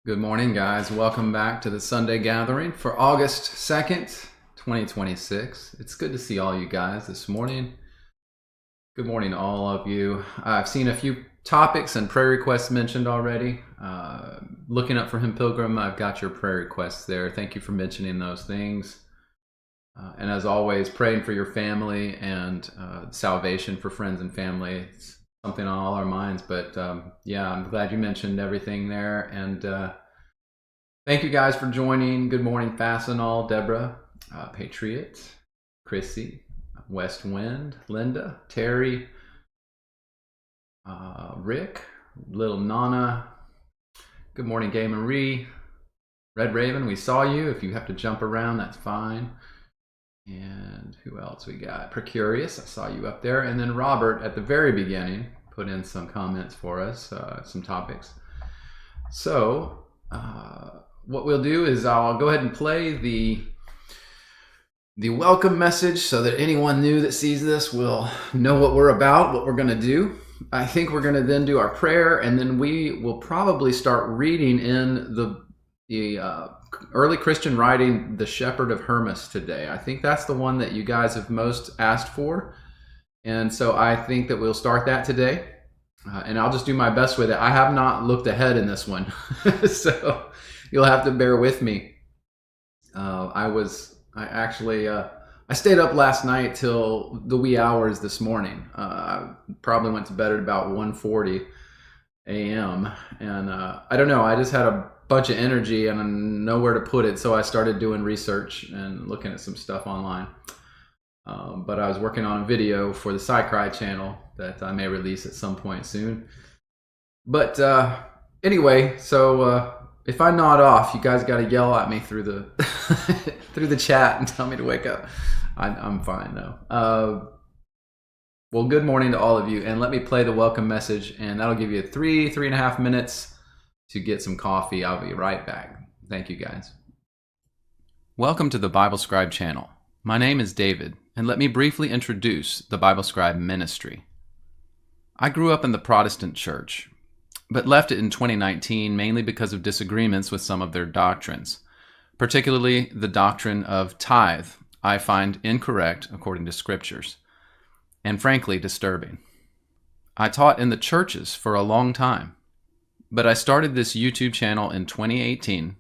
Good morning, guys. Welcome back to the Sunday gathering for August 2nd, 2026. It's good to see all you guys this morning. Good morning to all of you. I've seen a few topics and prayer requests mentioned already. Looking up for him, Pilgrim, I've got your prayer requests there. Thank you for mentioning those things. And as always, praying for your family and salvation for friends and family. It's something on all our minds, but yeah, I'm glad you mentioned everything there. And thank you guys for joining. Good morning, Fastenal, Deborah, Patriot, Chrissy, West Wind, Linda, Terry, Rick, Little Nana. Good morning, Gay Marie, Red Raven. We saw you. If you have to jump around, that's fine. And who else we got? Precurious, I saw you up there. And then Robert at the very beginning put in some comments for us, some topics. So what we'll do is I'll go ahead and play the welcome message so that anyone new that sees this will know what we're about, what we're going to do. I think we're going to then do our prayer, and then we will probably start reading in the early Christian writing, The Shepherd of Hermas, today. I think that's the one that you guys have most asked for. And so I think that we'll start that today. And I'll just do my best with it. I have not looked ahead in this one. So you'll have to bear with me. I stayed up last night till the wee hours this morning. I probably went to bed at about 1:40 a.m. And I don't know, I just had a bunch of energy and nowhere to put it, so I started doing research and looking at some stuff online. But I was working on a video for the Psy-Cry channel that I may release at some point soon. But anyway, so if I nod off, you guys got to yell at me through the through the chat and tell me to wake up. I'm fine though. Well, good morning to all of you, and let me play the welcome message, and that'll give you 3.5 minutes to get some coffee. I'll be right back. Thank you, guys. Welcome to the Bible Scribe channel. My name is David, and let me briefly introduce the Bible Scribe ministry. I grew up in the Protestant church, but left it in 2019 mainly because of disagreements with some of their doctrines, particularly the doctrine of tithe. I find incorrect according to scriptures, and frankly disturbing. I taught in the churches for a long time, but I started this YouTube channel in 2018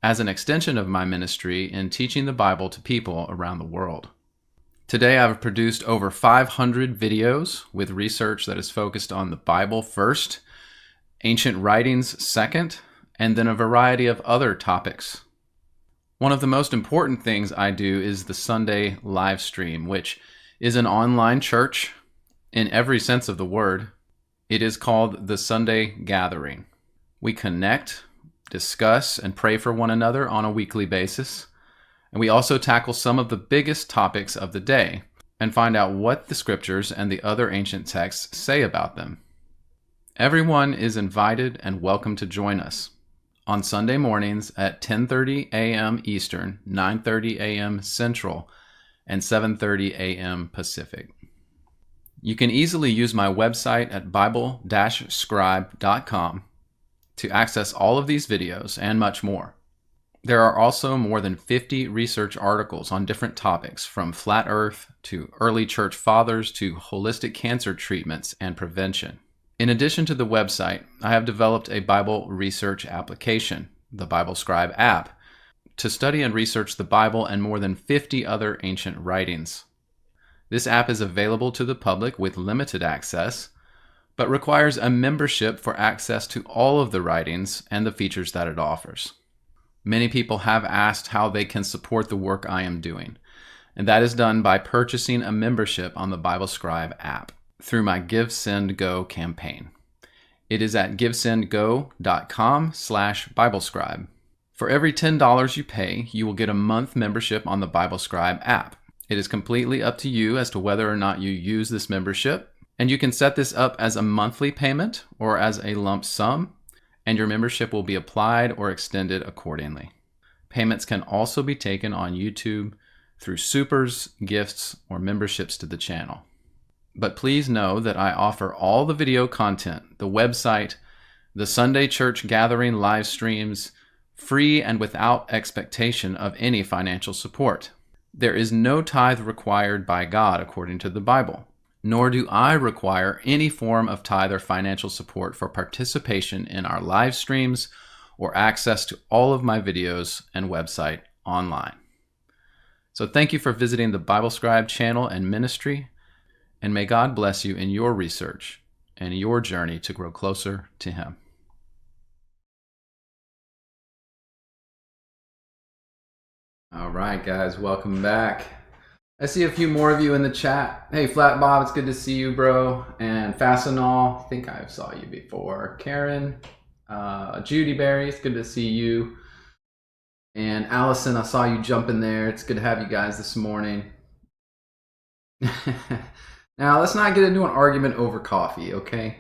as an extension of my ministry in teaching the Bible to people around the world. Today I've produced over 500 videos with research that is focused on the Bible first, ancient writings second, and then a variety of other topics. One of the most important things I do is the Sunday live stream, which is an online church in every sense of the word. It is called the Sunday Gathering. We connect, discuss, and pray for one another on a weekly basis. And we also tackle some of the biggest topics of the day and find out what the scriptures and the other ancient texts say about them. Everyone is invited and welcome to join us on Sunday mornings at 10:30 a.m. Eastern, 9:30 a.m. Central, and 7:30 a.m. Pacific. You can easily use my website at bible-scribe.com to access all of these videos and much more. There are also more than 50 research articles on different topics, from flat earth to early church fathers to holistic cancer treatments and prevention. In addition to the website, I have developed a Bible research application, the Bible Scribe app, to study and research the Bible and more than 50 other ancient writings. This app is available to the public with limited access, but requires a membership for access to all of the writings and the features that it offers. Many people have asked how they can support the work I am doing, and that is done by purchasing a membership on the Bible Scribe app through my Give, Send, Go campaign. It is at givesendgo.com/BibleScribe. For every $10 you pay, you will get a month membership on the Bible Scribe app. It is completely up to you as to whether or not you use this membership, and you can set this up as a monthly payment or as a lump sum, and your membership will be applied or extended accordingly. Payments can also be taken on YouTube through supers, gifts, or memberships to the channel. But please know that I offer all the video content, the website, the Sunday church gathering live streams, free and without expectation of any financial support. There is no tithe required by God according to the Bible, nor do I require any form of tithe or financial support for participation in our live streams or access to all of my videos and website online. So thank you for visiting the Bible Scribe channel and ministry, and may God bless you in your research and your journey to grow closer to Him. All right, guys, welcome back. I see a few more of you in the chat. Hey, Flat Bob, it's good to see you, bro. And Fastenal, I think I saw you before. Karen, Judy Berry, it's good to see you. And Allison, I saw you jump in there. It's good to have you guys this morning. Now, let's not get into an argument over coffee, okay?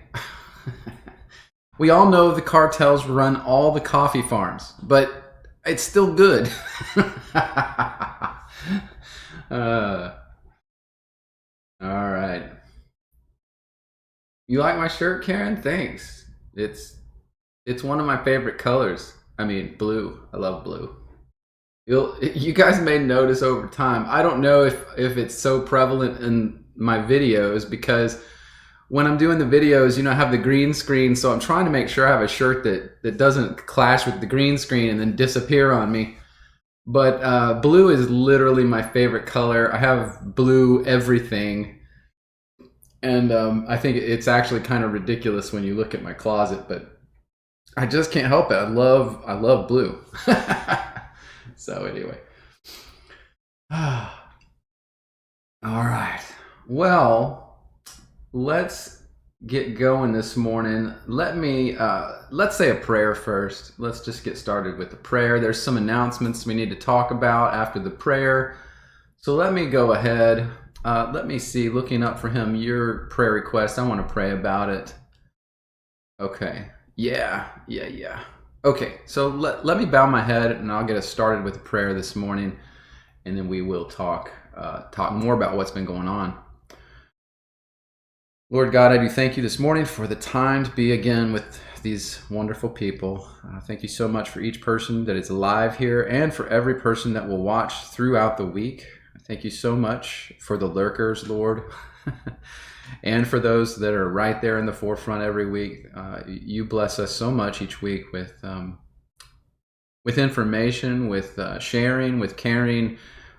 We all know the cartels run all the coffee farms, but it's still good. All right. You like my shirt, Karen? Thanks. It's one of my favorite colors. I mean, blue. I love blue. You guys may notice over time. I don't know if it's so prevalent in my videos, because when I'm doing the videos, I have the green screen, so I'm trying to make sure I have a shirt that doesn't clash with the green screen and then disappear on me. But blue is literally my favorite color. I have blue everything. And I think it's actually kind of ridiculous when you look at my closet, but I just can't help it. I love blue. So anyway. All right. Well, let's get going this morning. Let's say a prayer first. Let's just get started with the prayer. There's some announcements we need to talk about after the prayer. So let me go ahead. Let me see, looking up for him, your prayer request. I want to pray about it. Okay. Yeah. Okay, so let me bow my head and I'll get us started with a prayer this morning, and then we will talk more about what's been going on. Lord God, I do thank you this morning for the time to be again with these wonderful people. Thank you so much for each person that is alive here and for every person that will watch throughout the week. Thank you so much for the lurkers, Lord, and for those that are right there in the forefront every week. You bless us so much each week with information, with sharing, with caring,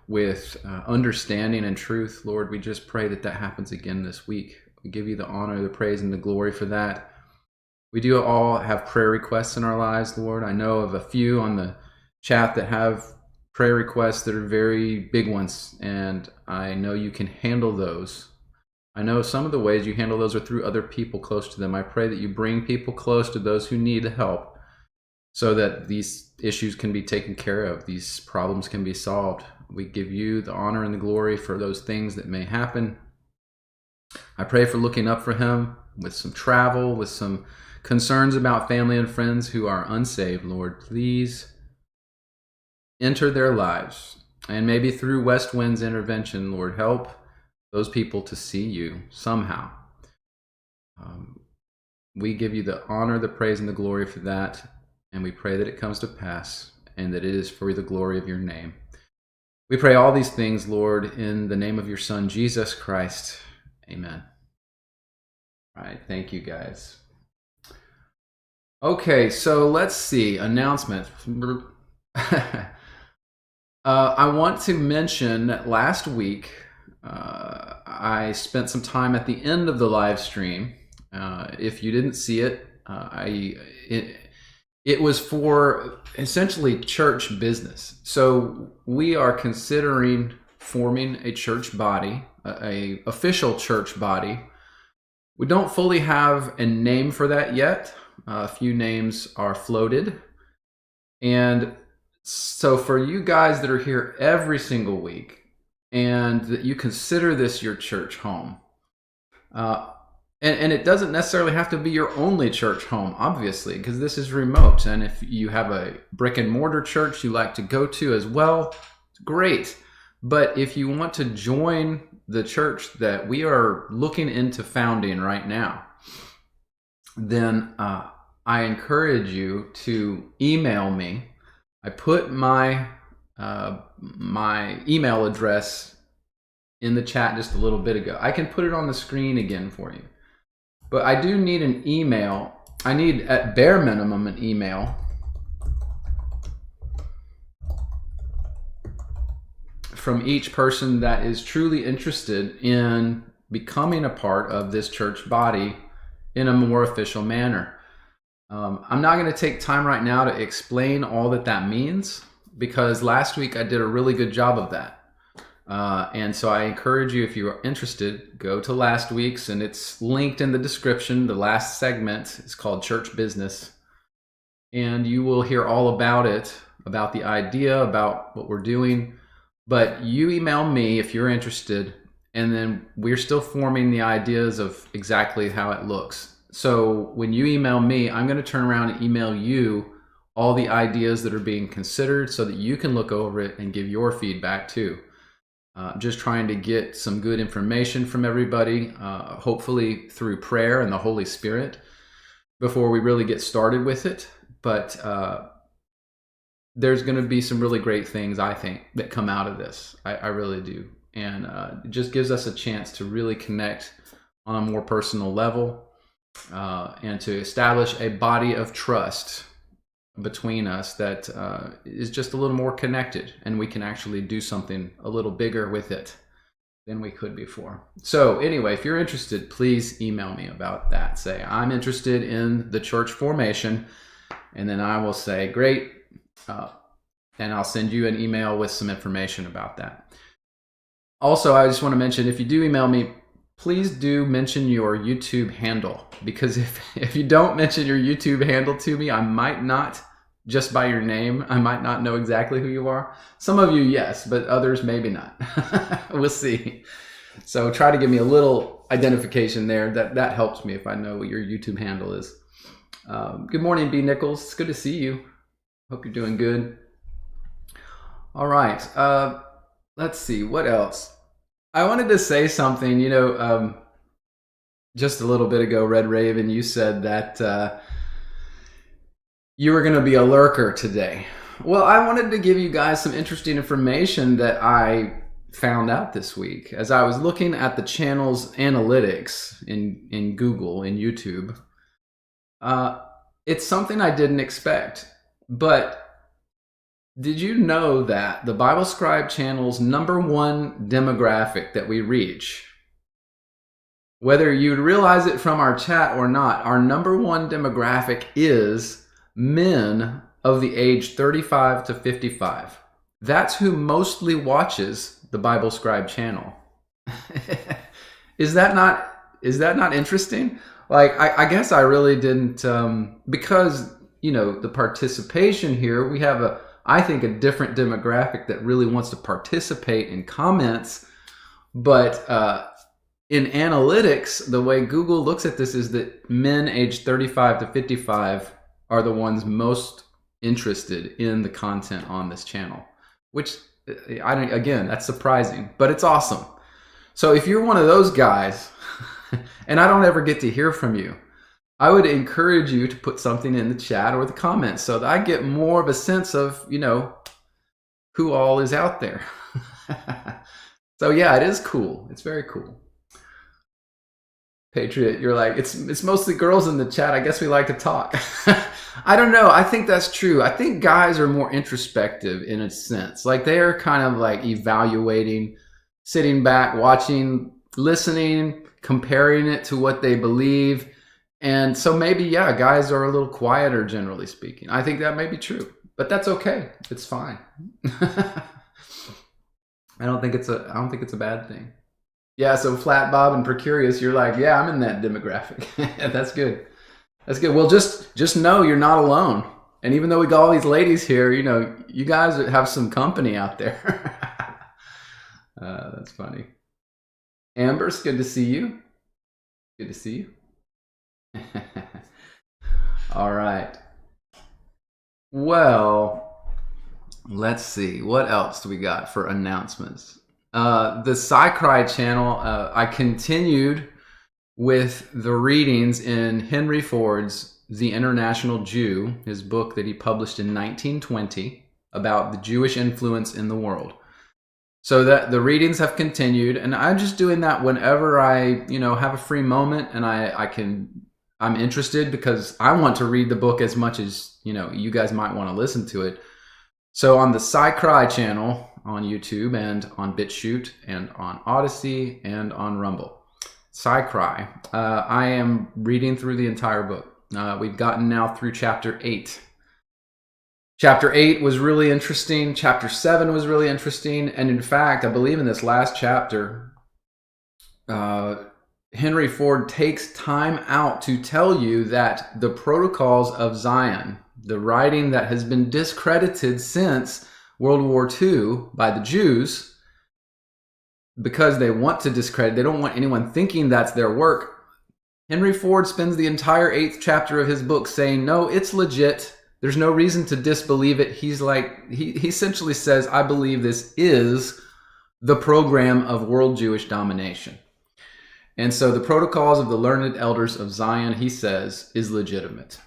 with understanding and truth. Lord, we just pray that happens again this week. We give you the honor, the praise, and the glory for that. We do all have prayer requests in our lives, Lord. I know of a few on the chat that have prayer requests that are very big ones, and I know you can handle those. I know some of the ways you handle those are through other people close to them. I pray that you bring people close to those who need help so that these issues can be taken care of, these problems can be solved. We give you the honor and the glory for those things that may happen. I pray for looking up for him with some travel, with some concerns about family and friends who are unsaved. Lord, please enter their lives. And maybe through West Wind's intervention, Lord, help those people to see you somehow. We give you the honor, the praise, and the glory for that. And we pray that it comes to pass and that it is for the glory of your name. We pray all these things, Lord, in the name of your Son, Jesus Christ. Amen. All right, thank you, guys. Okay, so let's see. Announcement. I want to mention that last week I spent some time at the end of the live stream. If you didn't see it, it was for essentially church business. So we are considering forming a church body, a official church body. We don't fully have a name for that yet. A few names are floated. And so for you guys that are here every single week and that you consider this your church home, and it doesn't necessarily have to be your only church home, obviously, because this is remote. And if you have a brick and mortar church you like to go to as well, great. But if you want to join the church that we are looking into founding right now, then I encourage you to email me. I put my my email address in the chat just a little bit ago. I can put it on the screen again for you. But I do need an email. I need, at bare minimum, an email from each person that is truly interested in becoming a part of this church body in a more official manner. I'm not going to take time right now to explain all that means, because last week I did a really good job of that. And so I encourage you, if you are interested, go to last week's, and it's linked in the description. The last segment is called Church Business, and you will hear all about it, about the idea, about what we're doing. But you email me if you're interested, and then we're still forming the ideas of exactly how it looks. So when you email me, I'm going to turn around and email you all the ideas that are being considered so that you can look over it and give your feedback too. Just trying to get some good information from everybody, hopefully through prayer and the Holy Spirit, before we really get started with it. But there's going to be some really great things, I think, that come out of this. I really do. And it just gives us a chance to really connect on a more personal level, and to establish a body of trust between us that is just a little more connected, and we can actually do something a little bigger with it than we could before. So anyway, if you're interested, please email me about that. Say, I'm interested in the church formation, and then I will say, great, and I'll send you an email with some information about that. Also, I just want to mention, if you do email me, please do mention your YouTube handle, because if you don't mention your YouTube handle to me, I might not, just by your name, I might not know exactly who you are. Some of you, yes, but others, maybe not. We'll see. So try to give me a little identification there. That helps me if I know what your YouTube handle is. Good morning, B. Nichols. It's good to see you. Hope you're doing good. All right. Let's see. What else? I wanted to say something, just a little bit ago, Red Raven, you said that you were going to be a lurker today. Well, I wanted to give you guys some interesting information that I found out this week as I was looking at the channel's analytics in Google, in YouTube. It's something I didn't expect, but did you know that the Bible Scribe channel's #1 demographic that we reach, whether you realize it from our chat or not, our #1 demographic is men of the age 35 to 55. That's who mostly watches the Bible Scribe channel. Is that not interesting? Like, I guess I really didn't, because, the participation here, we have I think a different demographic that really wants to participate in comments. But in analytics, the way Google looks at this is that men aged 35 to 55 are the ones most interested in the content on this channel, which again, that's surprising, but it's awesome. So if you're one of those guys, and I don't ever get to hear from you, I would encourage you to put something in the chat or the comments so that I get more of a sense of, who all is out there. So yeah, it is cool. It's very cool. Patriot, you're like, it's mostly girls in the chat. I guess we like to talk. I don't know. I think that's true. I think guys are more introspective in a sense. Like, they are kind of like evaluating, sitting back, watching, listening, comparing it to what they believe. And so maybe, yeah, guys are a little quieter, generally speaking. I think that may be true, but that's okay. It's fine. I don't think it's a bad thing. Yeah, so Flat Bob and Precurious, you're like, yeah, I'm in that demographic. That's good. That's good. Well, just know you're not alone. And even though we got all these ladies here, you guys have some company out there. That's funny. Amber, it's good to see you. Good to see you. All right. Well, let's see. What else do we got for announcements? The Psy-Cry channel, I continued with the readings in Henry Ford's the International Jew, his book that he published in 1920 about the Jewish influence in the world. So that the readings have continued, and I'm just doing that whenever I, have a free moment and I'm interested, because I want to read the book as much as, you guys might want to listen to it. So on the Cry channel on YouTube and on BitChute and on Odyssey and on Rumble, Cry, I am reading through the entire book. We've gotten now through chapter 8. Chapter 8 was really interesting. Chapter 7 was really interesting. And in fact, I believe in this last chapter, Henry Ford takes time out to tell you that the protocols of Zion, the writing that has been discredited since World War II by the Jews, because they want to discredit, they don't want anyone thinking that's their work. Henry Ford spends the entire 8th chapter of his book saying, no, it's legit. There's no reason to disbelieve it. He essentially says, I believe this is the program of world Jewish domination. And so the protocols of the learned elders of Zion, he says, is legitimate.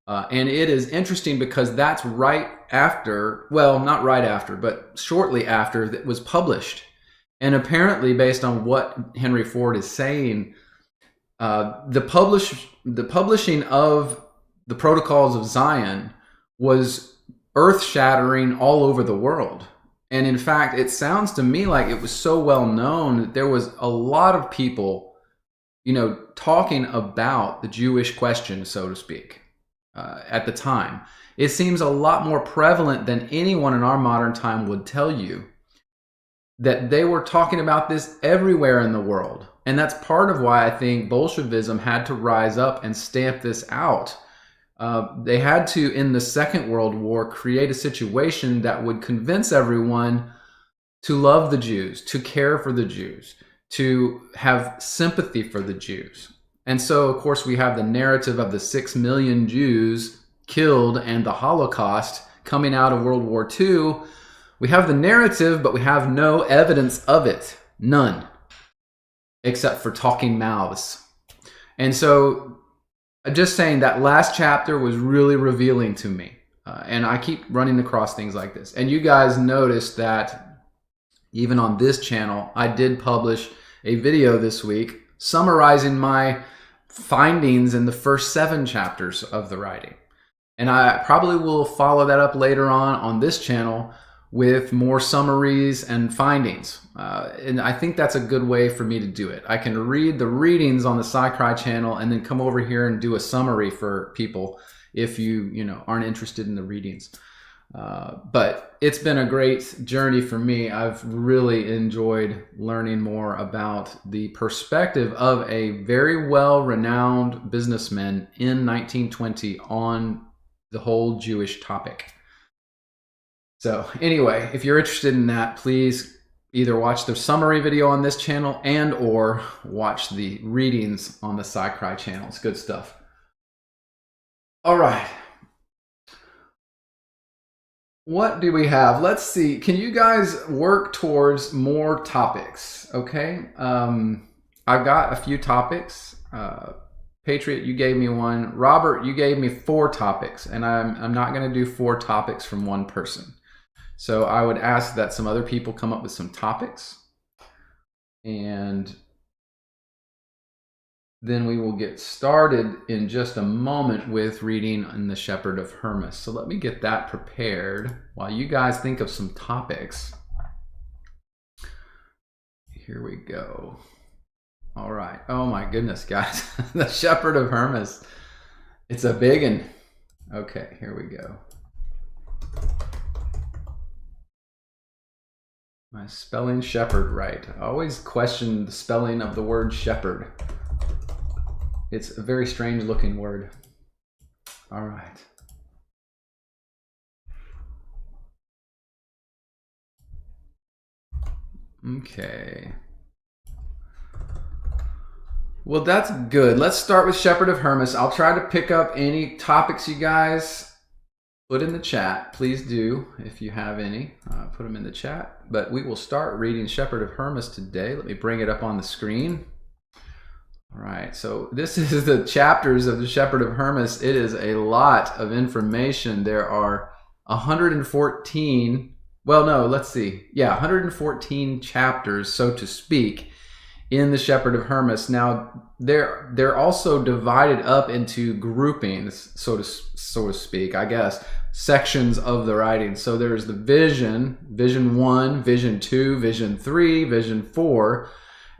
And it is interesting because that's right after, well, not right after, but shortly after that was published. And apparently, based on what Henry Ford is saying, the publishing of the protocols of Zion was earth-shattering all over the world. And in fact, it sounds to me like it was so well known that there was a lot of people, talking about the Jewish question, so to speak, at the time. It seems a lot more prevalent than anyone in our modern time would tell you, that they were talking about this everywhere in the world. And that's part of why I think Bolshevism had to rise up and stamp this out. They had to, in the Second World War, create a situation that would convince everyone to love the Jews, to care for the Jews, to have sympathy for the Jews. And so, of course, we have the narrative of the 6 million Jews killed and the Holocaust coming out of World War II. We have the narrative, but we have no evidence of it. None. Except for talking mouths. And so, just saying, that last chapter was really revealing to me. And I keep running across things like this. And you guys noticed that even on this channel, I did publish a video this week summarizing my findings in the first 7 chapters of the writing. And I probably will follow that up later on this channel with more summaries and findings. And I think that's a good way for me to do it. I can read the readings on the Cry channel and then come over here and do a summary for people if you aren't interested in the readings. But it's been a great journey for me. I've really enjoyed learning more about the perspective of a very well-renowned businessman in 1920 on the whole Jewish topic. So anyway, if you're interested in that, please either watch the summary video on this channel and or watch the readings on the Cry channel. It's good stuff. All right. What do we have? Let's see. Can you guys work towards more topics? Okay. I've got a few topics. Patriot, you gave me one. Robert, you gave me 4 topics, and I'm not going to do 4 topics from one person. So I would ask that some other people come up with some topics, and then we will get started in just a moment with reading in the Shepherd of Hermas. So let me get that prepared while you guys think of some topics. Here we go. All right. Oh my goodness, guys. The Shepherd of Hermas. It's a big one. Okay, here we go. Am I spelling shepherd right? I always question the spelling of the word shepherd. It's a very strange looking word. All right. Okay. Well, that's good. Let's start with Shepherd of Hermas. I'll try to pick up any topics you guys put in the chat. Please do, if you have any, put them in the chat. But we will start reading Shepherd of Hermas today. Let me bring it up on the screen. All right, so this is the chapters of the Shepherd of Hermas. It is a lot of information. There are 114, well, no, let's see. Yeah, 114 chapters, so to speak, in the Shepherd of Hermas. Now, they're also divided up into groupings, so to speak, I guess, sections of the writing. So there's the vision 1, vision 2, vision 3, vision 4,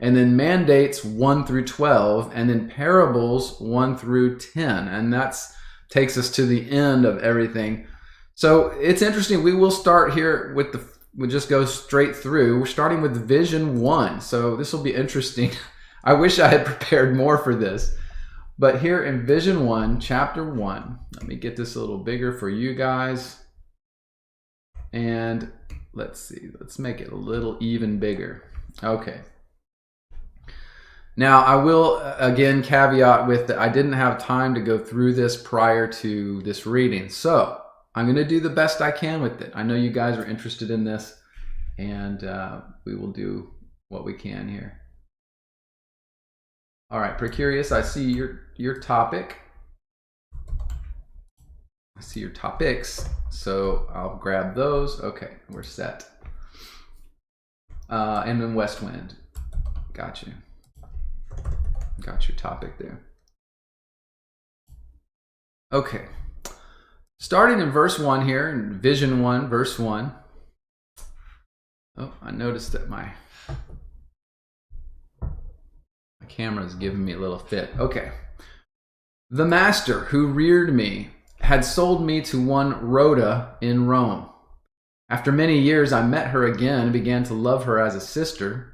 and then mandates 1 through 12, and then parables 1 through 10. And that's takes us to the end of everything. So it's interesting. We will start here with we'll just go straight through. We're starting with vision 1. So this will be interesting. I wish I had prepared more for this. But here in vision 1, chapter 1, let me get this a little bigger for you guys. And let's see, let's make it a little even bigger. Okay. Now, I will, again, caveat with that I didn't have time to go through this prior to this reading. So I'm going to do the best I can with it. I know you guys are interested in this, and we will do what we can here. All right, Precurious, I see your topic. I see your topics, so I'll grab those. Okay, we're set. And then West Wind. Got you. Got your topic there. Okay. Starting in verse 1 here, in vision 1, verse 1. Oh, I noticed that my camera is giving me a little fit. Okay. The master who reared me had sold me to one Rhoda in Rome. After many years, I met her again and began to love her as a sister.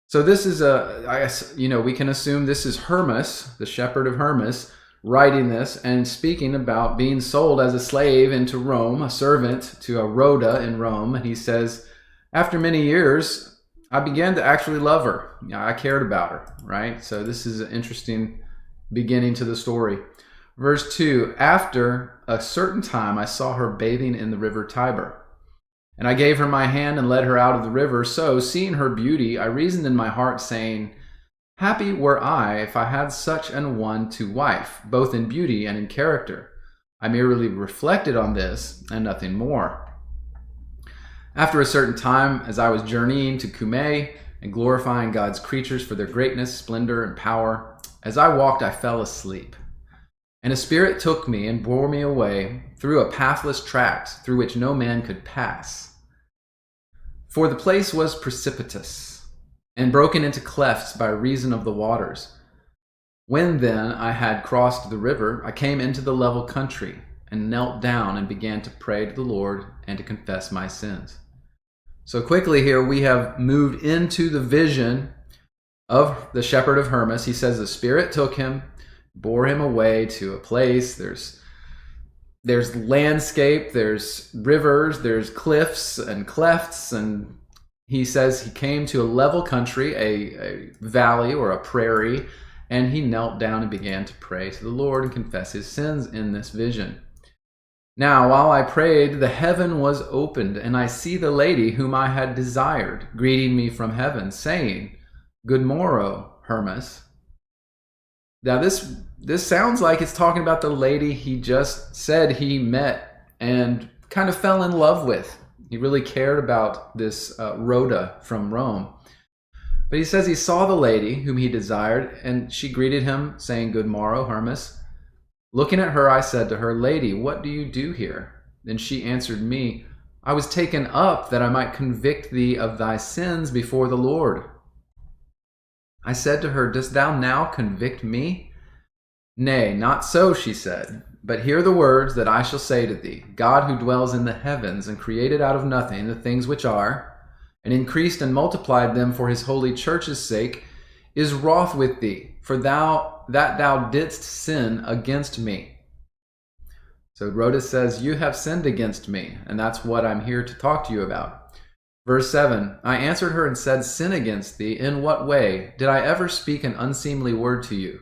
So this is I guess, we can assume this is Hermas, the Shepherd of Hermas, writing this and speaking about being sold as a slave into Rome, a servant to a Rhoda in Rome. And he says, after many years, I began to actually love her. I cared about her, right? So this is an interesting beginning to the story. Verse 2, after a certain time, I saw her bathing in the river Tiber. And I gave her my hand and led her out of the river. So, seeing her beauty, I reasoned in my heart, saying, happy were I if I had such an one to wife, both in beauty and in character. I merely reflected on this and nothing more. After a certain time, as I was journeying to Cumae and glorifying God's creatures for their greatness, splendor, and power, as I walked, I fell asleep. And a spirit took me and bore me away through a pathless tract through which no man could pass. For the place was precipitous and broken into clefts by reason of the waters. When then I had crossed the river, I came into the level country and knelt down and began to pray to the Lord and to confess my sins. So quickly here we have moved into the vision of the Shepherd of Hermas. He says the spirit took him, bore him away to a place. There's landscape, there's rivers, there's cliffs and clefts, and he says he came to a level country, a valley or a prairie, and he knelt down and began to pray to the Lord and confess his sins in this vision. Now, while I prayed, the heaven was opened, and I see the lady whom I had desired, greeting me from heaven, saying, Good morrow, Hermas. Now, this sounds like it's talking about the lady he just said he met and kind of fell in love with. He really cared about this Rhoda from Rome. But he says he saw the lady whom he desired, and she greeted him, saying, Good morrow, Hermas. Looking at her, I said to her, Lady, what do you do here? Then she answered me, I was taken up that I might convict thee of thy sins before the Lord. I said to her, Dost thou now convict me? Nay, not so, she said, but hear the words that I shall say to thee. God who dwells in the heavens and created out of nothing the things which are, and increased and multiplied them for his holy church's sake, is wroth with thee, for thou didst sin against me. So Rhoda says, You have sinned against me, and that's what I'm here to talk to you about. Verse 7, I answered her and said, Sin against thee, in what way? Did I ever speak an unseemly word to you?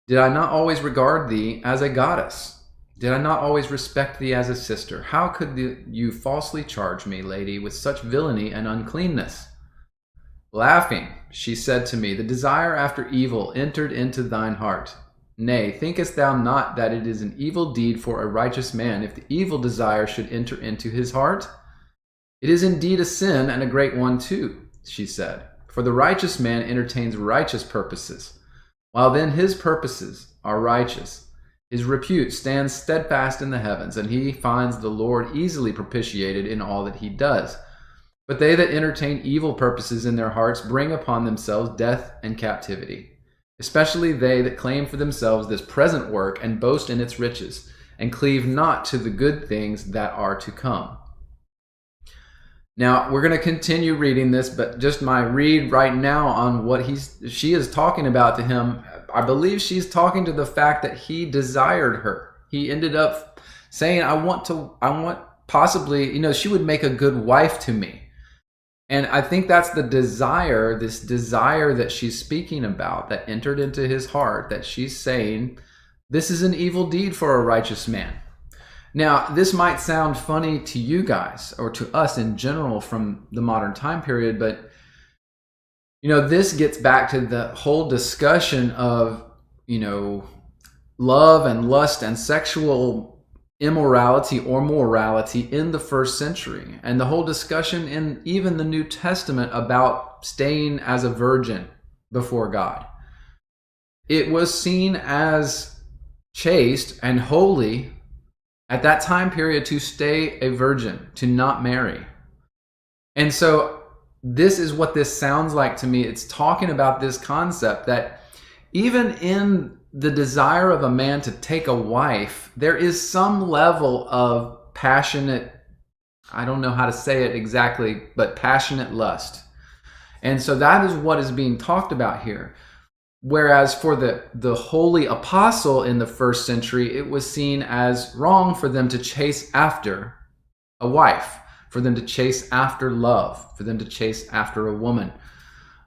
Did I not always regard thee as a goddess? Did I not always respect thee as a sister? How could you falsely charge me, lady, with such villainy and uncleanness? Laughing, she said to me, the desire after evil entered into thine heart. Nay, thinkest thou not that it is an evil deed for a righteous man if the evil desire should enter into his heart? It is indeed a sin, and a great one too, she said. For the righteous man entertains righteous purposes, while then his purposes are righteous. His repute stands steadfast in the heavens, and he finds the Lord easily propitiated in all that he does. But they that entertain evil purposes in their hearts bring upon themselves death and captivity. Especially they that claim for themselves this present work and boast in its riches, and cleave not to the good things that are to come. Now, we're going to continue reading this, but just my read right now on what she is talking about to him, I believe she's talking to the fact that he desired her. He ended up saying, I want possibly, she would make a good wife to me. And I think that's the desire, this desire that she's speaking about that entered into his heart, that she's saying, this is an evil deed for a righteous man. Now, this might sound funny to you guys or to us in general from the modern time period, but this gets back to the whole discussion of, love and lust and sexual immorality or morality in the first century, and the whole discussion in even the New Testament about staying as a virgin before God. It was seen as chaste and holy at that time period to stay a virgin, to not marry. And so this is what this sounds like to me. It's talking about this concept that even in the desire of a man to take a wife, there is some level of passionate, I don't know how to say it exactly, but passionate lust. And so that is what is being talked about here. Whereas for the holy apostle in the first century, it was seen as wrong for them to chase after a wife, for them to chase after love, for them to chase after a woman.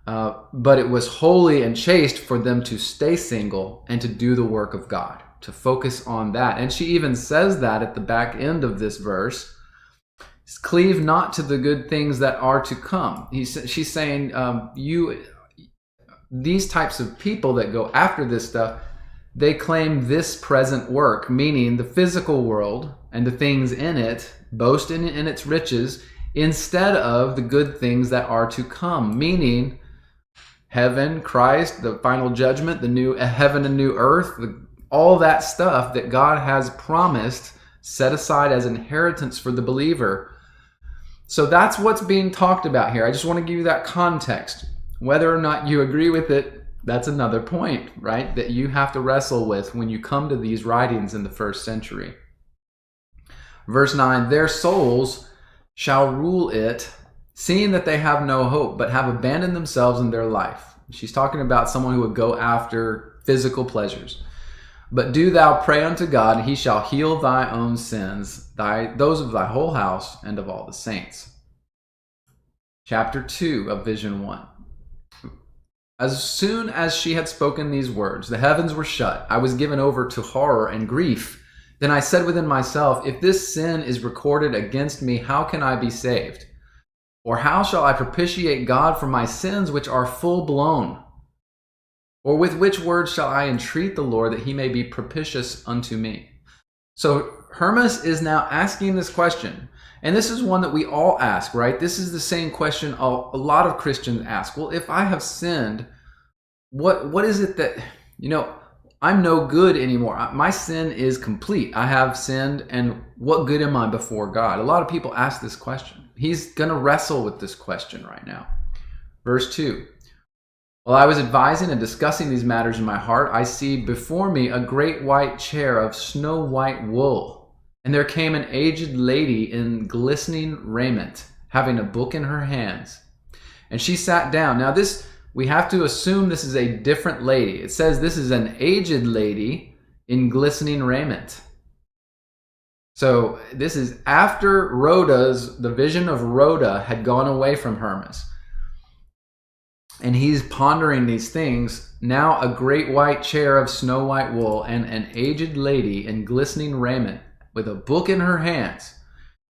But it was holy and chaste for them to stay single and to do the work of God, to focus on that. And she even says that at the back end of this verse, cleave not to the good things that are to come. She's saying, these types of people that go after this stuff, they claim this present work, meaning the physical world and the things in it, boast in its riches, instead of the good things that are to come, meaning heaven, Christ, the final judgment, the new heaven and new earth, all that stuff that God has promised, set aside as inheritance for the believer. So that's what's being talked about here. I just want to give you that context. Whether or not you agree with it, that's another point, right? That you have to wrestle with when you come to these writings in the first century. Verse 9, their souls shall rule it, seeing that they have no hope, but have abandoned themselves in their life. She's talking about someone who would go after physical pleasures. But do thou pray unto God, and he shall heal thy own sins, those of thy whole house, and of all the saints. Chapter 2 of Vision 1. As soon as she had spoken these words, the heavens were shut. I was given over to horror and grief. Then I said within myself, if this sin is recorded against me, how can I be saved? Or how shall I propitiate God for my sins which are full blown? Or with which words shall I entreat the Lord that he may be propitious unto me? So Hermas is now asking this question. And this is one that we all ask, right? This is the same question a lot of Christians ask. Well, if I have sinned, what is it that, I'm no good anymore. My sin is complete. I have sinned, and what good am I before God? A lot of people ask this question. He's going to wrestle with this question right now. Verse 2. While I was advising and discussing these matters in my heart, I see before me a great white chair of snow white wool. And there came an aged lady in glistening raiment, having a book in her hands. And she sat down. Now we have to assume this is a different lady. It says this is an aged lady in glistening raiment. So this is after the vision of Rhoda had gone away from Hermas. And he's pondering these things. Now a great white chair of snow white wool and an aged lady in glistening raiment with a book in her hands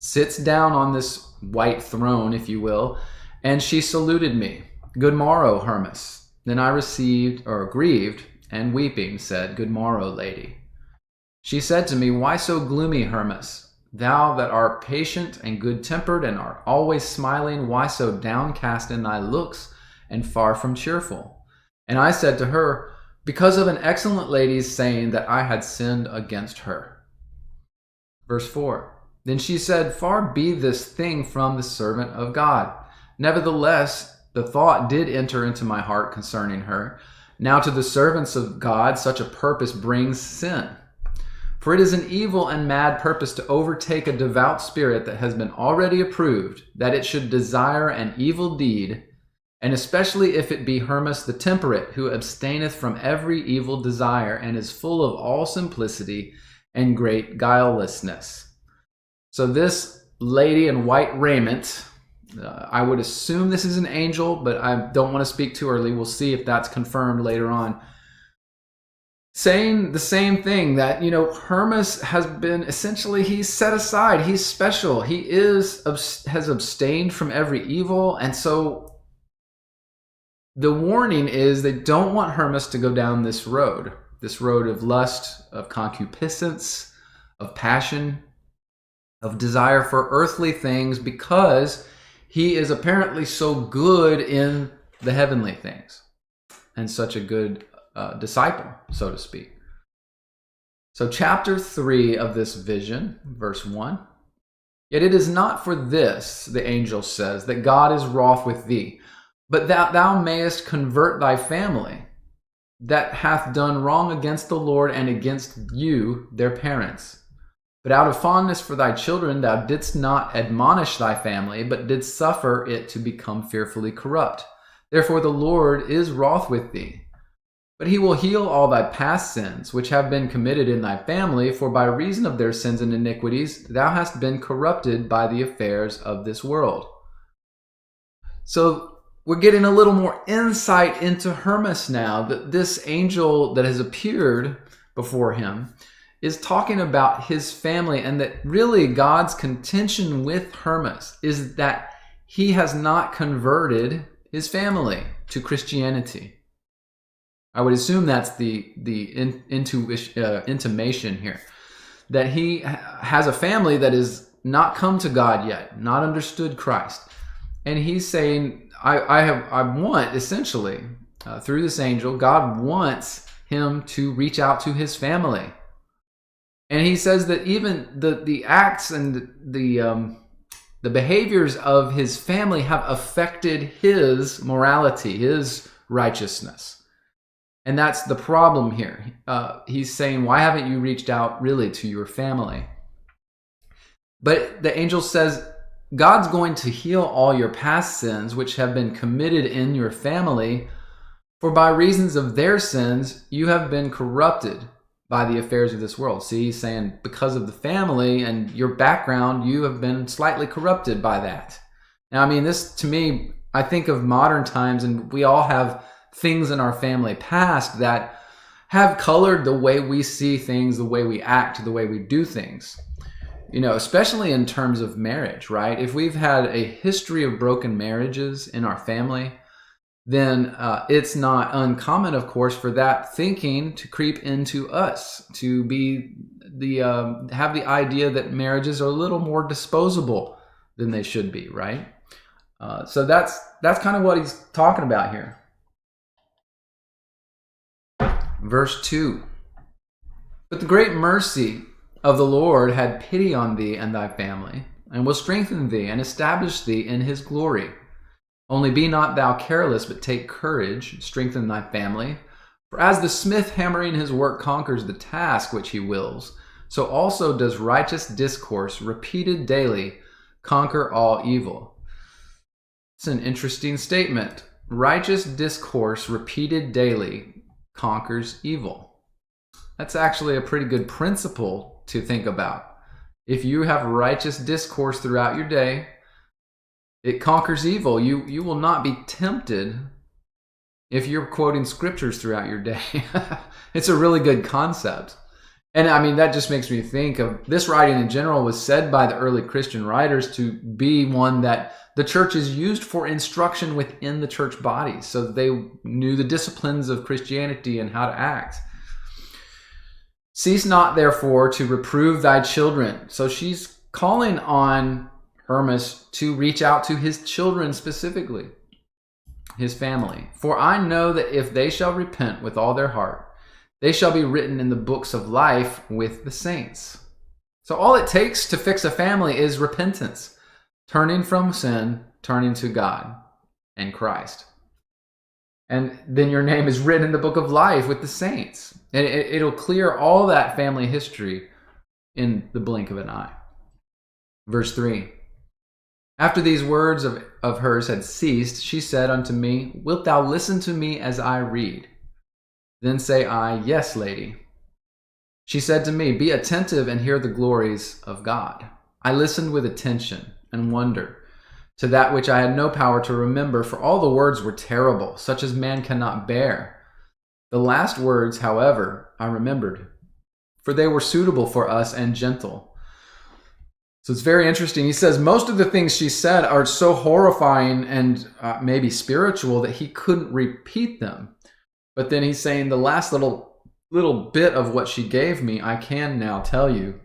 sits down on this white throne, if you will, and she saluted me. Good morrow, Hermas. Then I received, or grieved, and weeping said, Good morrow, lady. She said to me, Why so gloomy, Hermas? Thou that art patient and good-tempered and art always smiling, why so downcast in thy looks and far from cheerful? And I said to her, Because of an excellent lady's saying that I had sinned against her. Verse 4. Then she said, Far be this thing from the servant of God. Nevertheless, the thought did enter into my heart concerning her. Now to the servants of God such a purpose brings sin. For it is an evil and mad purpose to overtake a devout spirit that has been already approved, that it should desire an evil deed, and especially if it be Hermas the temperate, who abstaineth from every evil desire and is full of all simplicity and great guilelessness. So this lady in white raiment, I would assume this is an angel, but I don't want to speak too early. We'll see if that's confirmed later on. Saying the same thing, that, Hermas has been, essentially, he's set aside. He's special. He has abstained from every evil. And so the warning is they don't want Hermas to go down this road of lust, of concupiscence, of passion, of desire for earthly things, because he is apparently so good in the heavenly things and such a good disciple, so to speak. So chapter 3 of this vision, verse 1. Yet it is not for this, the angel says, that God is wroth with thee, but that thou mayest convert thy family, that hath done wrong against the Lord and against you, their parents. But out of fondness for thy children thou didst not admonish thy family, but didst suffer it to become fearfully corrupt. Therefore the Lord is wroth with thee. But he will heal all thy past sins, which have been committed in thy family, for by reason of their sins and iniquities thou hast been corrupted by the affairs of this world. So we're getting a little more insight into Hermas now, that this angel that has appeared before him is talking about his family, and that really God's contention with Hermas is that he has not converted his family to Christianity. I would assume that's the intimation here, that he has a family that is not come to God yet, not understood Christ. And he's saying, I want, essentially, through this angel, God wants him to reach out to his family. And he says that even the acts and the behaviors of his family have affected his morality, his righteousness. And that's the problem here. He's saying, why haven't you reached out really to your family? But the angel says, God's going to heal all your past sins which have been committed in your family, for by reasons of their sins you have been corrupted by the affairs of this world. See, he's saying because of the family and your background, you have been slightly corrupted by that. Now, I mean, this to me, I think of modern times, and we all have things in our family past that have colored the way we see things, the way we act, the way we do things. Especially in terms of marriage, right? If we've had a history of broken marriages in our family, then it's not uncommon, of course, for that thinking to creep into us, to be have the idea that marriages are a little more disposable than they should be, right? So that's kind of what he's talking about here. Verse 2. But the great mercy of the Lord had pity on thee and thy family, and will strengthen thee and establish thee in his glory. Only be not thou careless, but take courage, strengthen thy family. For as the smith hammering his work conquers the task which he wills, so also does righteous discourse repeated daily conquer all evil. It's an interesting statement. Righteous discourse repeated daily conquers evil. That's actually a pretty good principle to think about. If you have righteous discourse throughout your day, it conquers evil. You will not be tempted if you're quoting scriptures throughout your day. It's a really good concept. And I mean, that just makes me think of this writing in general was said by the early Christian writers to be one that the church is used for instruction within the church body, so that they knew the disciplines of Christianity and how to act. Cease not, therefore, to reprove thy children. So she's calling on Hermas to reach out to his children specifically, his family. For I know that if they shall repent with all their heart, they shall be written in the books of life with the saints. So all it takes to fix a family is repentance, turning from sin, turning to God and Christ. And then your name is written in the book of life with the saints. And it'll clear all that family history in the blink of an eye. Verse 3. After these words of hers had ceased, she said unto me, Wilt thou listen to me as I read? Then say I, Yes, lady. She said to me, Be attentive and hear the glories of God. I listened with attention and wonder to that which I had no power to remember, for all the words were terrible, such as man cannot bear. The last words, however, I remembered, for they were suitable for us and gentle. So it's very interesting. He says most of the things she said are so horrifying and maybe spiritual that he couldn't repeat them. But then he's saying the last little bit of what she gave me, I can now tell you.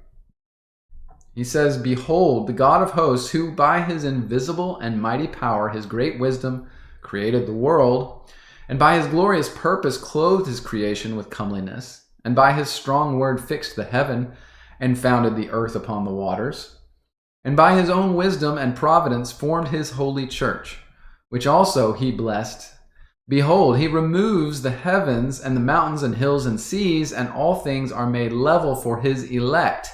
He says, Behold, the God of hosts, who by his invisible and mighty power, his great wisdom, created the world, and by his glorious purpose clothed his creation with comeliness, and by his strong word fixed the heaven, and founded the earth upon the waters, and by his own wisdom and providence formed his holy church, which also he blessed. Behold, he removes the heavens and the mountains and hills and seas, and all things are made level for his elect,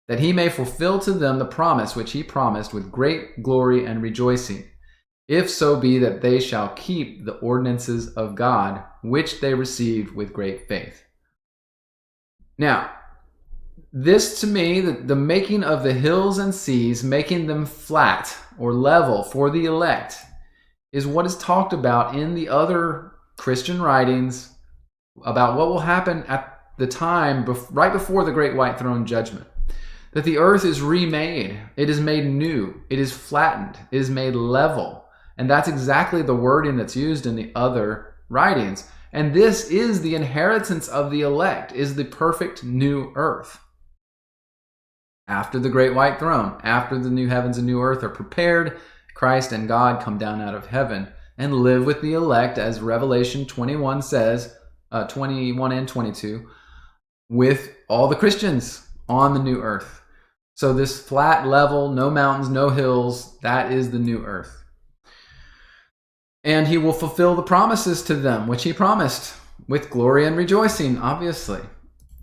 that he may fulfill to them the promise which he promised with great glory and rejoicing, if so be that they shall keep the ordinances of God, which they received with great faith. Now, this to me, the making of the hills and seas, making them flat or level for the elect, is what is talked about in the other Christian writings about what will happen at the time right before the great white throne judgment. That the earth is remade. It is made new. It is flattened. It is made level. And that's exactly the wording that's used in the other writings. And this is the inheritance of the elect, is the perfect new earth. After the great white throne, after the new heavens and new earth are prepared, Christ and God come down out of heaven and live with the elect, as Revelation 21 says, 21 and 22, with all the Christians on the new earth. So this flat level, no mountains, no hills, that is the new earth. And he will fulfill the promises to them, which he promised, with glory and rejoicing, obviously.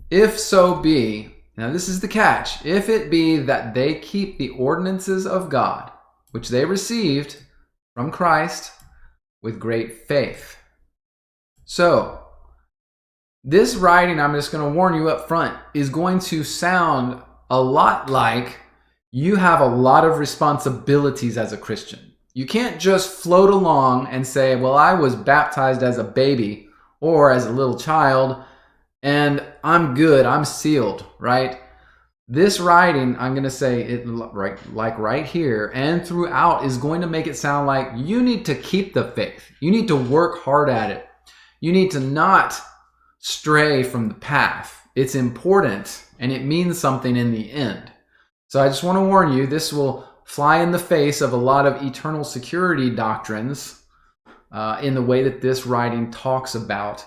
If so be, now this is the catch, if it be that they keep the ordinances of God, which they received from Christ with great faith. So, this writing, I'm just going to warn you up front, is going to sound a lot like you have a lot of responsibilities as a Christian. You can't just float along and say, well, I was baptized as a baby or as a little child, and I'm good, I'm sealed, right? This writing, I'm going to say it right here and throughout, is going to make it sound like you need to keep the faith. You need to work hard at it. You need to not stray from the path. It's important and it means something in the end. So I just want to warn you, this will fly in the face of a lot of eternal security doctrines in the way that this writing talks about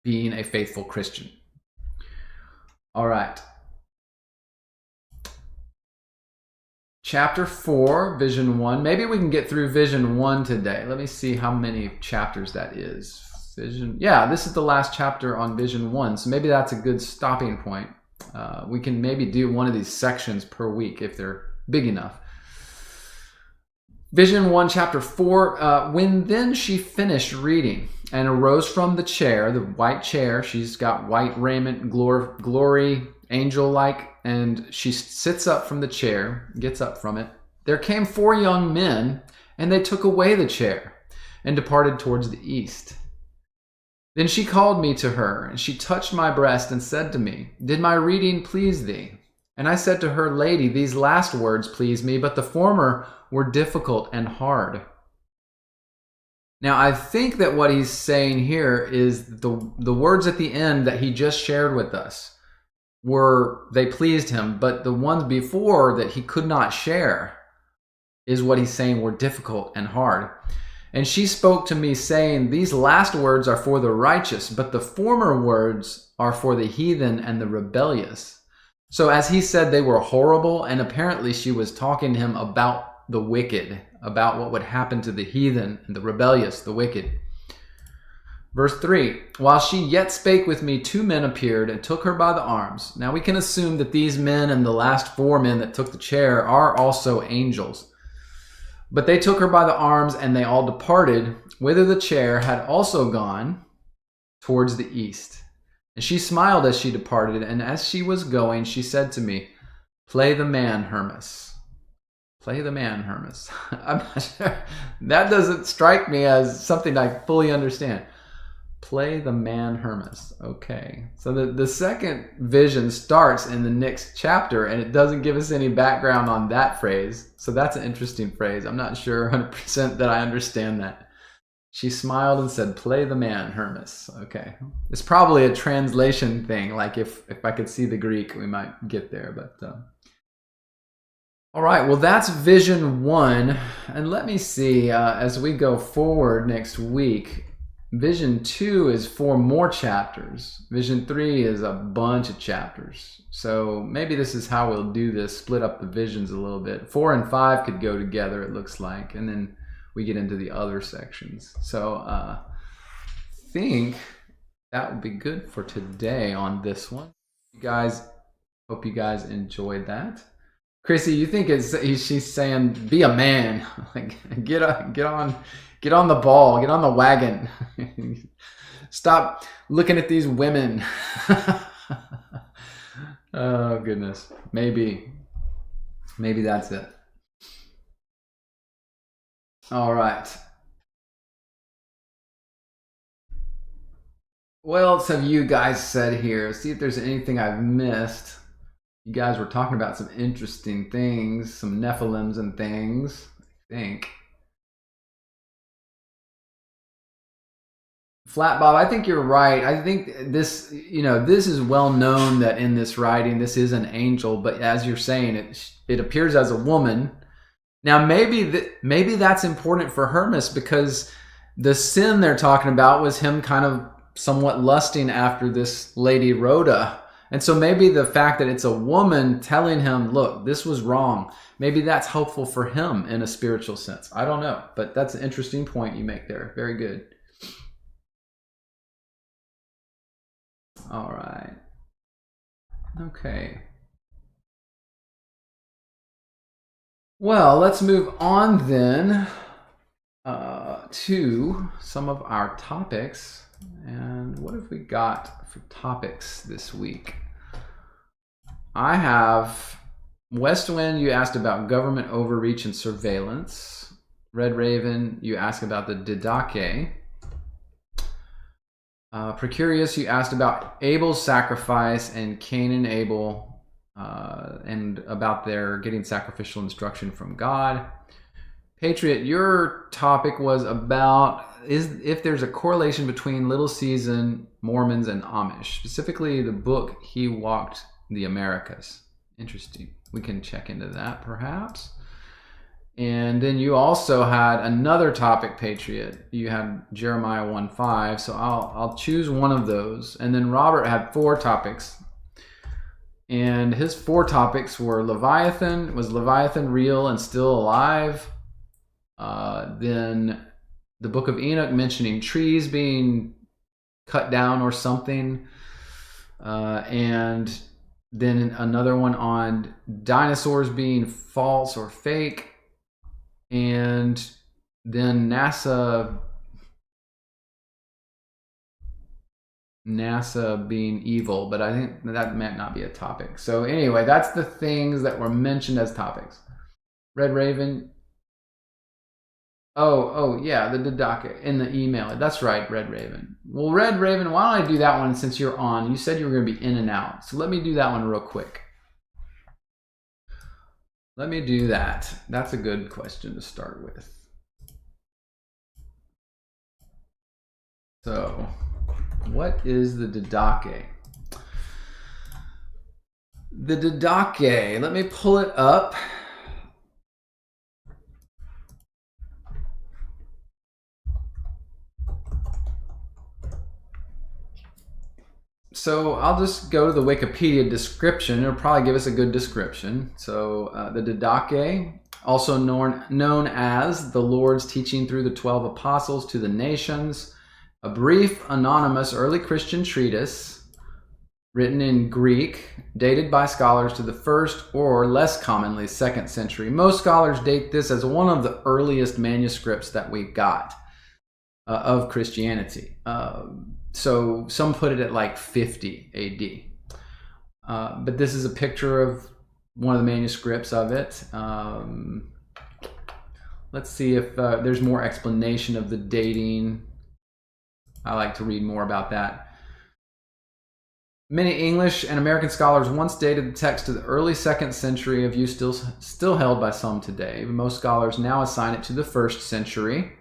being a faithful Christian. All right. Chapter 4, Vision 1. Maybe we can get through Vision 1 today. Let me see how many chapters that is. Yeah, this is the last chapter on Vision 1, so maybe that's a good stopping point. We can maybe do one of these sections per week if they're big enough. Vision 1, chapter 4. When then she finished reading and arose from the chair, the white chair, she's got white raiment, glory, angel-like, and she sits up from the chair, gets up from it. There came 4 young men, and they took away the chair and departed towards the east. Then she called me to her, and she touched my breast and said to me, Did my reading please thee? And I said to her, Lady, these last words please me, but the former were difficult and hard. Now, I think that what he's saying here is the words at the end that he just shared with us they pleased him, but the ones before that he could not share is what he's saying were difficult and hard. And she spoke to me saying, These last words are for the righteous, but the former words are for the heathen and the rebellious. So as he said, they were horrible, and apparently she was talking to him about the wicked, about what would happen to the heathen and the rebellious, the wicked. Verse 3, While she yet spake with me, 2 men appeared and took her by the arms. Now we can assume that these men and the last 4 men that took the chair are also angels. But they took her by the arms, and they all departed, whither the chair had also gone, towards the east. And she smiled as she departed, and as she was going, she said to me, Play the man, Hermas. Play the man, Hermas. I'm not sure. That doesn't strike me as something I fully understand. Play the man, Hermas. Okay. So the second vision starts in the next chapter, and it doesn't give us any background on that phrase. So that's an interesting phrase. I'm not sure 100% that I understand that. She smiled and said, Play the man, Hermas. Okay. It's probably a translation thing. Like if I could see the Greek, we might get there. But all right. Well, that's vision 1. And let me see, as we go forward next week, vision 2 is 4 more chapters. Vision 3 is a bunch of chapters. So maybe this is how we'll do this, split up the visions a little bit. 4 and 5 could go together, it looks like. And then we get into the other sections. So I think that would be good for today on this one. You guys, hope you guys enjoyed that. Chrissy, you think she's saying, be a man. Like, get on the ball, get on the wagon. Stop looking at these women. Oh, goodness. Maybe that's it. All right. What else have you guys said here? See if there's anything I've missed. You guys were talking about some interesting things, some Nephilims and things, I think. Flat Bob, I think you're right. I think this is well known that in this writing, this is an angel, but as you're saying, it appears as a woman. Now, maybe that's important for Hermas because the sin they're talking about was him kind of somewhat lusting after this lady Rhoda. And so maybe the fact that it's a woman telling him, look, this was wrong, maybe that's helpful for him in a spiritual sense. I don't know, but that's an interesting point you make there. Very good. All right. Okay. Well, let's move on then to some of our topics. And what have we got for topics this week? I have West Wind, you asked about government overreach and surveillance. Red Raven, you asked about the Didache. Precurious, you asked about Abel's sacrifice and Cain and Abel, and about their getting sacrificial instruction from God. Patriot, your topic was about if there's a correlation between Little Season, Mormons, and Amish. Specifically, the book He Walked the Americas. Interesting. We can check into that, perhaps. And then you also had another topic, Patriot. You had Jeremiah 1:5, so I'll choose one of those. And then Robert had 4 topics. And his 4 topics were Leviathan. Was Leviathan real and still alive? Then the book of Enoch mentioning trees being cut down or something. And then another one on dinosaurs being false or fake. And then NASA being evil, but I think that might not be a topic. So anyway, that's the things that were mentioned as topics. Red Raven, Oh, yeah, the Didache in the email. That's right, Red Raven. Well, Red Raven, why don't I do that one since you're on? You said you were going to be in and out. So let me do that one real quick. Let me do that. That's a good question to start with. So, what is the Didache? The Didache, let me pull it up. So I'll just go to the Wikipedia description. It'll probably give us a good description. So the Didache, also known as the Lord's teaching through the 12 apostles to the nations, a brief, anonymous early Christian treatise written in Greek, dated by scholars to the 1st or less commonly 2nd century. Most scholars date this as one of the earliest manuscripts that we've got of Christianity. So some put it at like 50 AD. But this is a picture of one of the manuscripts of it. Let's see if there's more explanation of the dating. I like to read more about that. Many English and American scholars once dated the text to the early 2nd century, a view still held by some today. But most scholars now assign it to the 1st century.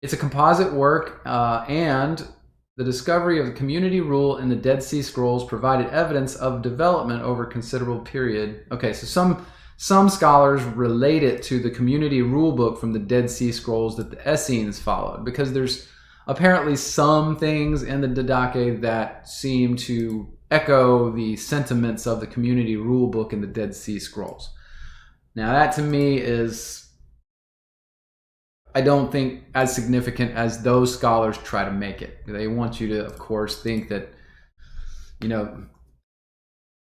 It's a composite work, and the discovery of the community rule in the Dead Sea Scrolls provided evidence of development over a considerable period. Okay, so some scholars relate it to the community rule book from the Dead Sea Scrolls that the Essenes followed, because there's apparently some things in the Didache that seem to echo the sentiments of the community rule book in the Dead Sea Scrolls. Now that to me is, I don't think, as significant as those scholars try to make it. They want you to, of course, think that,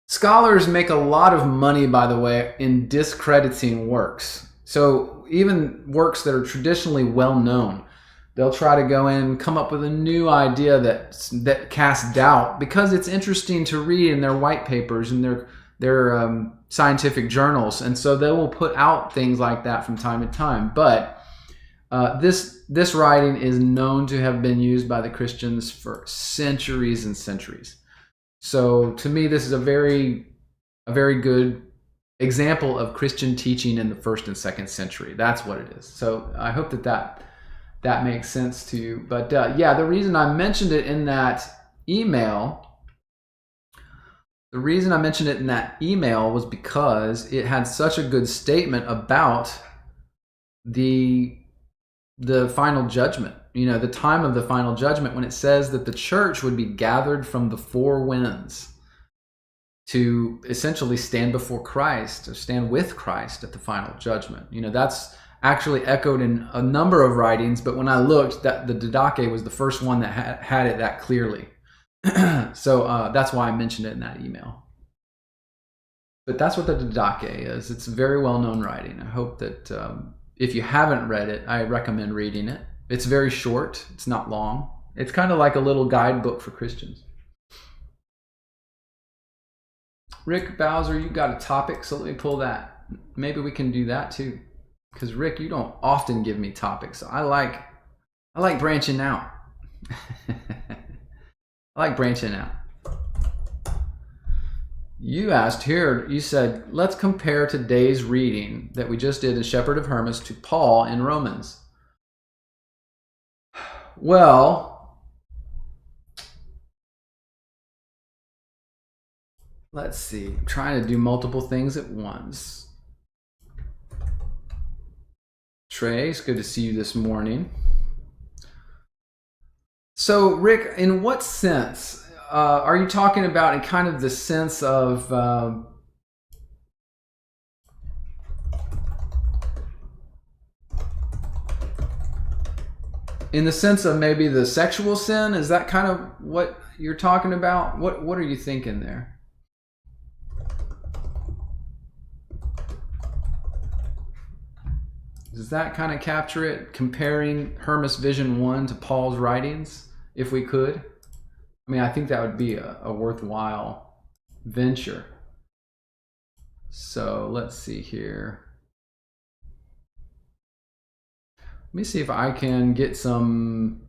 scholars make a lot of money, by the way, in discrediting works. So even works that are traditionally well known, they'll try to go in and come up with a new idea that casts doubt because it's interesting to read in their white papers and their scientific journals. And so they will put out things like that from time to time. But this writing is known to have been used by the Christians for centuries and centuries. So to me, this is a very good example of Christian teaching in the 1st and 2nd century. That's what it is. So I hope that makes sense to you. But yeah, the reason I mentioned it in that email, was because it had such a good statement about the final judgment, the time of the final judgment, when it says that the church would be gathered from the 4 winds to essentially stand before Christ, or stand with Christ at the final judgment. That's actually echoed in a number of writings, but when I looked, that the Didache was the first one that had it that clearly. So that's why I mentioned it in that email. But that's what the Didache is. It's a very well-known writing. I hope that if you haven't read it, I recommend reading it. It's very short. It's not long. It's kind of like a little guidebook for Christians. Rick Bowser, you got a topic, so let me pull that. Maybe we can do that too. Because Rick, you don't often give me topics. So I like branching out. I like branching out. You asked here, you said, let's compare today's reading that we just did in Shepherd of Hermas to Paul in Romans. Well, let's see. I'm trying to do multiple things at once. Trey, it's good to see you this morning. So, Rick, in what sense are you talking about? In kind of the sense of in the sense of maybe the sexual sin? Is that kind of what you're talking about? What are you thinking there? Does that kind of capture it, comparing Hermas Vision 1 to Paul's writings, if we could? I mean, I think that would be a worthwhile venture. So let's see here. me see if I can get some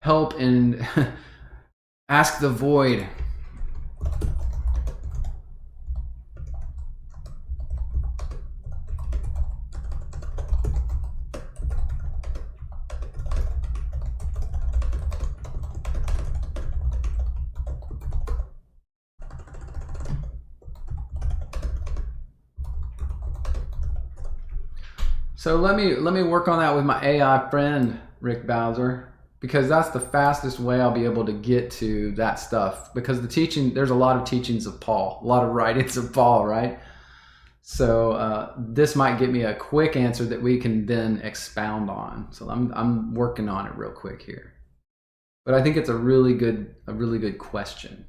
help in Ask the Void. So let me work on that with my AI friend, Rick Bowser, because that's the fastest way I'll be able to get to that stuff. Because the teaching, there's a lot of teachings of Paul, a lot of writings of Paul, right? So this might get me a quick answer that we can then expound on. So I'm working on it real quick here. But I think it's a really good question.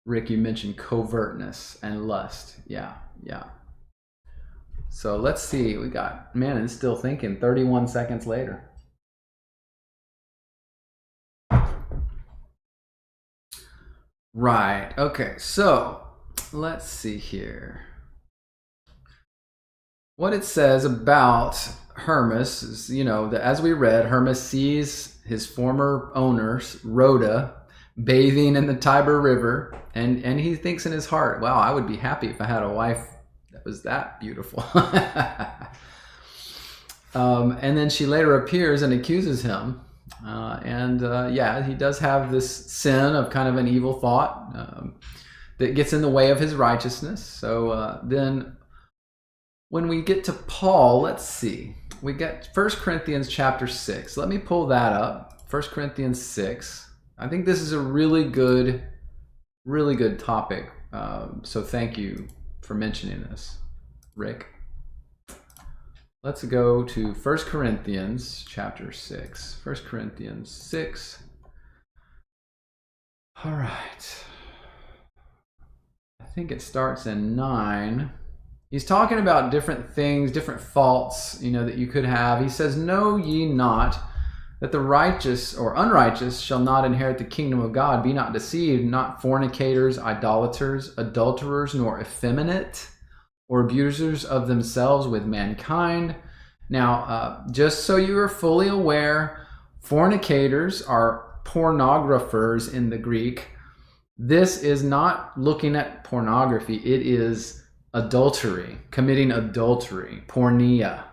Rick, you mentioned covertness and lust. Yeah. So let's see, we got, man, it's still thinking 31 seconds later. Right, okay, so let's see here. What it says about Hermas is, as we read, Hermas sees his former owners, Rhoda, bathing in the Tiber River, and he thinks in his heart, wow, I would be happy if I had a wife that was that beautiful. And then she later appears and accuses him. He does have this sin of kind of an evil thought that gets in the way of his righteousness. So then when we get to Paul, let's see. We get 1 Corinthians chapter 6. Let me pull that up. 1 Corinthians 6. I think this is a really good topic. So thank you for mentioning this, Rick. Let's go to 1 Corinthians chapter 6. 1 Corinthians 6. All right. I think it starts in 9. He's talking about different things, different faults, that you could have. He says, "Know ye not that the righteous or unrighteous shall not inherit the kingdom of God? Be not deceived, not fornicators, idolaters, adulterers, nor effeminate, or abusers of themselves with mankind." Now, just so you are fully aware, fornicators are pornographers in the Greek. This is not looking at pornography. It is adultery, committing adultery, porneia.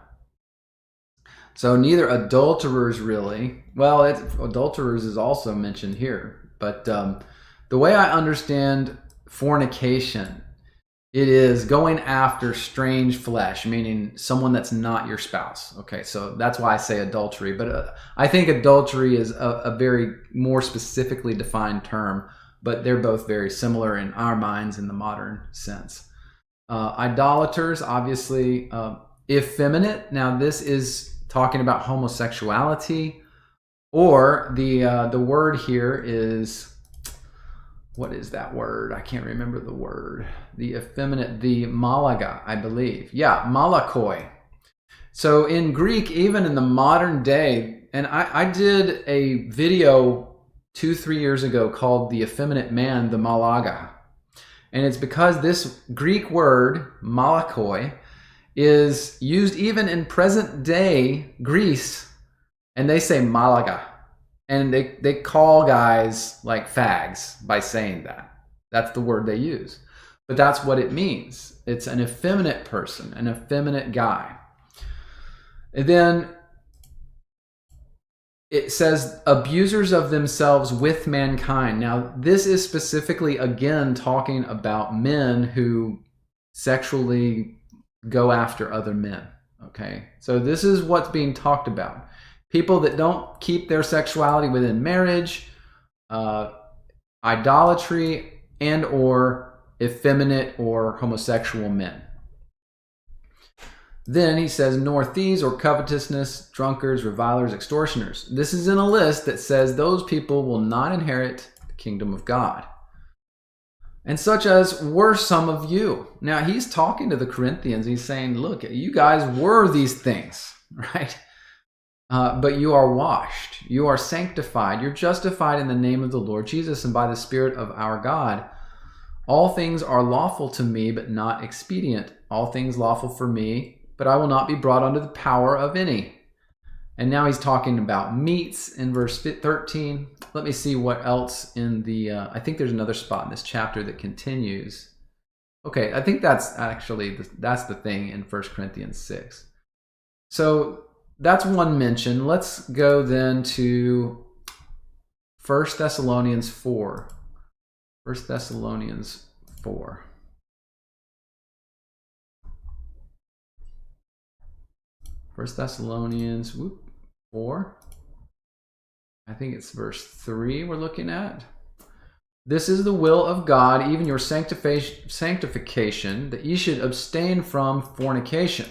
So neither adulterers really. Well, adulterers is also mentioned here. But the way I understand fornication, it is going after strange flesh, meaning someone that's not your spouse. Okay, so that's why I say adultery. But I think adultery is a very more specifically defined term, but they're both very similar in our minds in the modern sense. Idolaters, obviously, effeminate. Now, this is talking about homosexuality, or the word here is, what is that word? I can't remember the word. The effeminate, the malaga, I believe. Yeah, malakoi. So in Greek, even in the modern day, and I did a video 2-3 years ago called "The Effeminate Man, the Malaga." And it's because this Greek word, malakoi, is used even in present day Greece, and they say Malaga, and they call guys like fags by saying that. That's the word they use, but that's what it means. It's an effeminate person, an effeminate guy. And then it says abusers of themselves with mankind. Now, this is specifically, again, talking about men who sexually go after other men. Okay, so this is what's being talked about. People that don't keep their sexuality within marriage, idolatry, and or effeminate or homosexual men. Then he says, nor thieves or covetousness, drunkards, revilers, extortioners. This is in a list that says those people will not inherit the kingdom of God. And such as were some of you. Now, he's talking to the Corinthians. He's saying, look, you guys were these things, right? But you are washed. You are sanctified. You're justified in the name of the Lord Jesus and by the Spirit of our God. All things are lawful to me, but not expedient. All things lawful for me, but I will not be brought under the power of any. And now he's talking about meats in verse 13. Let me see what else in the, I think there's another spot in this chapter that continues. Okay, I think that's actually, that's the thing in 1 Corinthians 6. So that's one mention. Let's go then to 1 Thessalonians 4. 1 Thessalonians 4. 1 Thessalonians 4. I think it's verse 3 we're looking at. This is the will of God, even your sanctification, that ye should abstain from fornication.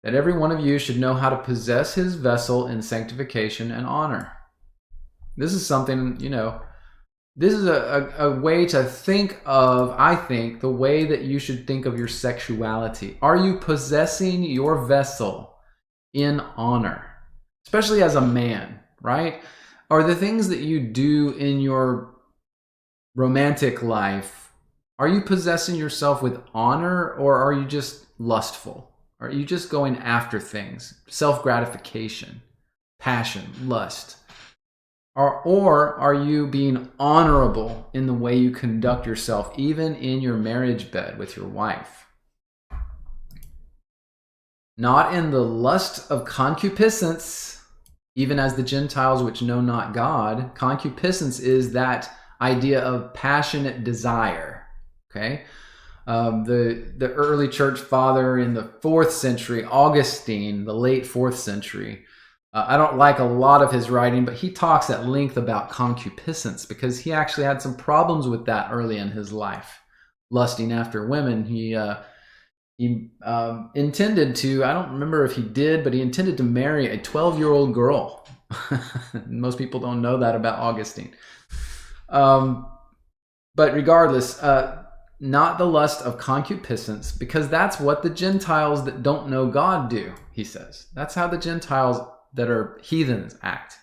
That every one of you should know how to possess his vessel in sanctification and honor. This is something, this is a way to think of, I think, the way that you should think of your sexuality. Are you possessing your vessel in honor? Especially as a man, right? Are the things that you do in your romantic life, are you possessing yourself with honor, or are you just lustful? Are you just going after things? Self-gratification, passion, lust. Or are you being honorable in the way you conduct yourself, even in your marriage bed with your wife? Not in the lust of concupiscence, even as the Gentiles which know not God. Concupiscence is that idea of passionate desire. Okay, the early church father in the 4th century, Augustine, the late 4th century. I don't like a lot of his writing, but he talks at length about concupiscence because he actually had some problems with that early in his life, lusting after women. He intended to, I don't remember if he did, but he intended to marry a 12-year-old girl. Most people don't know that about Augustine. But regardless, not the lust of concupiscence, because that's what the Gentiles that don't know God do, he says. That's how the Gentiles that are heathens act.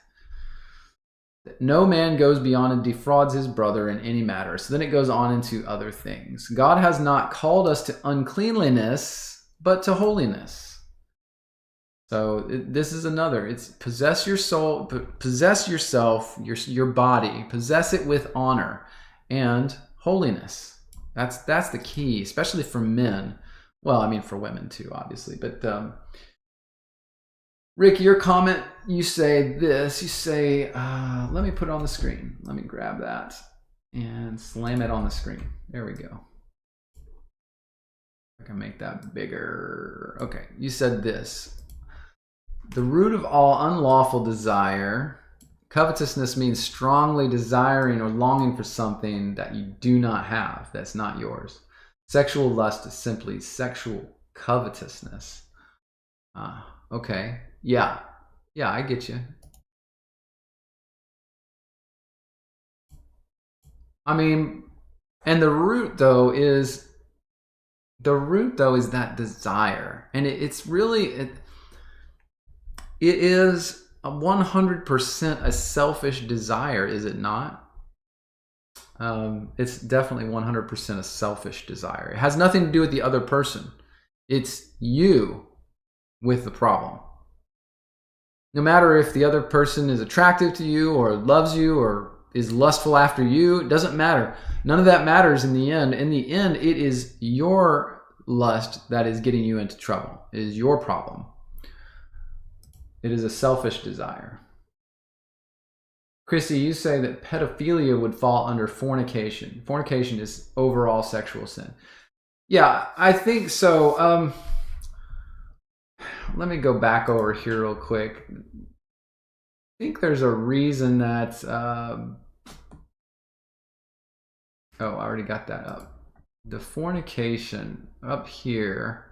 No man goes beyond and defrauds his brother in any matter. So then it goes on into other things. God has not called us to uncleanliness, but to holiness. So this is another. It's possess your soul, possess yourself, your body, possess it with honor and holiness. That's the key, especially for men. Well, I mean for women too, obviously. But Rick, your comment, you say this. You say, let me put it on the screen. Let me grab that and slam it on the screen. There we go. I can make that bigger. Okay, you said this. The root of all unlawful desire, covetousness means strongly desiring or longing for something that you do not have, that's not yours. Sexual lust is simply sexual covetousness. Okay. Yeah, I get you. I mean, and the root though is that desire, and it's really it is 100% a selfish desire, is it not? It's definitely 100% a selfish desire. It has nothing to do with the other person. It's you with the problem. No matter if the other person is attractive to you or loves you or is lustful after you, it doesn't matter. None of that matters in the end. In the end, it is your lust that is getting you into trouble. It is your problem. It is a selfish desire. Chrissy, you say that pedophilia would fall under fornication. Fornication is overall sexual sin. Yeah, I think so. Let me go back over here real quick. I think there's a reason that... oh, I already got that up. The fornication up here.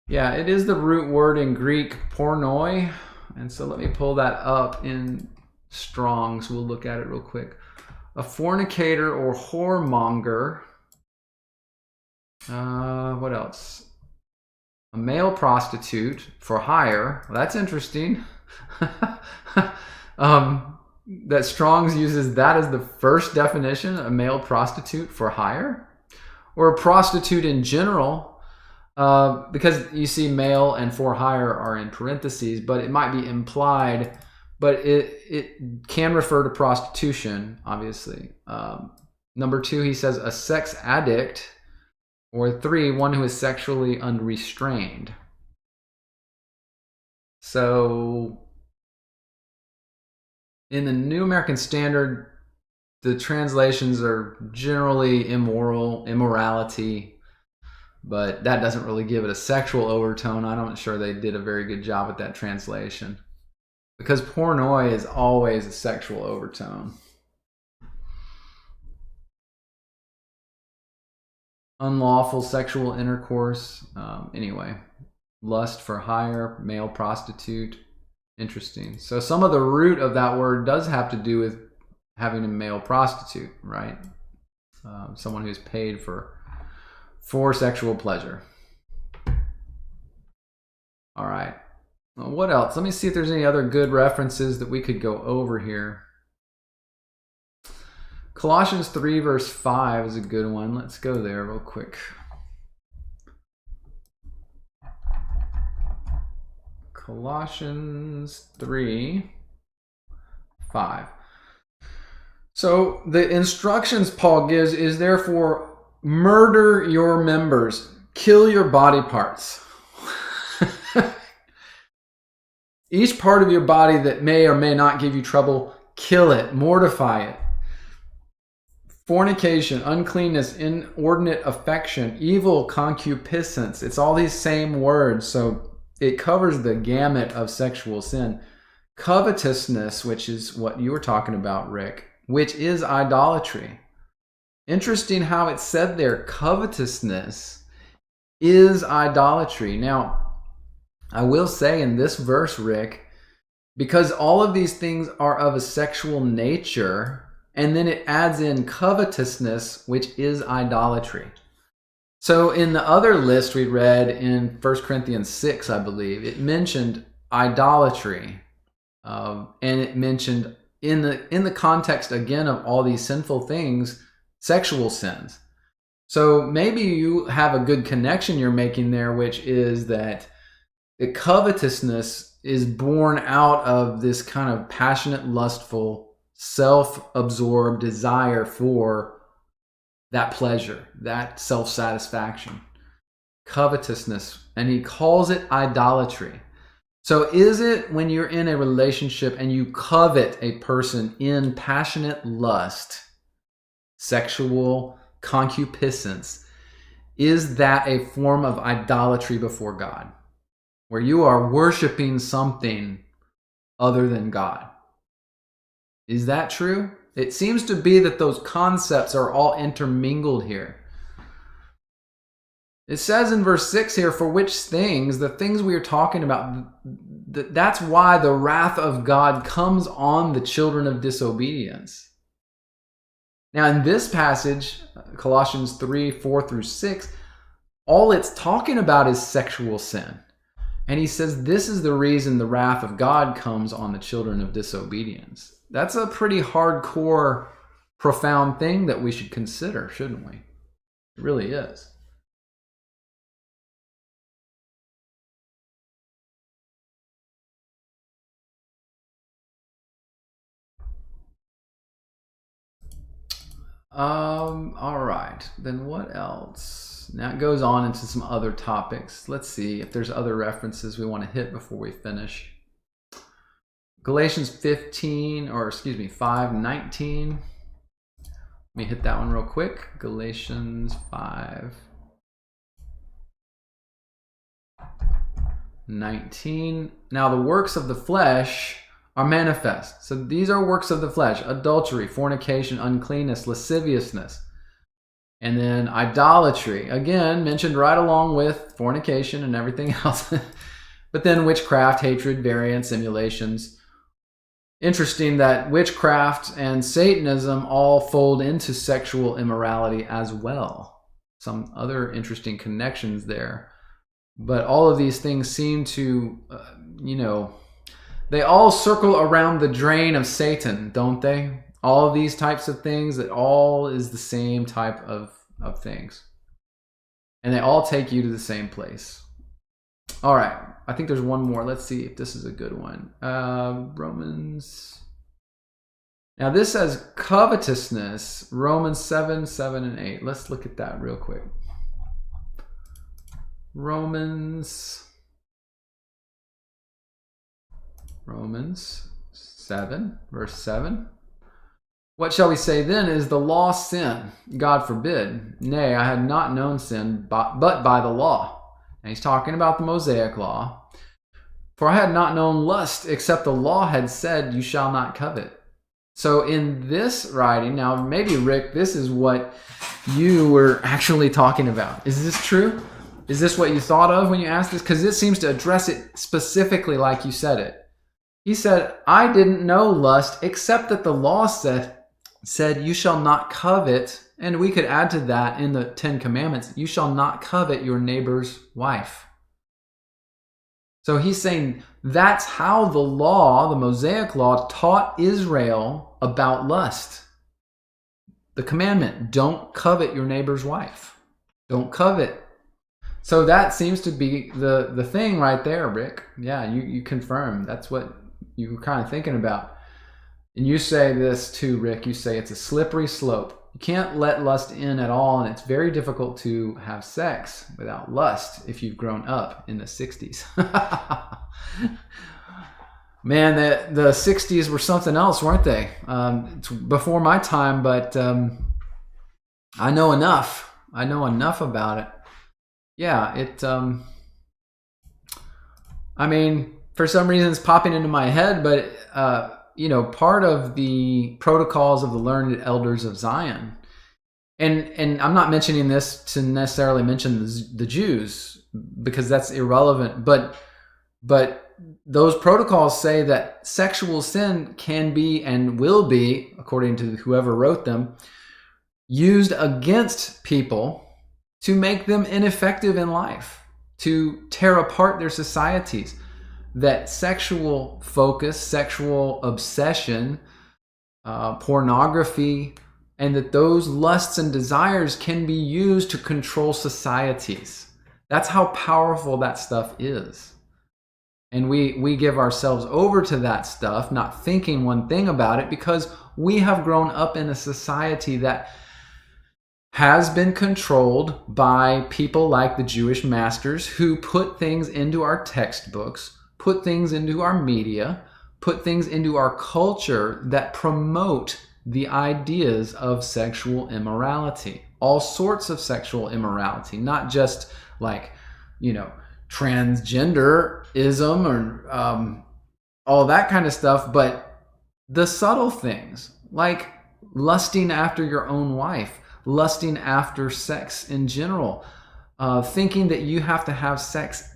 Yeah, it is the root word in Greek, pornoi. And so let me pull that up in Strong's. We'll look at it real quick. A fornicator or whoremonger. What else? A male prostitute for hire. Well, that's interesting. That Strong's uses that as the first definition, a male prostitute for hire. or a prostitute in general, because you see male and for hire are in parentheses, but it might be implied, but it can refer to prostitution, obviously. Number 2, he says a sex addict, or 3, one who is sexually unrestrained. So in the New American Standard, the translations are generally immorality, but that doesn't really give it a sexual overtone. I'm not sure they did a very good job with that translation, because pornoi is always a sexual overtone. Unlawful sexual intercourse. Anyway, lust for hire, male prostitute. Interesting. So some of the root of that word does have to do with having a male prostitute, right? Someone who's paid for sexual pleasure. All right. Well, what else? Let me see if there's any other good references that we could go over here. Colossians 3 verse 5 is a good one. Let's go there real quick. Colossians 3, 5. So the instructions Paul gives is therefore murder your members, kill your body parts. Each part of your body that may or may not give you trouble, kill it, mortify it. Fornication, uncleanness, inordinate affection, evil concupiscence. It's all these same words, so it covers the gamut of sexual sin. Covetousness, which is what you were talking about, Rick, which is idolatry. Interesting how it's said there, covetousness is idolatry. Now, I will say in this verse, Rick, because all of these things are of a sexual nature, and then it adds in covetousness, which is idolatry. So in the other list we read in 1 Corinthians 6, I believe, it mentioned idolatry. And it mentioned in the context, again, of all these sinful things, sexual sins. So maybe you have a good connection you're making there, which is that the covetousness is born out of this kind of passionate, lustful, self-absorbed desire for that pleasure, that self-satisfaction, covetousness, and he calls it idolatry. So is it when you're in a relationship and you covet a person in passionate lust, sexual concupiscence, is that a form of idolatry before God, where you are worshiping something other than God? Is that true? It seems to be that those concepts are all intermingled here. It says in verse 6 here, for which things, the things we are talking about, that's why the wrath of God comes on the children of disobedience. Now in this passage, Colossians 3, 4 through 6, all it's talking about is sexual sin. And he says this is the reason the wrath of God comes on the children of disobedience. That's a pretty hardcore, profound thing that we should consider, shouldn't we? It really is. All right. Then what else? Now it goes on into some other topics. Let's see if there's other references we want to hit before we finish. Galatians 5:19. Let me hit that one real quick. Galatians 5:19. Now the works of the flesh are manifest. So these are works of the flesh: adultery, fornication, uncleanness, lasciviousness. And then idolatry, again, mentioned right along with fornication and everything else. But then witchcraft, hatred, variance, emulations. Interesting that witchcraft and Satanism all fold into sexual immorality as well. Some other interesting connections there. But all of these things seem to, they all circle around the drain of Satan, don't they? All of these types of things, it all is the same type of things. And they all take you to the same place. All right. I think there's one more. Let's see if this is a good one. Romans. Now this says covetousness. Romans 7, 7, and 8. Let's look at that real quick. Romans 7, verse 7. What shall we say then? Is the law sin? God forbid. Nay, I had not known sin but by the law. And he's talking about the Mosaic law. For I had not known lust, except the law had said, you shall not covet. So in this writing, now maybe Rick, this is what you were actually talking about. Is this true? Is this what you thought of when you asked this? Because it seems to address it specifically like you said it. He said, I didn't know lust, except that the law said you shall not covet. And we could add to that in the 10 Commandments, you shall not covet your neighbor's wife. So he's saying that's how the law, the Mosaic law, taught Israel about lust. The commandment, don't covet your neighbor's wife. Don't covet. So that seems to be the thing right there, Rick. Yeah, you confirm. That's what you were kind of thinking about. And you say this too, Rick. You say it's a slippery slope. You can't let lust in at all, and it's very difficult to have sex without lust if you've grown up in the 60s. Man, the 60s were something else, weren't they? It's before my time, but I know enough. I know enough about it. Yeah, I mean, for some reason it's popping into my head, but part of the protocols of the learned elders of Zion, and I'm not mentioning this to necessarily mention the Jews because that's irrelevant, but those protocols say that sexual sin can be and will be, according to whoever wrote them, used against people to make them ineffective in life, to tear apart their societies. That sexual focus, sexual obsession, pornography, and that those lusts and desires can be used to control societies. That's how powerful that stuff is. And we give ourselves over to that stuff, not thinking one thing about it, because we have grown up in a society that has been controlled by people like the Jewish masters who put things into our textbooks, put things into our media, put things into our culture that promote the ideas of sexual immorality. All sorts of sexual immorality, not just like, transgenderism or all that kind of stuff, but the subtle things like lusting after your own wife, lusting after sex in general, thinking that you have to have sex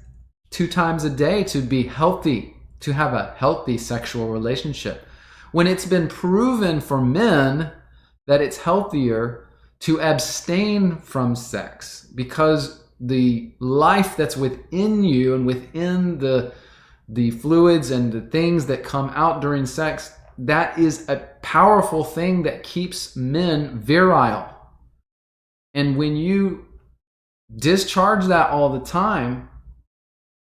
2 times a day to be healthy, to have a healthy sexual relationship. When it's been proven for men that it's healthier to abstain from sex because the life that's within you and within the fluids and the things that come out during sex, that is a powerful thing that keeps men virile. And when you discharge that all the time,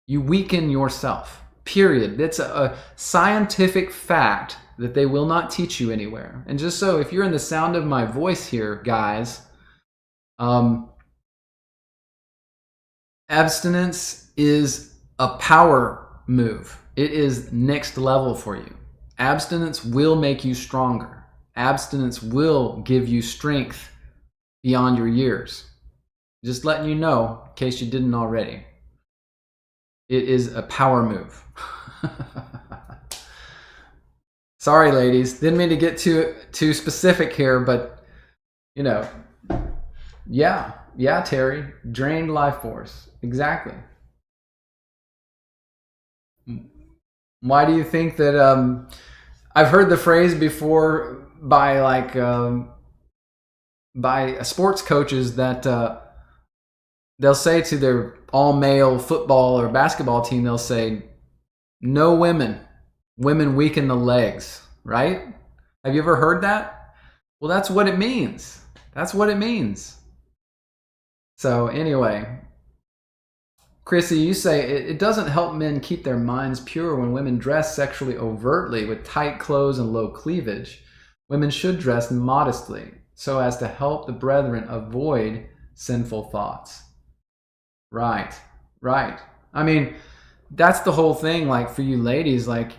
you weaken yourself, period. It's a scientific fact that they will not teach you anywhere. And just so, if you're in the sound of my voice here, guys, abstinence is a power move. It is next level for you. Abstinence will make you stronger. Abstinence will give you strength beyond your years. Just letting you know, in case you didn't already. It is a power move. Sorry, ladies. Didn't mean to get too specific here, but, yeah, Terry. Drained life force. Exactly. Why do you think that I've heard the phrase before by sports coaches that they'll say to their all-male football or basketball team, they'll say, no women. Women weaken the legs, right? Have you ever heard that? Well, that's what it means. That's what it means. So anyway, Chrissy, you say it doesn't help men keep their minds pure when women dress sexually overtly with tight clothes and low cleavage. Women should dress modestly so as to help the brethren avoid sinful thoughts. Right, right. I mean, that's the whole thing. Like for you ladies, like,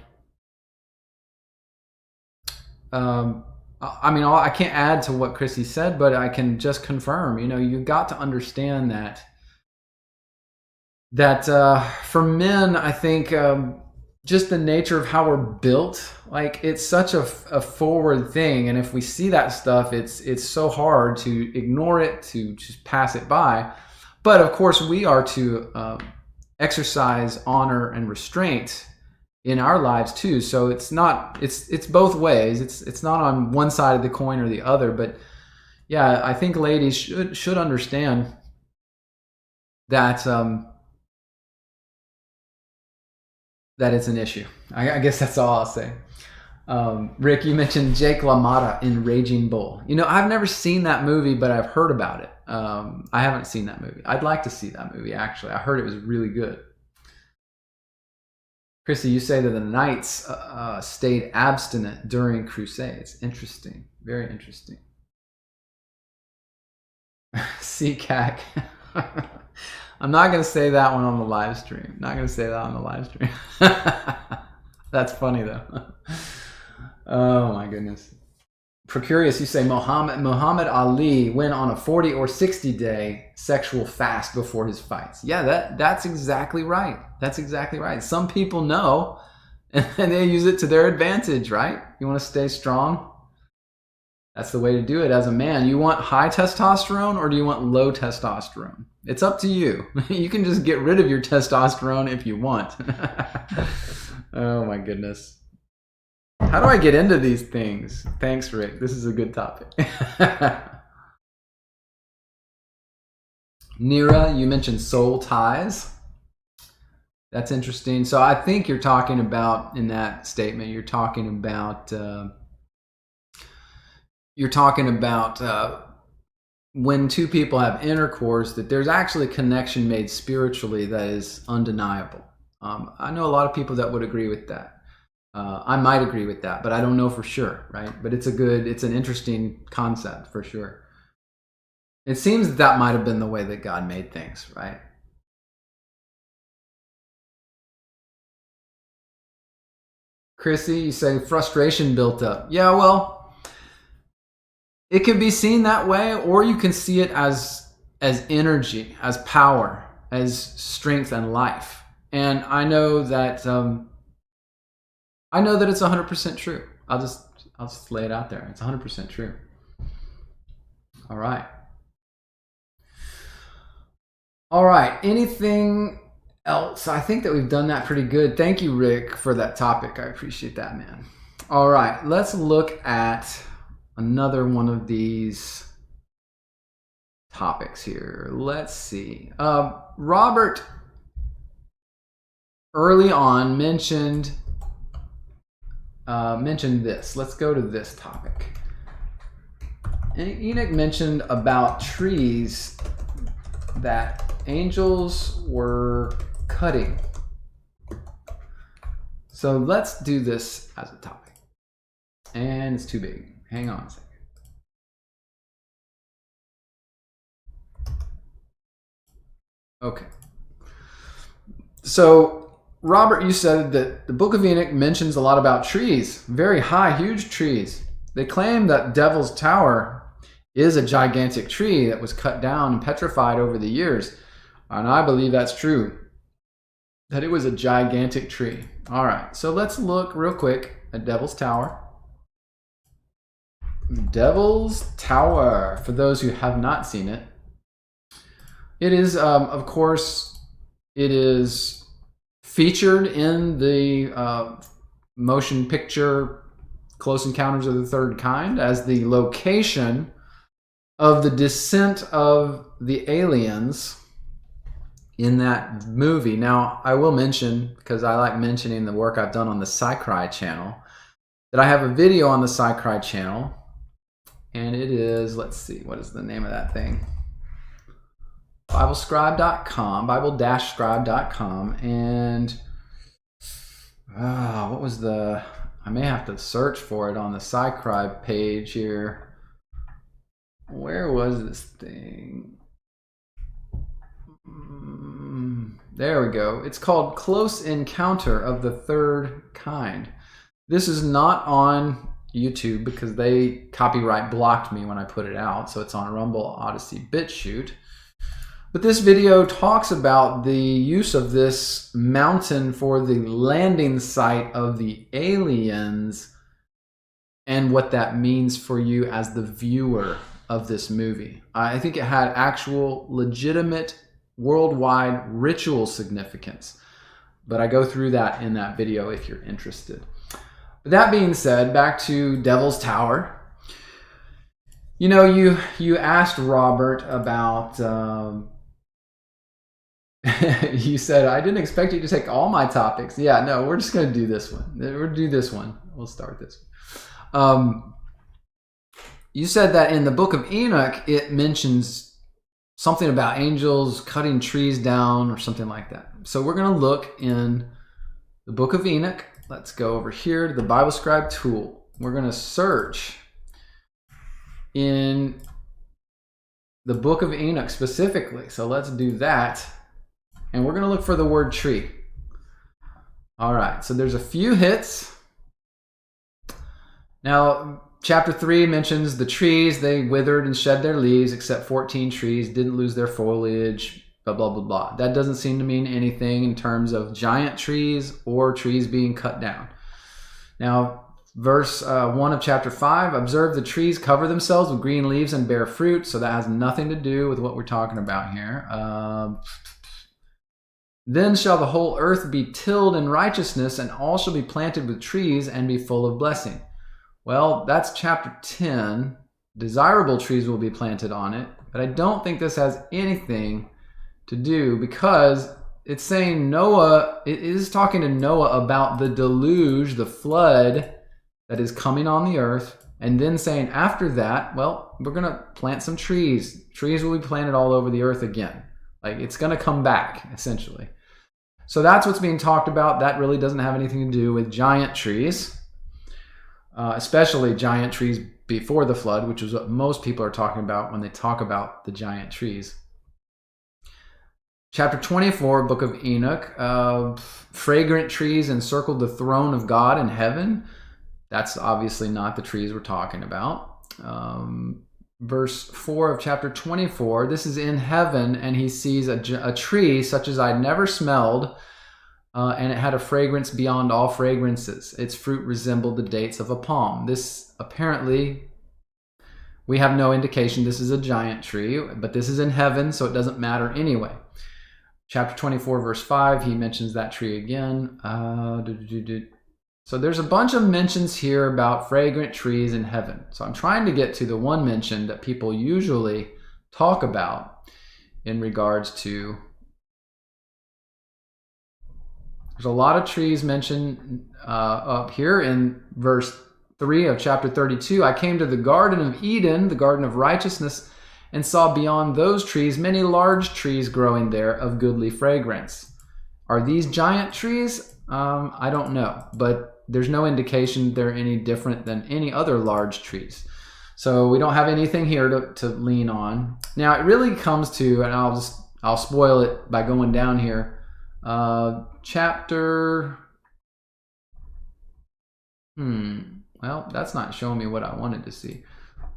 I mean, I can't add to what Chrissy said, but I can just confirm. You know, you've got to understand that for men, I think just the nature of how we're built, like it's such a forward thing, and if we see that stuff, it's so hard to ignore it, to just pass it by. But of course, we are to exercise honor and restraint in our lives too. So it's not it's both ways. It's not on one side of the coin or the other. But yeah, I think ladies should understand that that it's an issue. I guess that's all I'll say. Rick, you mentioned Jake LaMotta in Raging Bull. You know, I've never seen that movie, but I've heard about it. I haven't seen that movie. I'd like to see that movie, actually. I heard it was really good. Chrissy, you say that the knights stayed abstinent during crusades. Interesting. Very interesting. CCAC. I'm not going to say that one on the live stream. Not going to say that on the live stream. That's funny, though. Oh, my goodness. Precurious, you say Muhammad Ali went on a 40 or 60-day sexual fast before his fights. Yeah, that's exactly right. That's exactly right. Some people know, and they use it to their advantage, right? You want to stay strong? That's the way to do it as a man. You want high testosterone or do you want low testosterone? It's up to you. You can just get rid of your testosterone if you want. Oh, my goodness. How do I get into these things? Thanks, Rick. This is a good topic. Nira, you mentioned soul ties. That's interesting. So I think you're talking about, in that statement, you're talking about when two people have intercourse, that there's actually a connection made spiritually that is undeniable. I know a lot of people that would agree with that. I might agree with that, but I don't know for sure, right? But it's an interesting concept for sure. It seems that might have been the way that God made things, right? Chrissy, you say frustration built up. Yeah, well, it can be seen that way, or you can see it as energy, as power, as strength and life. And I know that it's 100% true. I'll just lay it out there. It's 100% true. All right. All right. Anything else? I think that we've done that pretty good. Thank you, Rick, for that topic. I appreciate that, man. All right. Let's look at another one of these topics here. Let's see. Robert early on mentioned this. Let's go to this topic. Enoch mentioned about trees that angels were cutting. So let's do this as a topic. And it's too big. Hang on a second. Okay. So Robert, you said that the book of Enoch mentions a lot about trees, very high, huge trees. They claim that Devil's Tower is a gigantic tree that was cut down and petrified over the years. And I believe that's true, that it was a gigantic tree. All right, so let's look real quick at Devil's Tower. Devil's Tower, for those who have not seen it. It is, of course, it is featured in the motion picture Close Encounters of the Third Kind as the location of the descent of the aliens in that movie. Now, I will mention, because I like mentioning the work I've done on the Psy-Cry channel, that I have a video on the Psy-Cry channel, and it is, let's see, what is the name of that thing? Biblescribe.com, Bible-scribe.com, and what was the? I may have to search for it on the SciCribe page here. Where was this thing? There we go. It's called Close Encounter of the Third Kind. This is not on YouTube because they copyright blocked me when I put it out, so it's on Rumble, Odyssey, BitChute. But this video talks about the use of this mountain for the landing site of the aliens and what that means for you as the viewer of this movie. I think it had actual legitimate worldwide ritual significance, but I go through that in that video if you're interested. But that being said, back to Devil's Tower. You know, you asked Robert about you said, I didn't expect you to take all my topics. Yeah, no, we're just going to do this one. We'll do this one. We'll start this one. You said that in the book of Enoch, it mentions something about angels cutting trees down or something like that. So we're going to look in the book of Enoch. Let's go over here to the Bible Scribe tool. We're going to search in the book of Enoch specifically. So let's do that. And we're going to look for the word tree. All right, so there's a few hits. Now, chapter 3 mentions the trees. They withered and shed their leaves, except 14 trees didn't lose their foliage, blah, blah, blah, blah. That doesn't seem to mean anything in terms of giant trees or trees being cut down. Now, verse 1 of chapter 5, observe the trees cover themselves with green leaves and bear fruit. So that has nothing to do with what we're talking about here. Then shall the whole earth be tilled in righteousness, and all shall be planted with trees and be full of blessing. Well, that's chapter 10. Desirable trees will be planted on it, but I don't think this has anything to do because it's saying Noah, it is talking to Noah about the deluge, the flood that is coming on the earth, and then saying after that, well, we're going to plant some trees. Trees will be planted all over the earth again. Like it's going to come back, essentially. So that's what's being talked about. That really doesn't have anything to do with giant trees, especially giant trees before the flood, which is what most people are talking about when they talk about the giant trees. Chapter 24, book of Enoch, fragrant trees encircled the throne of God in heaven. That's obviously not the trees we're talking about. Verse 4 of chapter 24, this is in heaven, and he sees a tree such as I'd never smelled, and it had a fragrance beyond all fragrances. Its fruit resembled the dates of a palm. This apparently, we have no indication this is a giant tree, but this is in heaven, so it doesn't matter anyway. Chapter 24, verse 5, he mentions that tree again. So there's a bunch of mentions here about fragrant trees in heaven. So I'm trying to get to the one mention that people usually talk about in regards to. There's a lot of trees mentioned up here in verse 3 of chapter 32. I came to the Garden of Eden, the Garden of Righteousness, and saw beyond those trees many large trees growing there of goodly fragrance. Are these giant trees? I don't know, but there's no indication they're any different than any other large trees. So we don't have anything here to lean on. Now it really comes to, and I'll spoil it by going down here, chapter, well, that's not showing me what I wanted to see.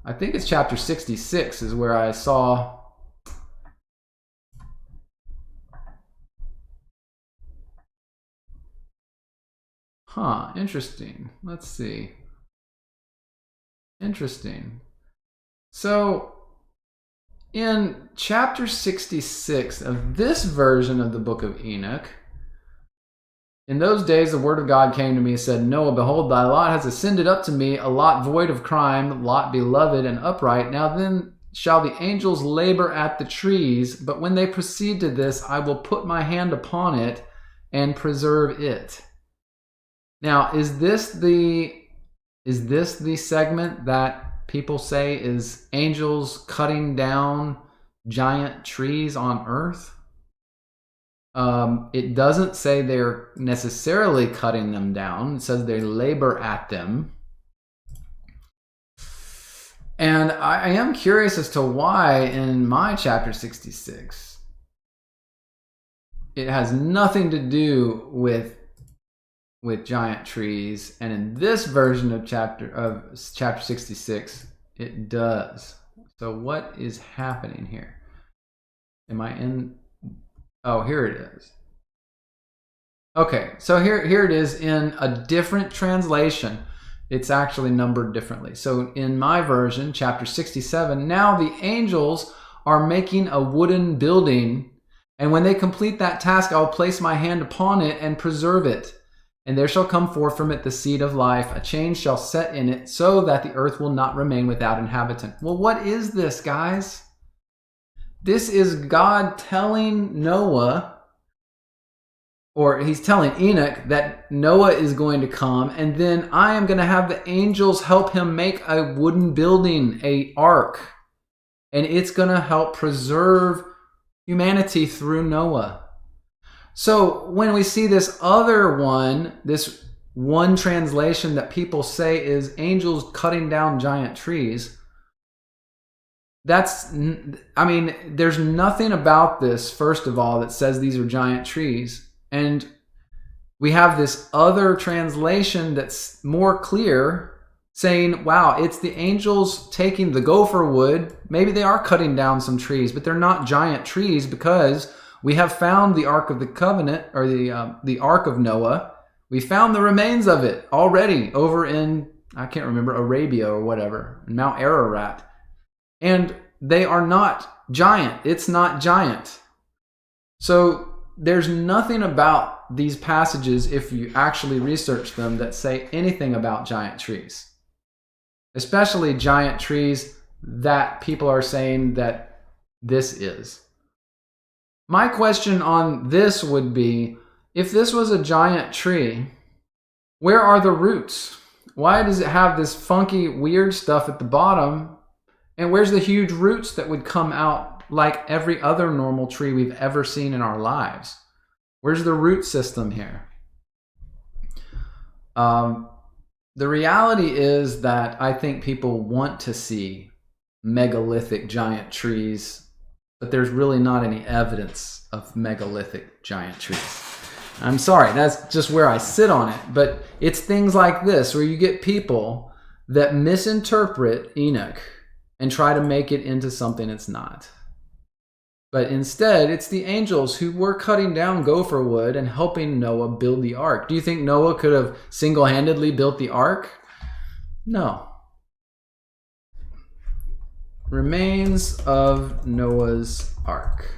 I think it's chapter 66 is where I saw interesting. Let's see. Interesting. So in chapter 66 of this version of the book of Enoch, in those days the word of God came to me and said, Noah, behold, thy lot has ascended up to me, a lot void of crime, lot beloved and upright. Now then shall the angels labor at the trees, but when they proceed to this, I will put my hand upon it and preserve it. Now, is this the segment that people say is angels cutting down giant trees on earth. It doesn't say they're necessarily cutting them down. It says they labor at them. And I am curious as to why in my chapter 66, it has nothing to do with giant trees, and in this version of chapter 66, it does. So what is happening here? Am I in? Oh, here it is. Okay, so here it is in a different translation. It's actually numbered differently. So in my version, chapter 67, now the angels are making a wooden building, and when they complete that task, I will place my hand upon it and preserve it. And there shall come forth from it the seed of life. A change shall set in it, so that the earth will not remain without inhabitant. Well, what is this, guys? This is God telling Noah, or he's telling Enoch, that Noah is going to come, and then I am going to have the angels help him make a wooden building, an ark. And it's going to help preserve humanity through Noah. So when we see this other one, this one translation that people say is angels cutting down giant trees, there's nothing about this, first of all, that says these are giant trees. And we have this other translation that's more clear, saying, wow, it's the angels taking the gopher wood. Maybe they are cutting down some trees, but they're not giant trees, because we have found the Ark of the Covenant, or the Ark of Noah. We found the remains of it already over in, I can't remember, Arabia or whatever, Mount Ararat. And they are not giant. It's not giant. So there's nothing about these passages, if you actually research them, that say anything about giant trees. Especially giant trees that people are saying that this is. My question on this would be, if this was a giant tree, where are the roots? Why does it have this funky, weird stuff at the bottom? And where's the huge roots that would come out like every other normal tree we've ever seen in our lives? Where's the root system here? The reality is that I think people want to see megalithic giant trees, but there's really not any evidence of megalithic giant trees. I'm sorry, that's just where I sit on it. But it's things like this where you get people that misinterpret Enoch and try to make it into something it's not. But instead, it's the angels who were cutting down gopher wood and helping Noah build the ark. Do you think Noah could have single-handedly built the ark? No. Remains of Noah's ark.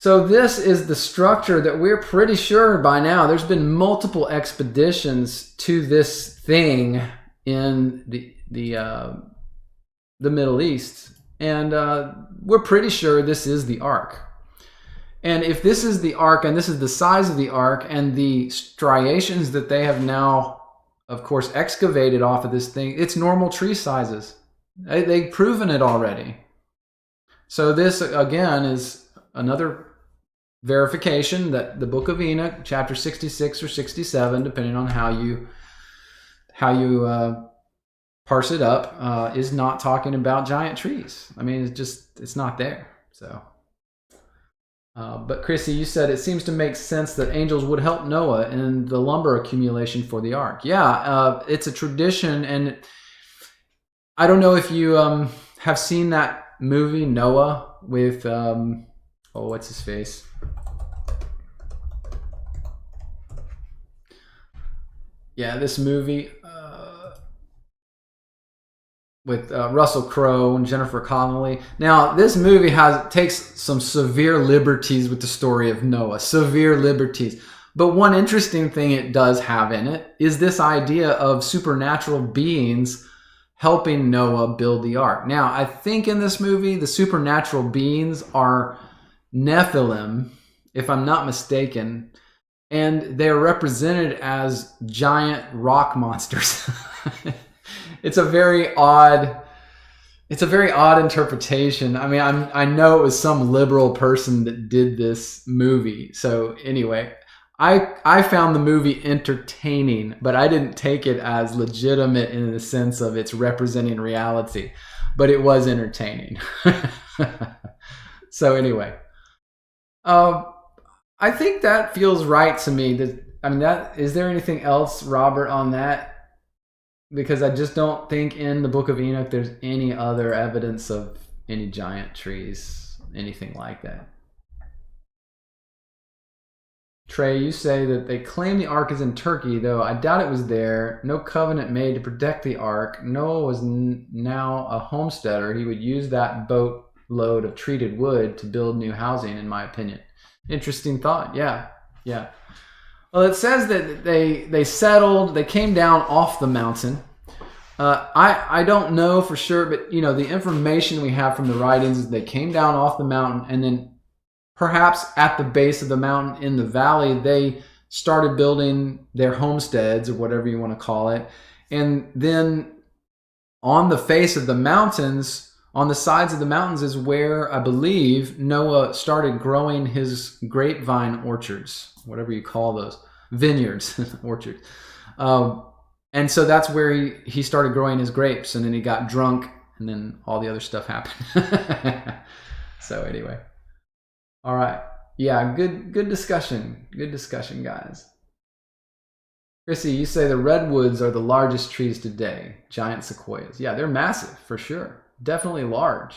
So this is the structure that we're pretty sure by now. There's been multiple expeditions to this thing in the Middle East, and we're pretty sure this is the ark. And if this is the ark, and this is the size of the ark, and the striations that they have now, of course, excavated off of this thing, it's normal tree sizes. They've proven it already. So this, again, is another verification that the book of Enoch, chapter 66 or 67, depending on how you parse it up, is not talking about giant trees. I mean, it's not there. So, but Chrissy, you said it seems to make sense that angels would help Noah in the lumber accumulation for the ark. Yeah, it's a tradition, and I don't know if you have seen that movie Noah with what's his face? Yeah, this movie with Russell Crowe and Jennifer Connelly. Now, this movie takes some severe liberties with the story of Noah. Severe liberties. But one interesting thing it does have in it is this idea of supernatural beings helping Noah build the ark. Now, I think in this movie, the supernatural beings are Nephilim, if I'm not mistaken, and they're represented as giant rock monsters. It's a very odd It's a very odd interpretation. I mean, I know it was some liberal person that did this movie. So anyway, I found the movie entertaining, but I didn't take it as legitimate in the sense of it's representing reality. But it was entertaining. So anyway, I think that feels right to me. Is there anything else, Robert, on that? Because I just don't think in the Book of Enoch there's any other evidence of any giant trees, anything like that. Trey, you say that they claim the ark is in Turkey, though I doubt it was there. No covenant made to protect the ark. Noah was now a homesteader. He would use that boatload of treated wood to build new housing, in my opinion. Interesting thought. Yeah. Well, it says that they settled, they came down off the mountain. I don't know for sure, but the information we have from the writings is they came down off the mountain, and then perhaps at the base of the mountain in the valley, they started building their homesteads or whatever you want to call it. And then on the face of the mountains, on the sides of the mountains is where I believe Noah started growing his grapevine orchards, whatever you call those, vineyards, orchards. And so that's where he started growing his grapes, and then he got drunk, and then all the other stuff happened. So anyway. All right. Yeah, good discussion. Good discussion, guys. Chrissy, you say the redwoods are the largest trees today. Giant sequoias. Yeah, they're massive for sure. Definitely large.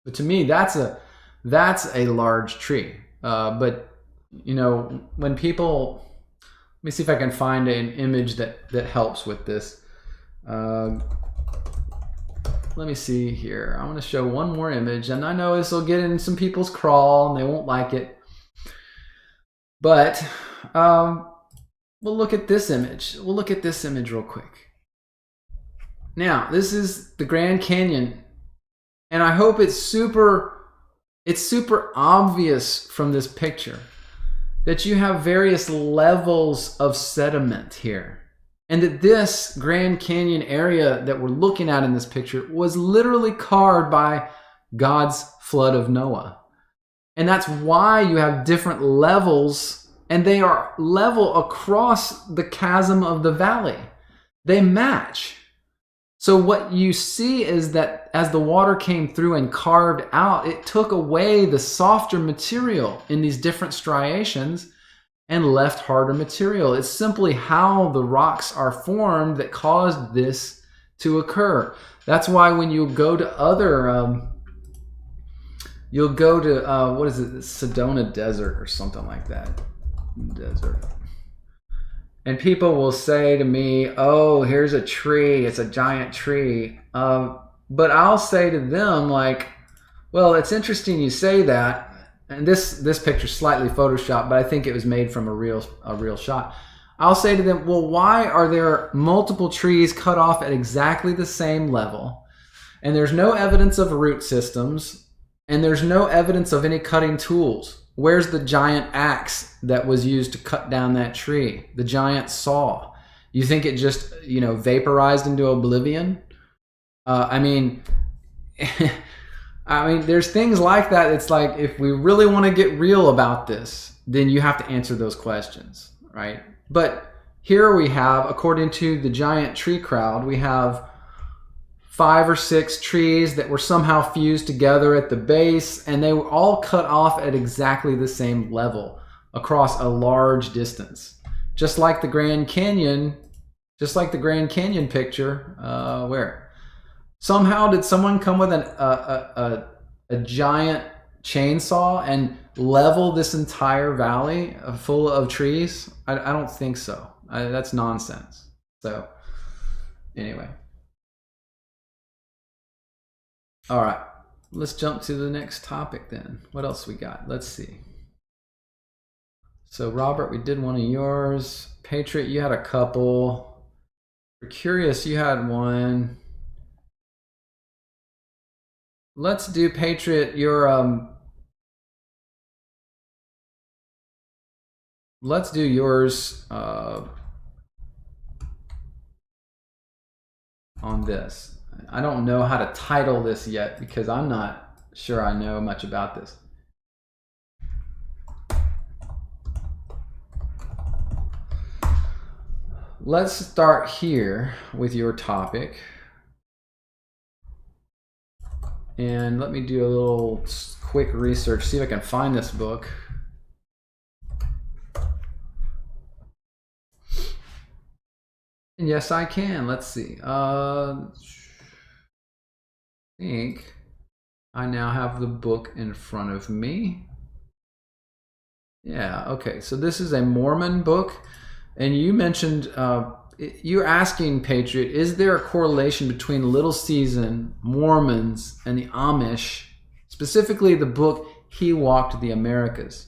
But to me, that's a large tree. But when people, let me see if I can find an image that helps with this. Let me see here. I want to show one more image, and I know this will get in some people's crawl and they won't like it. But we'll look at this image. We'll look at this image real quick. Now, this is the Grand Canyon, and I hope it's super obvious from this picture that you have various levels of sediment here. And that this Grand Canyon area that we're looking at in this picture was literally carved by God's flood of Noah. And that's why you have different levels, and they are level across the chasm of the valley. They match. So what you see is that as the water came through and carved out, it took away the softer material in these different striations and left harder material. It's simply how the rocks are formed that caused this to occur. That's why when you go to other, you'll go to, what is it, Sedona Desert or something like that. Desert. And people will say to me, oh, here's a tree, it's a giant tree. But I'll say to them, like, well, it's interesting you say that. And this picture's slightly photoshopped, but I think it was made from a real shot. I'll say to them, well, why are there multiple trees cut off at exactly the same level? And there's no evidence of root systems, and there's no evidence of any cutting tools. Where's the giant axe that was used to cut down that tree? The giant saw. You think it just, vaporized into oblivion? I mean, there's things like that. It's like, if we really want to get real about this, then you have to answer those questions, right? But here we have, according to the giant tree crowd, we have 5 or 6 trees that were somehow fused together at the base, and they were all cut off at exactly the same level across a large distance. Just like the Grand Canyon picture, where? Somehow did someone come with a giant chainsaw and level this entire valley full of trees? I don't think so. That's nonsense. So anyway. All right. Let's jump to the next topic then. What else we got? Let's see. So Robert, we did one of yours. Patriot, you had a couple. For Curious, you had one. Let's do, Patriot, your let's do yours on this. I don't know how to title this yet because I'm not sure I know much about this. Let's start here with your topic. And let me do a little quick research, see if I can find this book. And yes, I can. Let's see. I think I now have the book in front of me. Yeah, okay. So this is a Mormon book. And you mentioned, you're asking, Patriot, is there a correlation between Little Season, Mormons, and the Amish, specifically the book He Walked the Americas?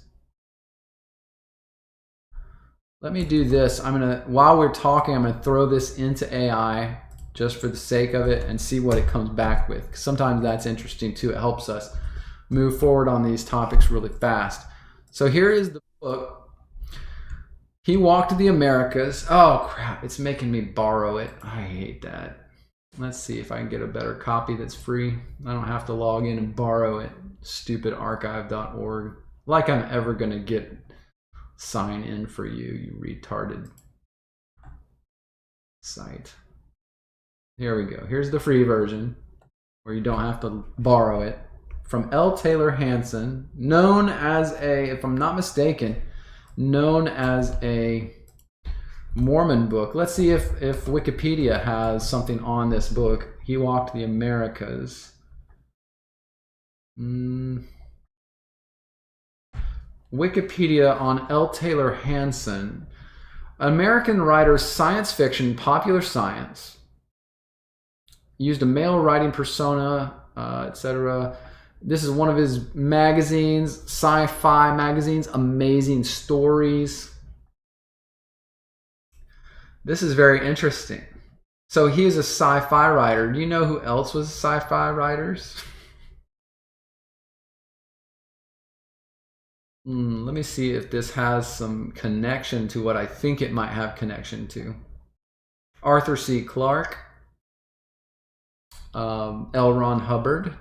Let me do this. While we're talking, I'm gonna throw this into AI just for the sake of it and see what it comes back with. 'Cause sometimes that's interesting too. It helps us move forward on these topics really fast. So here is the book. He Walked the Americas. Oh crap, it's making me borrow it. I hate that. Let's see if I can get a better copy that's free. I don't have to log in and borrow it. Stupid archive.org. Like I'm ever gonna get sign in for you retarded site. Here we go. Here's the free version where you don't have to borrow it. From L. Taylor Hanson, known as a, if I'm not mistaken, known as a Mormon book. Let's see if Wikipedia has something on this book. He Walked the Americas. Wikipedia on L. Taylor Hanson. American writer, science fiction, popular science. Used a male writing persona, etc. This is one of his magazines, sci-fi magazines, amazing stories. This is very interesting. So he is a sci-fi writer. Do you know who else was sci-fi writers? Let me see if this has some connection to what I think it might have connection to. Arthur C. Clarke, L. Ron Hubbard.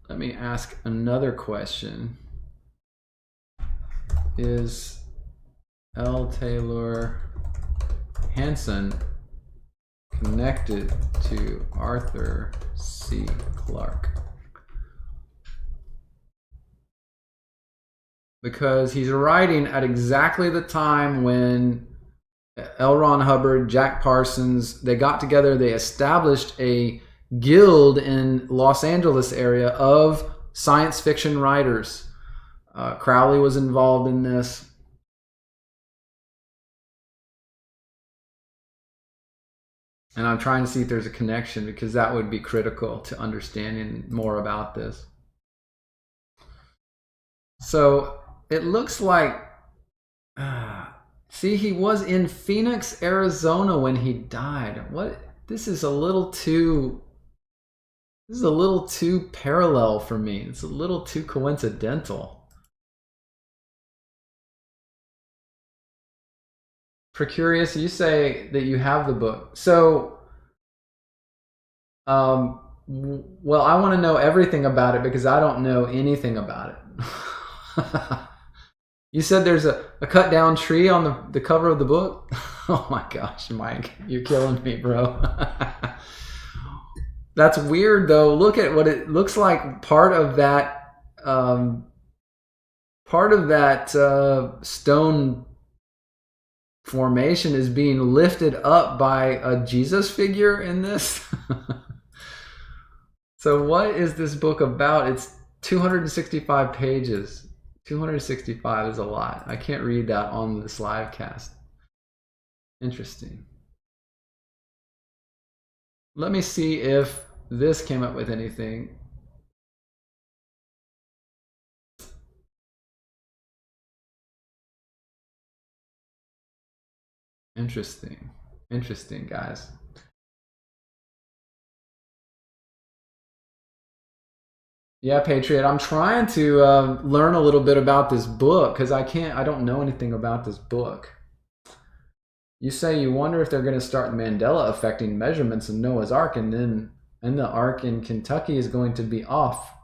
Let me ask another question. Is L. Taylor Hanson connected to Arthur C. Clarke? Because he's writing at exactly the time when L. Ron Hubbard, Jack Parsons, they got together, they established a guild in Los Angeles area of science fiction writers. Crowley was involved in this. And I'm trying to see if there's a connection because that would be critical to understanding more about this. So it looks like, see, he was in Phoenix, Arizona when he died. What? This is a little too parallel for me. It's a little too coincidental. Precurious, you say that you have the book. So, well, I want to know everything about it because I don't know anything about it. You said there's a cut down tree on the cover of the book? Oh my gosh, Mike, you're killing me, bro. That's weird though. Look at what it looks like. Part of that stone formation is being lifted up by a Jesus figure in this. So what is this book about? It's 265 pages. 265 is a lot. I can't read that on this live cast. Interesting. Let me see if this came up with anything. Interesting. Interesting, guys. Yeah, Patriot, I'm trying to learn a little bit about this book because I don't know anything about this book. You say you wonder if they're going to start the Mandela affecting measurements of Noah's Ark, and then the Ark in Kentucky is going to be off.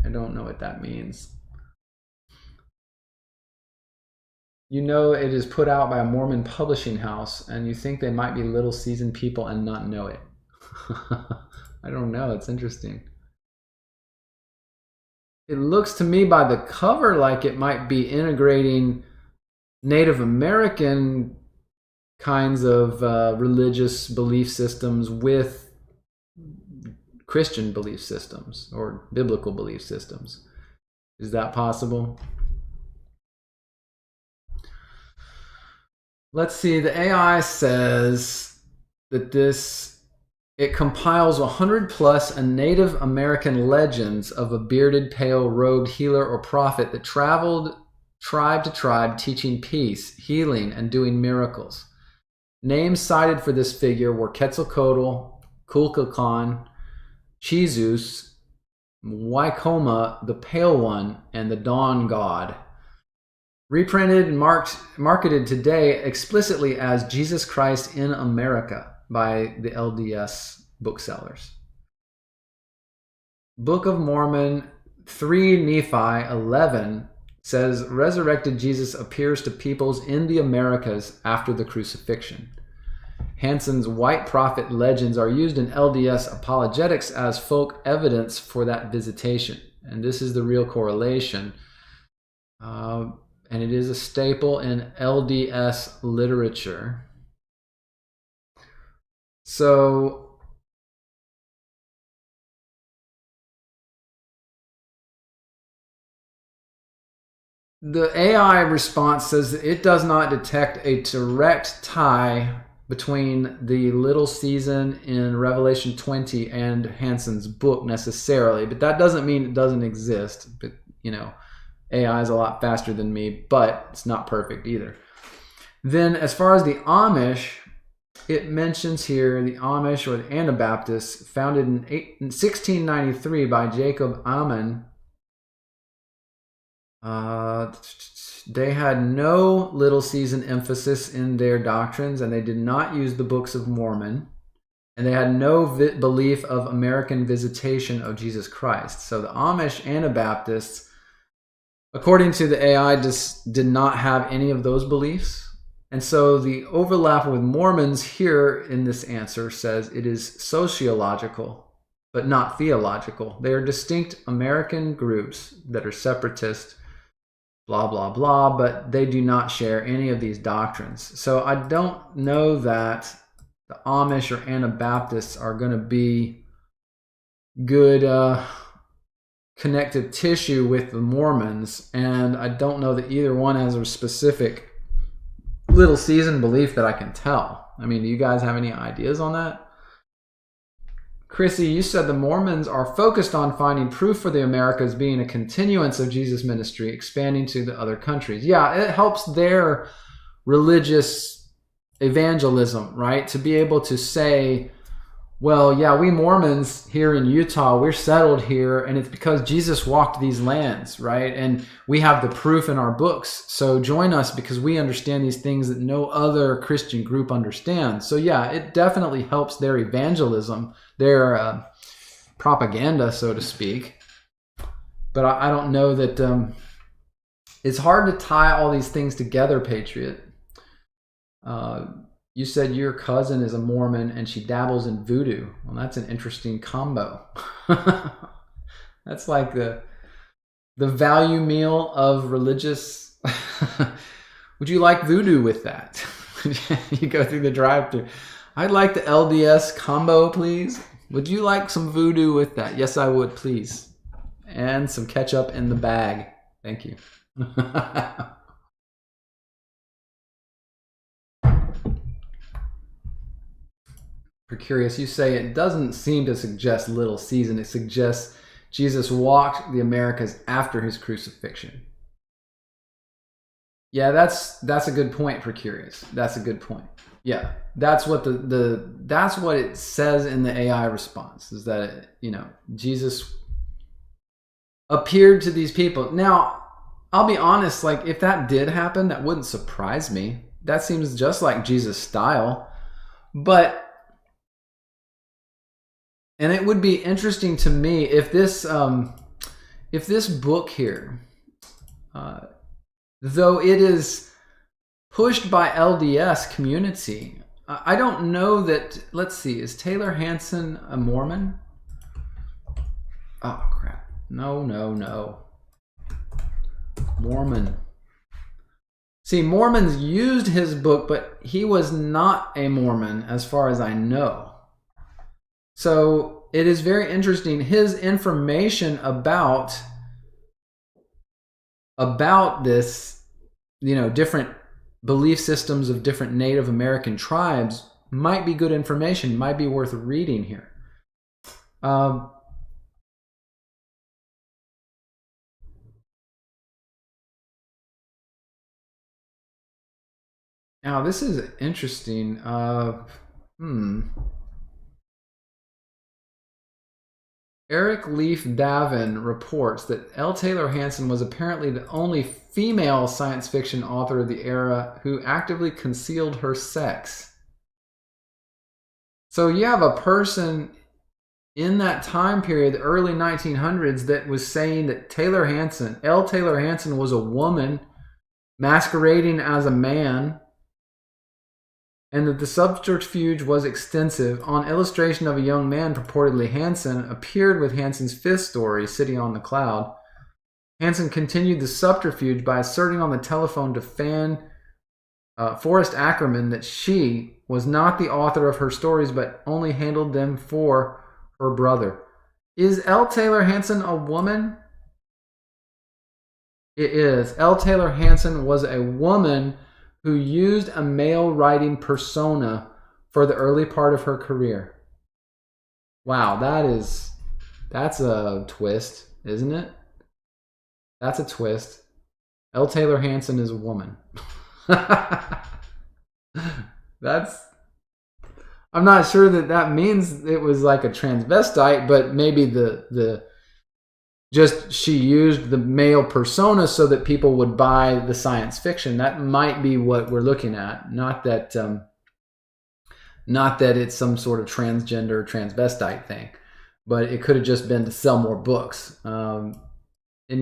I don't know what that means. You know it is put out by a Mormon publishing house, and you think they might be little seasoned people and not know it. I don't know. It's interesting. It looks to me by the cover like it might be integrating Native American kinds of religious belief systems with Christian belief systems or biblical belief systems. Is that possible? Let's see. The AI says that it compiles 100 plus Native American legends of a bearded, pale, robed healer or prophet that traveled tribe to tribe teaching peace, healing, and doing miracles. Names cited for this figure were Quetzalcoatl, Kulkulkan, Chizus, Waikoma, the Pale One, and the Dawn God. Reprinted and marketed today explicitly as Jesus Christ in America by the LDS booksellers. Book of Mormon 3 Nephi 11 says resurrected Jesus appears to peoples in the Americas after the crucifixion. Hanson's white prophet legends are used in LDS apologetics as folk evidence for that visitation. And this is the real correlation. And it is a staple in LDS literature. So the AI response says that it does not detect a direct tie between the little season in Revelation 20 and Hanson's book necessarily, but that doesn't mean it doesn't exist. But AI is a lot faster than me, but it's not perfect either. Then as far as the Amish, it mentions here the Amish or the Anabaptists, founded in 1693 by Jacob Ammon. They had no little season emphasis in their doctrines, and they did not use the books of Mormon, and they had no belief of American visitation of Jesus Christ. So the Amish Anabaptists, according to the AI, just did not have any of those beliefs. And so the overlap with Mormons here in this answer says it is sociological, but not theological. They are distinct American groups that are separatist, blah, blah, blah, but they do not share any of these doctrines. So I don't know that the Amish or Anabaptists are going to be good connective tissue with the Mormons, and I don't know that either one has a specific little season belief that I can tell. I mean, do you guys have any ideas on that? Chrissy, you said the Mormons are focused on finding proof for the Americas being a continuance of Jesus' ministry, expanding to the other countries. Yeah, it helps their religious evangelism, right? To be able to say, well, yeah, we Mormons here in Utah, we're settled here, and it's because Jesus walked these lands, right? And we have the proof in our books. So join us because we understand these things that no other Christian group understands. So yeah, it definitely helps their evangelism, their propaganda, so to speak. But I don't know that it's hard to tie all these things together, Patriot. You said your cousin is a Mormon and she dabbles in voodoo. Well, that's an interesting combo. That's like the value meal of religious. Would you like voodoo with that? You go through the drive-thru. I'd like the LDS combo, please. Would you like some voodoo with that? Yes, I would, please. And some ketchup in the bag. Thank you. For curious, you say it doesn't seem to suggest little season. It suggests Jesus walked the Americas after his crucifixion. Yeah, that's a good point, for curious. That's a good point. Yeah, that's what that's what it says in the AI response, is that Jesus appeared to these people. Now, I'll be honest, like if that did happen, that wouldn't surprise me. that seems just like Jesus' style. But, and it would be interesting to me if this book here, though it is pushed by LDS community, I don't know that. Let's see, is Taylor Hanson a Mormon? Oh crap! No. Mormon. See, Mormons used his book, but he was not a Mormon as far as I know. So it is very interesting. His information about this, different belief systems of different Native American tribes might be good information, might be worth reading here. Now, this is interesting. Eric Leaf Davin reports that L. Taylor Hanson was apparently the only female science fiction author of the era who actively concealed her sex. So you have a person in that time period, the early 1900s, that was saying that L. Taylor Hanson was a woman masquerading as a man, and that the subterfuge was extensive. On illustration of a young man, purportedly Hanson, appeared with Hanson's fifth story, City on the Cloud. Hanson continued the subterfuge by asserting on the telephone to Forrest Ackerman that she was not the author of her stories, but only handled them for her brother. Is L. Taylor Hanson a woman? It is. L. Taylor Hanson was a woman who used a male writing persona for the early part of her career. Wow, that's a twist, isn't it? That's a twist. L. Taylor Hanson is a woman. I'm not sure that means it was like a transvestite, but maybe she used the male persona so that people would buy the science fiction. That might be what we're looking at. Not that it's some sort of transgender transvestite thing, but it could have just been to sell more books. In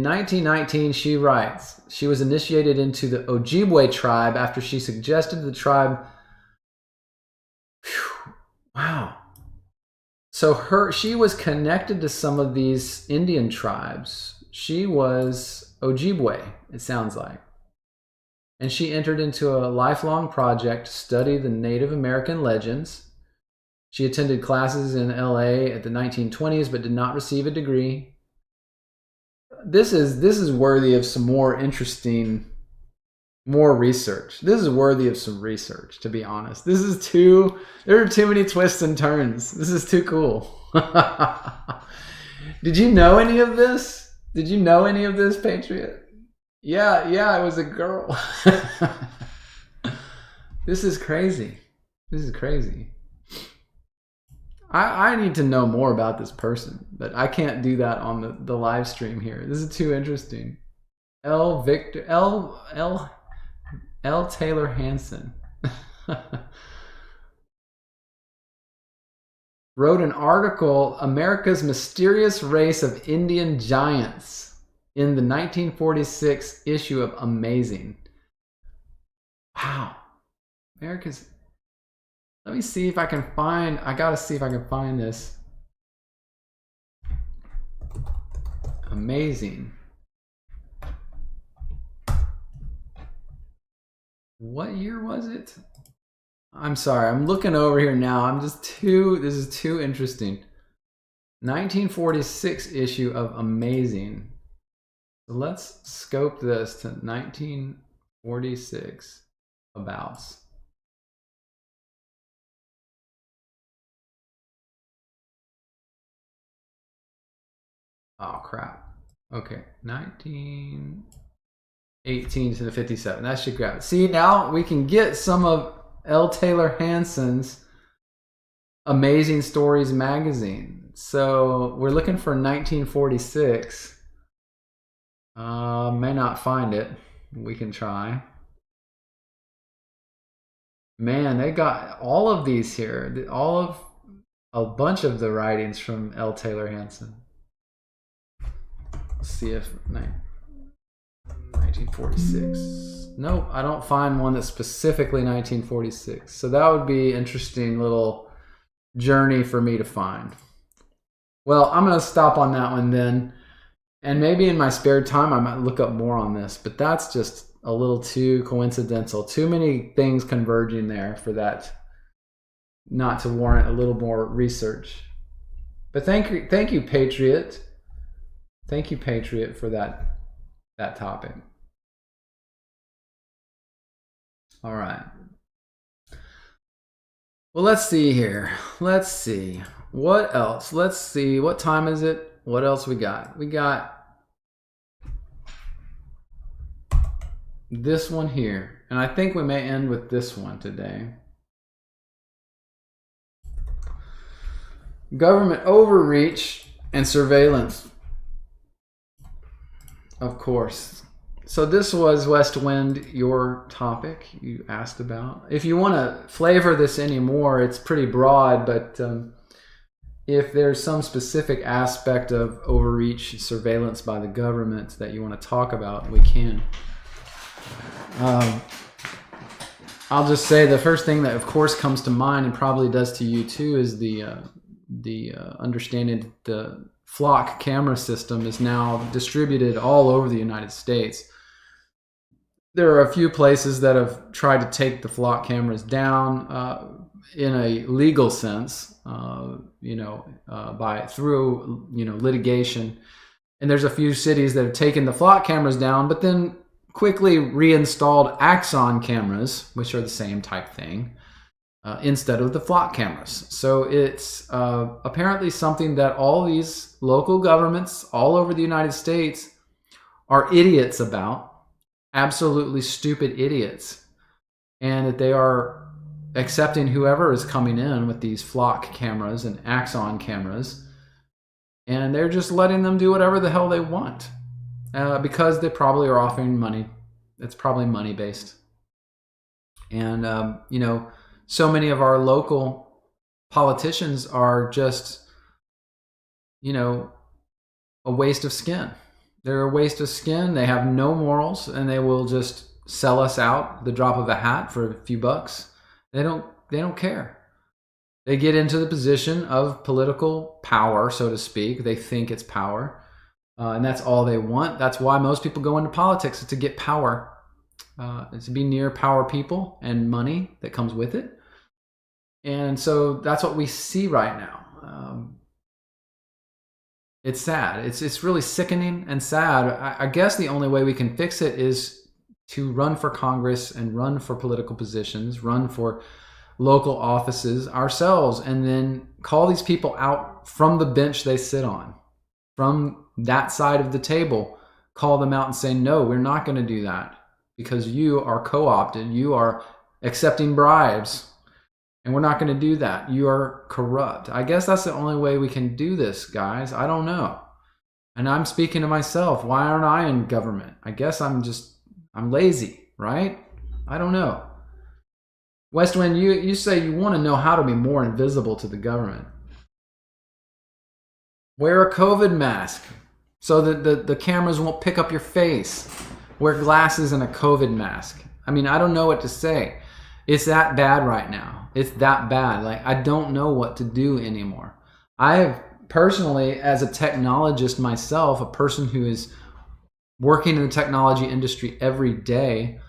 1919, she writes, she was initiated into the Ojibwe tribe after she suggested the tribe. Wow. So she was connected to some of these Indian tribes. She was Ojibwe, it sounds like. And she entered into a lifelong project to study the Native American legends. She attended classes in LA at the 1920s, but did not receive a degree. This is worthy of some more research. This is worthy of some research, to be honest. There are too many twists and turns. This is too cool. Did you know any of this? Patriot? Yeah, it was a girl. This is crazy. I need to know more about this person, but I can't do that on the live stream here. This is too interesting. L. Taylor Hanson wrote an article, America's Mysterious Race of Indian Giants, in the 1946 issue of Amazing. Wow. Let me see if I can find, I gotta see if I can find this. Amazing. What year was it? I'm sorry, I'm looking over here now. This is too interesting. 1946 issue of Amazing. So let's scope this to 1946 abouts. Oh crap. Okay, 1918 to the 57. That should grab it. See, now we can get some of L. Taylor Hanson's Amazing Stories magazine. So we're looking for 1946. May not find it. We can try. Man, they got all of these here. All of a bunch of the writings from L. Taylor Hansen. Let's see if 1946. Nope, I don't find one that's specifically 1946. So that would be an interesting little journey for me to find. Well, I'm going to stop on that one then. And maybe in my spare time, I might look up more on this. But that's just a little too coincidental. Too many things converging there for that not to warrant a little more research. But thank you, Patriot. Thank you, Patriot, for that topic. All right. Well, let's see here. Let's see. What else? Let's see. What time is it? What else we got? We got this one here. And I think we may end with this one today. Government overreach and surveillance. Of course. So this was, West Wind, your topic you asked about. If you want to flavor this anymore, it's pretty broad, but if there's some specific aspect of overreach, surveillance by the government that you want to talk about, we can. I'll just say the first thing that, of course, comes to mind, and probably does to you too, is the understanding that the flock camera system is now distributed all over the United States. There are a few places that have tried to take the flock cameras down in a legal sense, through litigation. And there's a few cities that have taken the flock cameras down, but then quickly reinstalled Axon cameras, which are the same type thing, instead of the flock cameras. So it's apparently something that all these local governments all over the United States are idiots about, absolutely stupid idiots, and that they are accepting whoever is coming in with these flock cameras and Axon cameras, and they're just letting them do whatever the hell they want, because they probably are offering money. It's probably money based. And so many of our local politicians are just a waste of skin. They're a waste of skin. They have no morals, and they will just sell us out the drop of a hat for a few bucks. They don't care. They get into the position of political power, so to speak. They think it's power, and that's all they want. That's why most people go into politics, is to get power. It's to be near power people and money that comes with it. And so that's what we see right now. It's sad. It's really sickening and sad. I guess the only way we can fix it is to run for Congress and run for political positions, run for local offices ourselves, and then call these people out from the bench they sit on, from that side of the table. Call them out and say, no, we're not going to do that because you are co-opted. You are accepting bribes. And we're not going to do that. You are corrupt. I guess that's the only way we can do this, guys. I don't know. And I'm speaking to myself. Why aren't I in government? I guess I'm lazy, right? I don't know. Westwind, you say you want to know how to be more invisible to the government. Wear a COVID mask so that the cameras won't pick up your face. Wear glasses and a COVID mask. I mean, I don't know what to say. It's that bad right now. It's that bad. Like, I don't know what to do anymore. I have personally, as a technologist myself, a person who is working in the technology industry every day,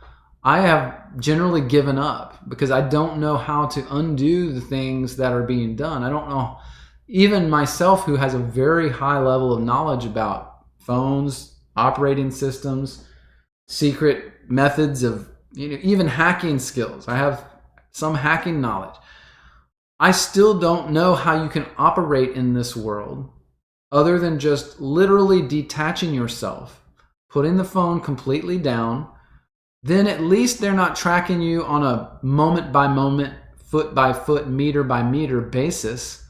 I have generally given up because I don't know how to undo the things that are being done. I don't know. Even myself, who has a very high level of knowledge about phones, operating systems, secret methods of even hacking skills. I have some hacking knowledge. I still don't know how you can operate in this world other than just literally detaching yourself, putting the phone completely down. Then at least they're not tracking you on a moment by moment, foot by foot, meter by meter basis.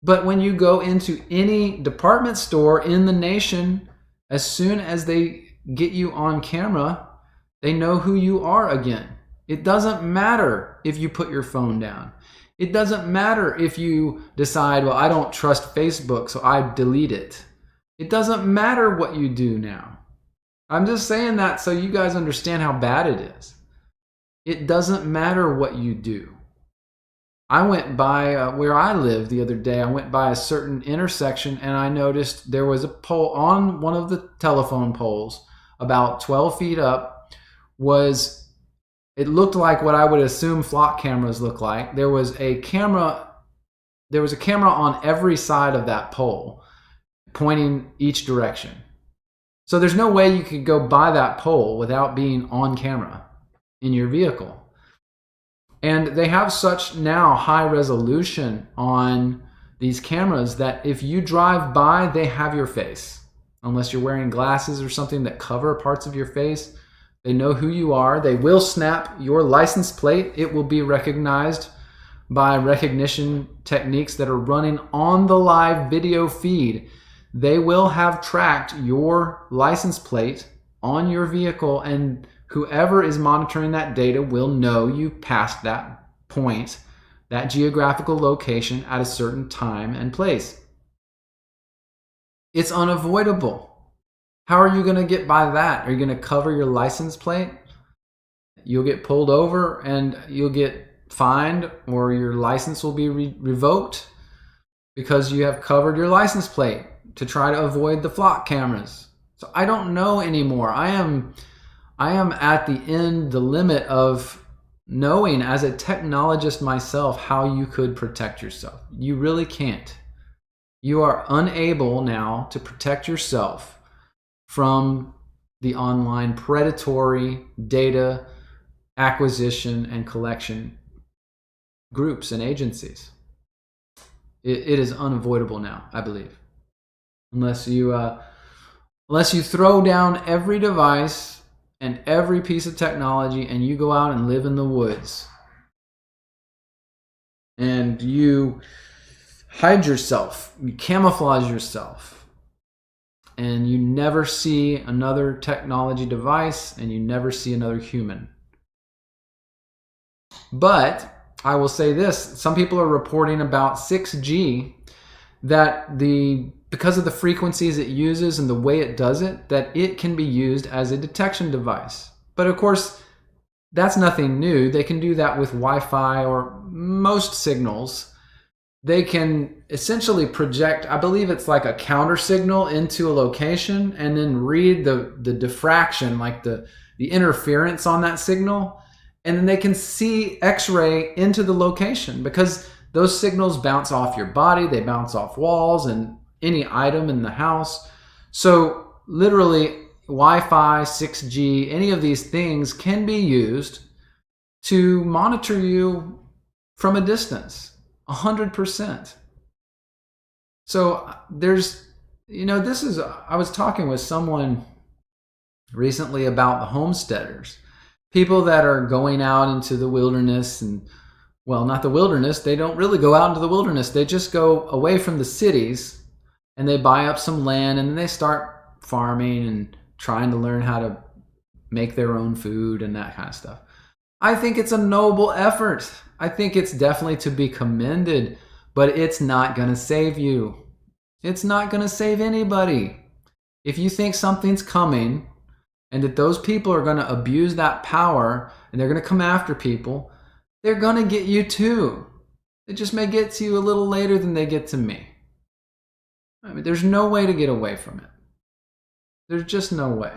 But when you go into any department store in the nation, as soon as they get you on camera, they know who you are again. It doesn't matter if you put your phone down. It doesn't matter if you decide, well, I don't trust Facebook, so I delete it. It doesn't matter what you do now. I'm just saying that so you guys understand how bad it is. It doesn't matter what you do. I went by where I live the other day. I went by a certain intersection and I noticed there was a pole on one of the telephone poles about 12 feet up. It looked like what I would assume flock cameras look like. There was a camera on every side of that pole pointing each direction. So there's no way you could go by that pole without being on camera in your vehicle. And they have such now high resolution on these cameras that if you drive by, they have your face. Unless you're wearing glasses or something that cover parts of your face, they know who you are. They will snap your license plate. It will be recognized by recognition techniques that are running on the live video feed. They will have tracked your license plate on your vehicle, and whoever is monitoring that data will know you passed that point, that geographical location at a certain time and place. It's unavoidable. How are you going to get by that? Are you going to cover your license plate? You'll get pulled over and you'll get fined, or your license will be revoked because you have covered your license plate to try to avoid the flock cameras. So I don't know anymore. I am at the limit of knowing as a technologist myself how you could protect yourself. You really can't. You are unable now to protect yourself from the online predatory data acquisition and collection groups and agencies. It is unavoidable now, I believe. Unless you throw down every device and every piece of technology and you go out and live in the woods and you hide yourself, you camouflage yourself, and you never see another technology device and you never see another human. But I will say this, some people are reporting about 6G, that because of the frequencies it uses and the way it does it, that it can be used as a detection device. But of course, that's nothing new. They can do that with Wi-Fi or most signals. They can essentially project, I believe it's like a counter signal into a location and then read the diffraction, like the interference on that signal. And then they can see X-ray into the location because those signals bounce off your body, they bounce off walls and any item in the house. So literally Wi-Fi, 6G, any of these things can be used to monitor you from a distance, 100%. So I was talking with someone recently about the homesteaders, people that are going out into the wilderness and, well, not the wilderness. They don't really go out into the wilderness. They just go away from the cities and they buy up some land and then they start farming and trying to learn how to make their own food and that kind of stuff. I think it's a noble effort. I think it's definitely to be commended, but it's not going to save you. It's not going to save anybody. If you think something's coming and that those people are going to abuse that power and they're going to come after people, they're going to get you too. It just may get to you a little later than they get to me. I mean, there's no way to get away from it. There's just no way.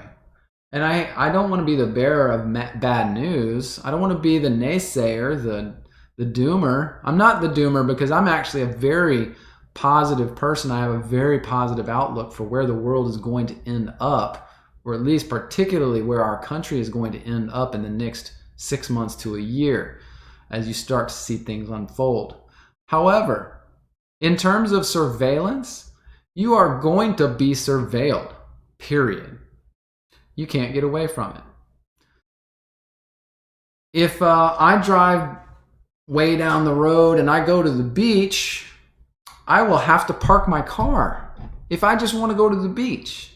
And I don't want to be the bearer of bad news. I don't want to be the naysayer, the doomer. I'm not the doomer because I'm actually a very positive person. I have a very positive outlook for where the world is going to end up, or at least particularly where our country is going to end up in the next 6 months to a year as you start to see things unfold. However, in terms of surveillance, you are going to be surveilled, period. You can't get away from it. If I drive way down the road and I go to the beach, I will have to park my car if I just want to go to the beach.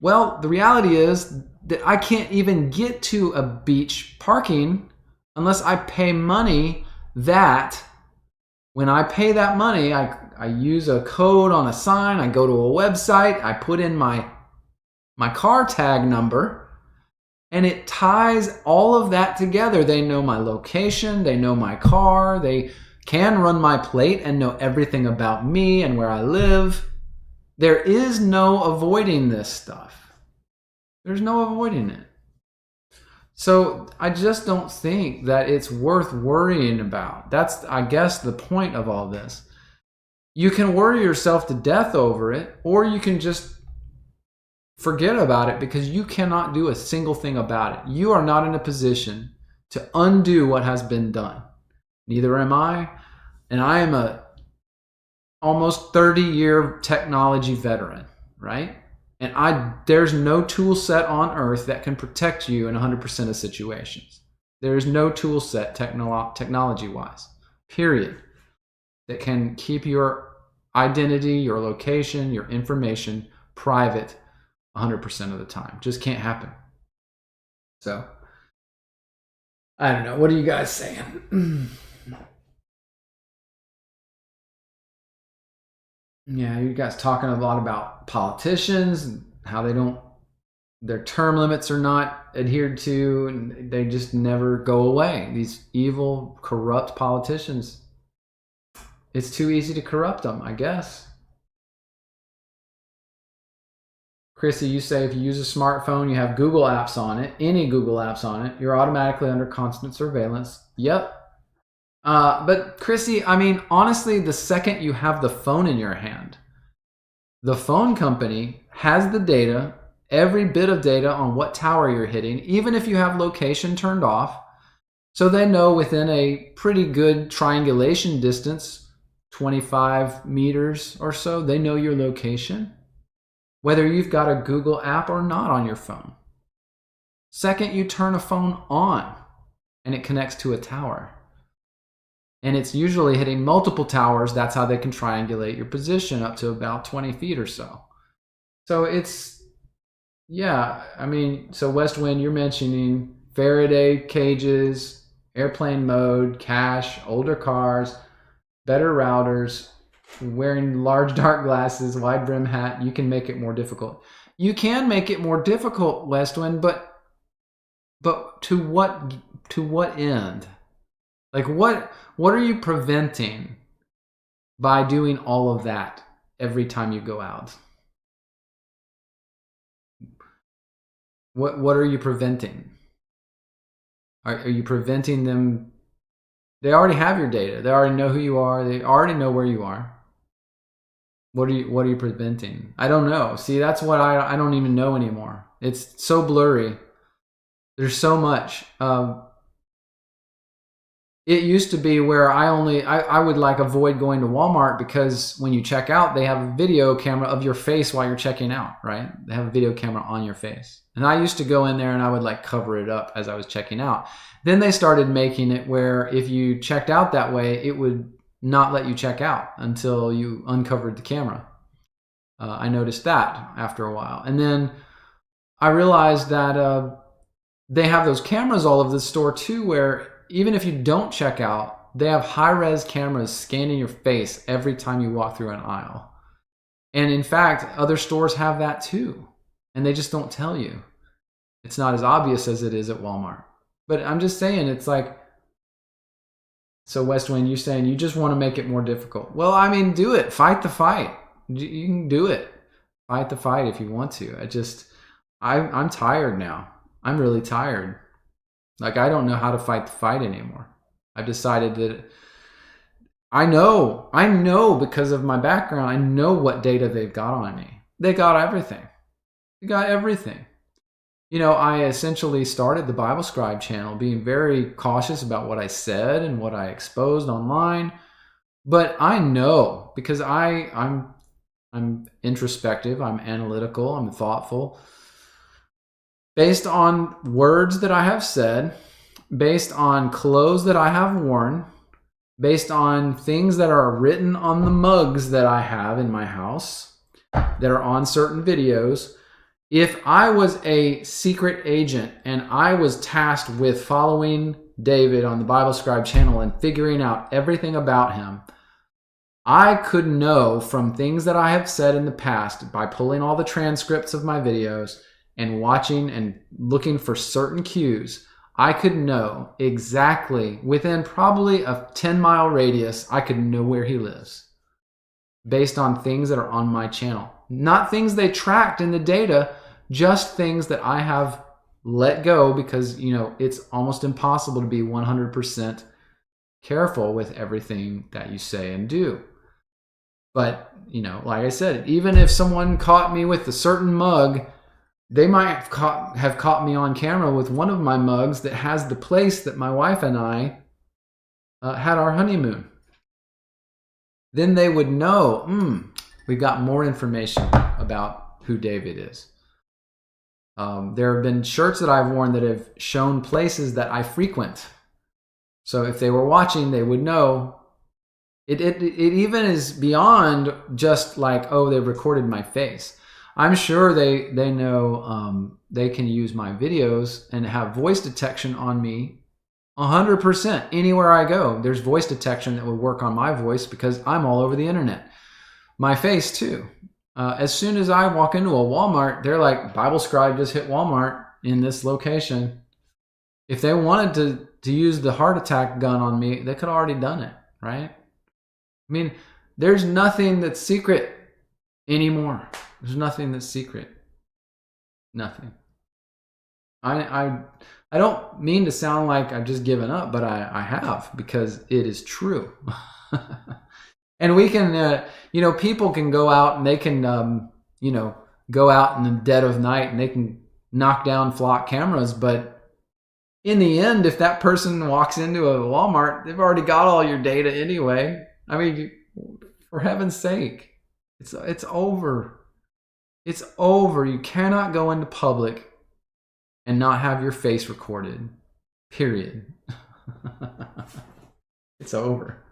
Well, the reality is that I can't even get to a beach parking unless I pay money that when I pay that money, I use a code on a sign, I go to a website, I put in my car tag number, and it ties all of that together. They know my location, they know my car, they can run my plate and know everything about me and where I live. There is no avoiding this stuff. There's no avoiding it. So I just don't think that it's worth worrying about. That's, I guess, the point of all this. You can worry yourself to death over it, or you can just forget about it because you cannot do a single thing about it. You are not in a position to undo what has been done. Neither am I. And I am a almost 30-year technology veteran, right? And there's no tool set on earth that can protect you in 100% of situations. There is no tool set technology-wise, period, that can keep your identity, your location, your information private 100% of the time. Just can't happen. So, I don't know. What are you guys saying? Yeah, you guys talking a lot about politicians and how their term limits are not adhered to, and they just never go away. These evil, corrupt politicians. It's too easy to corrupt them, I guess. Chrissy, you say if you use a smartphone, you have Google apps on it, any Google apps on it, you're automatically under constant surveillance. Yep. But Chrissy, I mean, honestly, the second you have the phone in your hand, the phone company has the data, every bit of data on what tower you're hitting, even if you have location turned off. So they know within a pretty good triangulation distance, 25 meters or so, they know your location, whether you've got a Google app or not on your phone. Second, you turn a phone on and it connects to a tower. And it's usually hitting multiple towers. That's how they can triangulate your position up to about 20 feet or so. So it's, yeah, I mean, so West Wind, you're mentioning Faraday cages, airplane mode, cache, older cars, better routers, wearing large dark glasses, wide brim hat. You can make it more difficult. You can make it more difficult, West Wind, but to what end? Like what are you preventing by doing all of that every time you go out? What are you preventing? Are you preventing them? They already have your data. They already know who you are. They already know where you are. What are you preventing? I don't know. See, that's what I don't even know anymore. It's so blurry. There's so much. It used to be where I would like avoid going to Walmart because when you check out, they have a video camera of your face while you're checking out, right? They have a video camera on your face. And I used to go in there and I would like cover it up as I was checking out. Then they started making it where if you checked out that way, it would not let you check out until you uncovered the camera. I noticed that after a while. And then I realized that they have those cameras all over the store too, where even if you don't check out, they have high-res cameras scanning your face every time you walk through an aisle. And in fact, other stores have that too. And they just don't tell you. It's not as obvious as it is at Walmart. But I'm just saying, it's like, so West Wind, you're saying you just want to make it more difficult. Well, I mean, do it. Fight the fight. You can do it. Fight the fight if you want to. I'm tired now. I'm really tired. Like, I don't know how to fight the fight anymore. I've decided that I know because of my background, I know what data they've got on me. They got everything. They got everything. You know, I essentially started the Bible Scribe channel being very cautious about what I said and what I exposed online. But I know because I'm introspective, I'm analytical, I'm thoughtful. Based on words that I have said, based on clothes that I have worn, based on things that are written on the mugs that I have in my house, that are on certain videos, If I was a secret agent and I was tasked with following David on the Bible Scribe channel and figuring out everything about him, I could know from things that I have said in the past by pulling all the transcripts of my videos and watching and looking for certain cues. I could know exactly within probably a 10-mile radius, I could know where he lives based on things that are on my channel. Not things they tracked in the data, just things that I have let go because, it's almost impossible to be 100% careful with everything that you say and do. But, like I said, even if someone caught me with a certain mug, they might have caught me on camera with one of my mugs that has the place that my wife and I had our honeymoon. Then they would know, we've got more information about who David is. There have been shirts that I've worn that have shown places that I frequent. So if they were watching, they would know. It even is beyond just like, oh, they recorded my face. I'm sure they know they can use my videos and have voice detection on me 100%. Anywhere I go, there's voice detection that would work on my voice because I'm all over the internet. My face too. As soon as I walk into a Walmart, they're like, Bible Scribe just hit Walmart in this location. If they wanted to use the heart attack gun on me, they could have already done it, right? I mean, there's nothing that's secret anymore. There's nothing that's secret. Nothing. I don't mean to sound like I've just given up, but I have, because it is true. And we can, people can go out and they can, go out in the dead of night and they can knock down flock cameras. But in the end, if that person walks into a Walmart, they've already got all your data anyway. I mean, for heaven's sake, it's over. It's over. You cannot go into public and not have your face recorded. Period. It's over.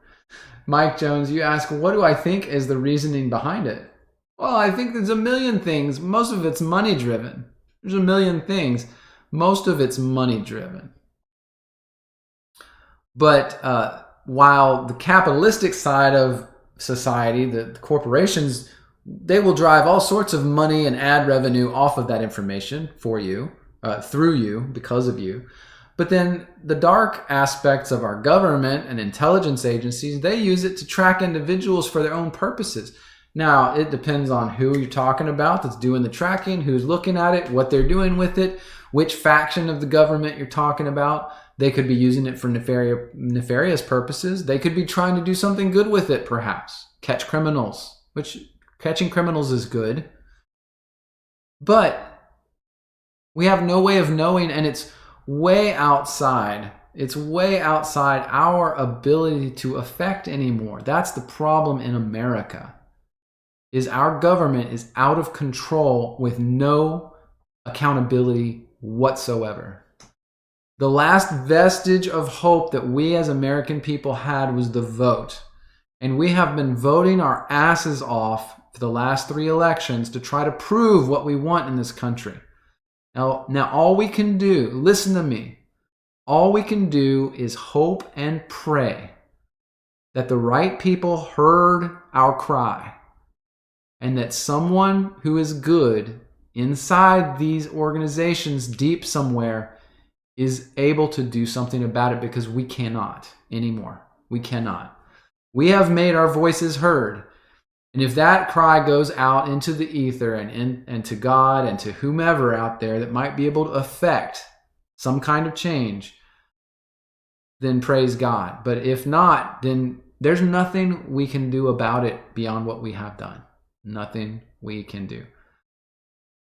Mike Jones, you ask, what do I think is the reasoning behind it? Well, I think there's a million things. Most of it's money driven. There's a million things. Most of it's money driven. But while the capitalistic side of society, the corporations, they will drive all sorts of money and ad revenue off of that information for you, through you, because of you. But then the dark aspects of our government and intelligence agencies, they use it to track individuals for their own purposes. Now, it depends on who you're talking about that's doing the tracking, who's looking at it, what they're doing with it, which faction of the government you're talking about. They could be using it for nefarious purposes. They could be trying to do something good with it, perhaps. Catch criminals, which catching criminals is good. But we have no way of knowing, and it's way outside. It's way outside our ability to affect anymore. That's the problem in America, is our government is out of control with no accountability whatsoever. The last vestige of hope that we as American people had was the vote. And we have been voting our asses off for the last 3 elections to try to prove what we want in this country. Now all we can do, listen to me, all we can do is hope and pray that the right people heard our cry and that someone who is good inside these organizations deep somewhere is able to do something about it, because we cannot anymore. We cannot. We have made our voices heard. And if that cry goes out into the ether and to God and to whomever out there that might be able to affect some kind of change, then praise God. But if not, then there's nothing we can do about it beyond what we have done. Nothing we can do.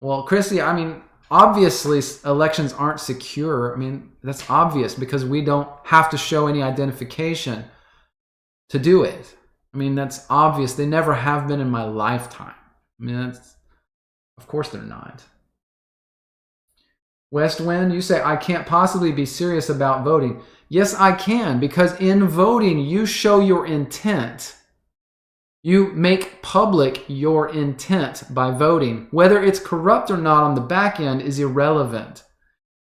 Well, Chrissy, I mean, obviously elections aren't secure. I mean, that's obvious because we don't have to show any identification to do it. I mean, that's obvious. They never have been in my lifetime. I mean, of course they're not. West Wind, you say, I can't possibly be serious about voting. Yes, I can, because in voting, you show your intent. You make public your intent by voting. Whether it's corrupt or not on the back end is irrelevant.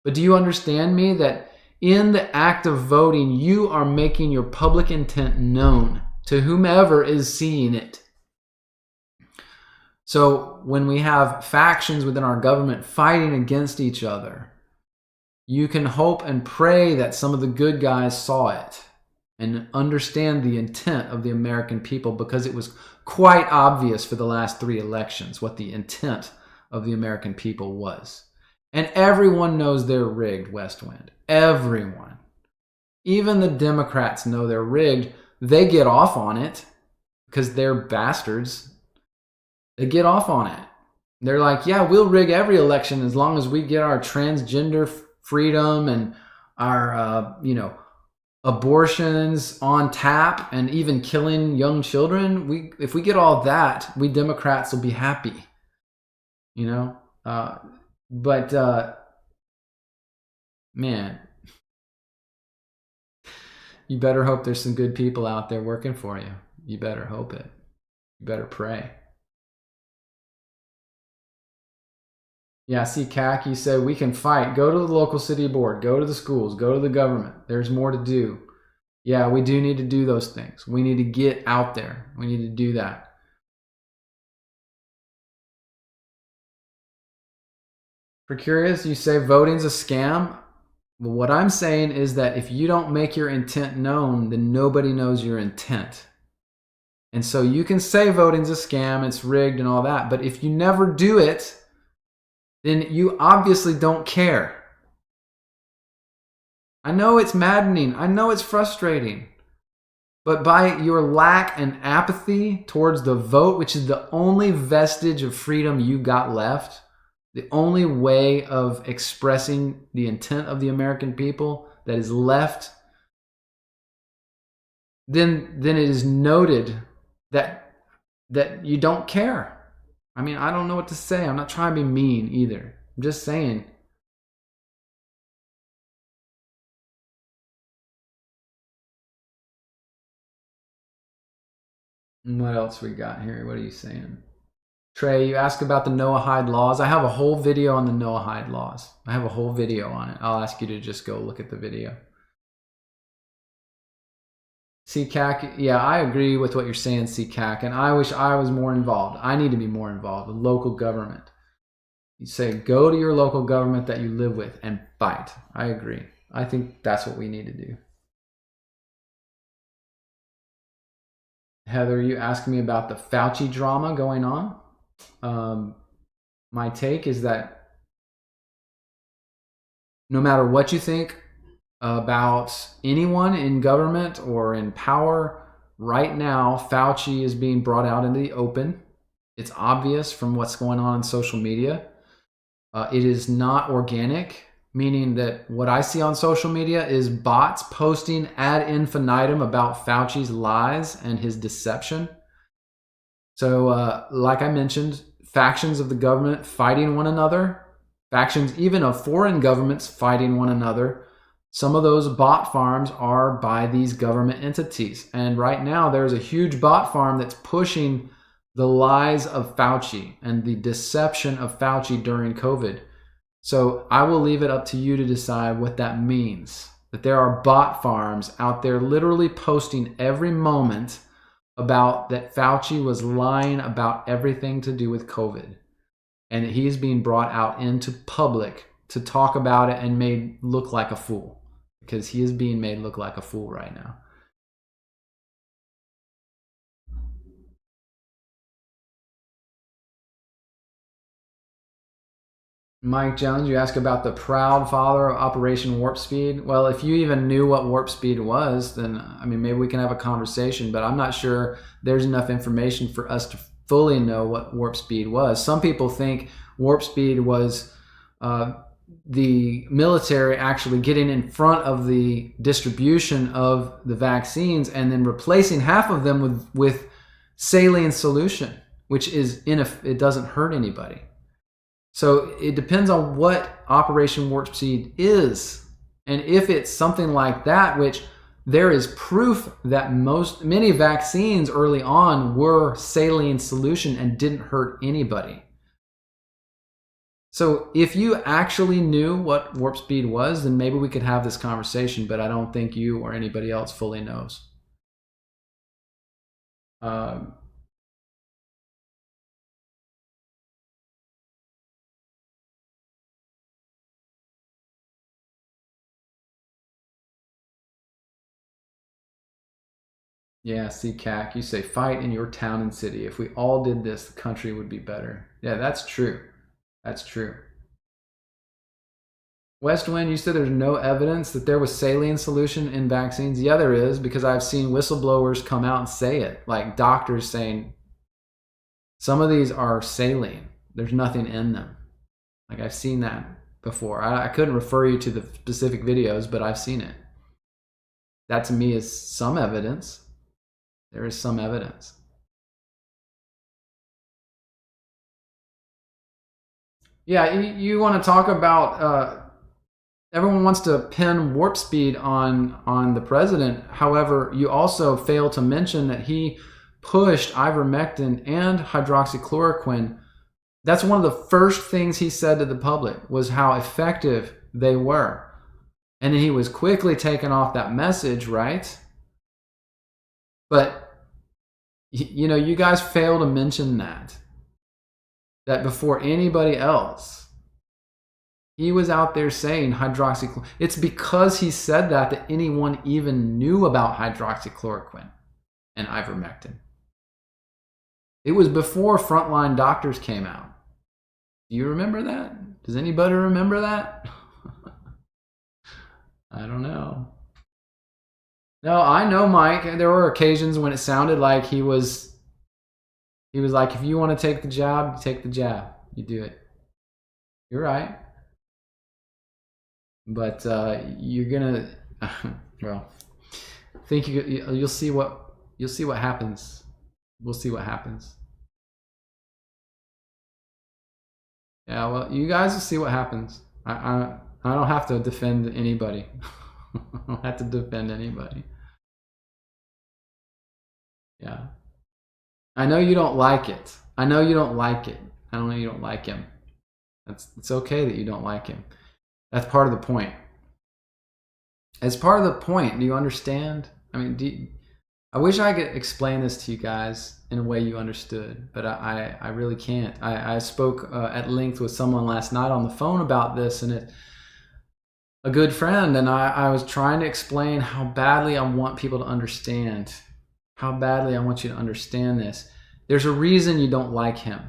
But do you understand me that in the act of voting, you are making your public intent known to whomever is seeing it? So when we have factions within our government fighting against each other, you can hope and pray that some of the good guys saw it and understand the intent of the American people, because it was quite obvious for the last 3 elections what the intent of the American people was. And everyone knows they're rigged, West Wind. Everyone. Even the Democrats know they're rigged. They get off on it because they're bastards. They get off on it. They're like, yeah, we'll rig every election as long as we get our transgender freedom and our, abortions on tap and even killing young children. If we get all that, we Democrats will be happy. Man, you better hope there's some good people out there working for you. You better hope it. You better pray. Yeah, see, CAC, you said we can fight. Go to the local city board. Go to the schools. Go to the government. There's more to do. Yeah, we do need to do those things. We need to get out there. We need to do that. For curious, you say voting's a scam. Well, what I'm saying is that if you don't make your intent known, then nobody knows your intent. And so you can say voting's a scam, it's rigged and all that, but if you never do it, then you obviously don't care. I know it's maddening. I know it's frustrating. But by your lack and apathy towards the vote, which is the only vestige of freedom you got left, the only way of expressing the intent of the American people that is left, then it is noted that you don't care. I mean, I don't know what to say. I'm not trying to be mean either. I'm just saying. What else we got here? What are you saying? Trey, you ask about the Noahide laws. I have a whole video on the Noahide laws. I have a whole video on it. I'll ask you to just go look at the video. CCAC, yeah, I agree with what you're saying, CCAC, and I wish I was more involved. I need to be more involved with local government. You say, go to your local government that you live with and fight. I agree. I think that's what we need to do. Heather, you asked me about the Fauci drama going on. My take is that no matter what you think about anyone in government or in power, right now, Fauci is being brought out into the open. It's obvious from what's going on social media. It is not organic, meaning that what I see on social media is bots posting ad infinitum about Fauci's lies and his deception. So, like I mentioned, factions of the government fighting one another, factions even of foreign governments fighting one another. Some of those bot farms are by these government entities. And right now, there's a huge bot farm that's pushing the lies of Fauci and the deception of Fauci during COVID. So I will leave it up to you to decide what that means. That there are bot farms out there literally posting every moment about that Fauci was lying about everything to do with COVID. And he's being brought out into public to talk about it and made look like a fool. Because he is being made look like a fool right now. Mike Jones, you ask about the proud father of Operation Warp Speed. Well, if you even knew what Warp Speed was, then, maybe we can have a conversation, but I'm not sure there's enough information for us to fully know what Warp Speed was. Some people think Warp Speed was the military actually getting in front of the distribution of the vaccines and then replacing half of them with saline solution, which is it doesn't hurt anybody. So it depends on what Operation Warp Speed is. And if it's something like that, which there is proof that many vaccines early on were saline solution and didn't hurt anybody. So if you actually knew what warp speed was, then maybe we could have this conversation, but I don't think you or anybody else fully knows. Yeah, see, CAC, you say fight in your town and city. If we all did this, the country would be better. Yeah, that's true. That's true. West Wind, you said there's no evidence that there was saline solution in vaccines. Yeah, there is, because I've seen whistleblowers come out and say it, like doctors saying some of these are saline. There's nothing in them. Like, I've seen that before. I couldn't refer you to the specific videos, but I've seen it. That to me is some evidence. There is some evidence. Yeah, you want to talk about everyone wants to pin warp speed on the president. However, you also fail to mention that he pushed ivermectin and hydroxychloroquine. That's one of the first things he said to the public, was how effective they were. And then he was quickly taken off that message, right? But, you know, you guys fail to mention that before anybody else, he was out there saying hydroxychloroquine. It's because he said that anyone even knew about hydroxychloroquine and ivermectin. It was before frontline doctors came out. Do you remember that? Does anybody remember that? I don't know. No, I know, Mike. There were occasions when it sounded like he was like, if you want to take the jab, you take the jab. You do it. You're right. But you're gonna, well, I think you'll see what happens. We'll see what happens. Yeah, well, you guys will see what happens. I don't have to defend anybody. I don't have to defend anybody. Yeah. I know you don't like it. I know you don't like it. I know you don't like him. It's okay that you don't like him. That's part of the point. As part of the point, do you understand? I mean, I wish I could explain this to you guys in a way you understood, but I really can't. I spoke at length with someone last night on the phone about this, and a good friend, and I was trying to explain how badly I want people to understand. How badly I want you to understand this. There's a reason you don't like him.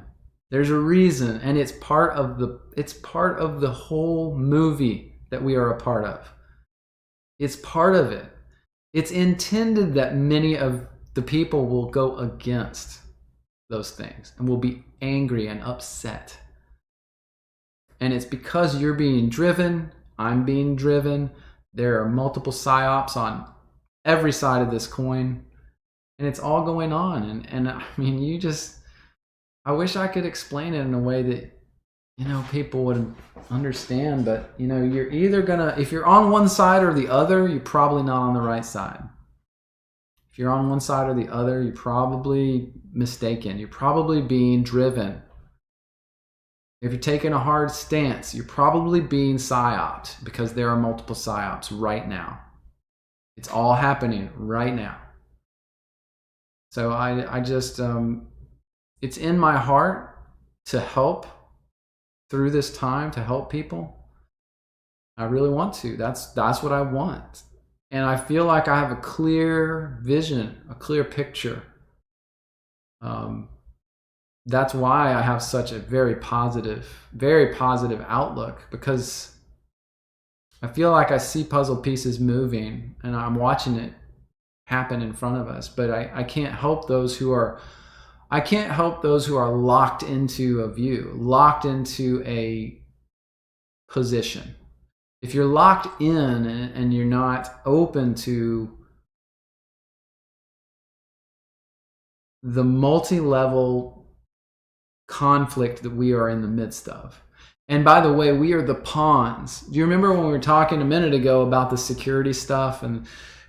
There's a reason, and it's part of the whole movie that we are a part of. It's part of it. It's intended that many of the people will go against those things and will be angry and upset. And it's because you're being driven, I'm being driven. There are multiple psyops on every side of this coin, and it's all going on. And I mean, I wish I could explain it in a way that, you know, people would understand, but, you know, you're either if you're on one side or the other, you're probably not on the right side. If you're on one side or the other, you're probably mistaken. You're probably being driven. If you're taking a hard stance, you're probably being psyoped, because there are multiple psyops right now. It's all happening right now. So I just, it's in my heart to help through this time, to help people. I really want to. That's what I want. And I feel like I have a clear vision, a clear picture. That's why I have such a very positive outlook, because I feel like I see puzzle pieces moving and I'm watching it happen in front of us. But I can't help those who are locked into a view, locked into a position. If you're locked in and you're not open to the multi-level conflict that we are in the midst of. And by the way, we are the pawns. Do you remember when we were talking a minute ago about the security stuff and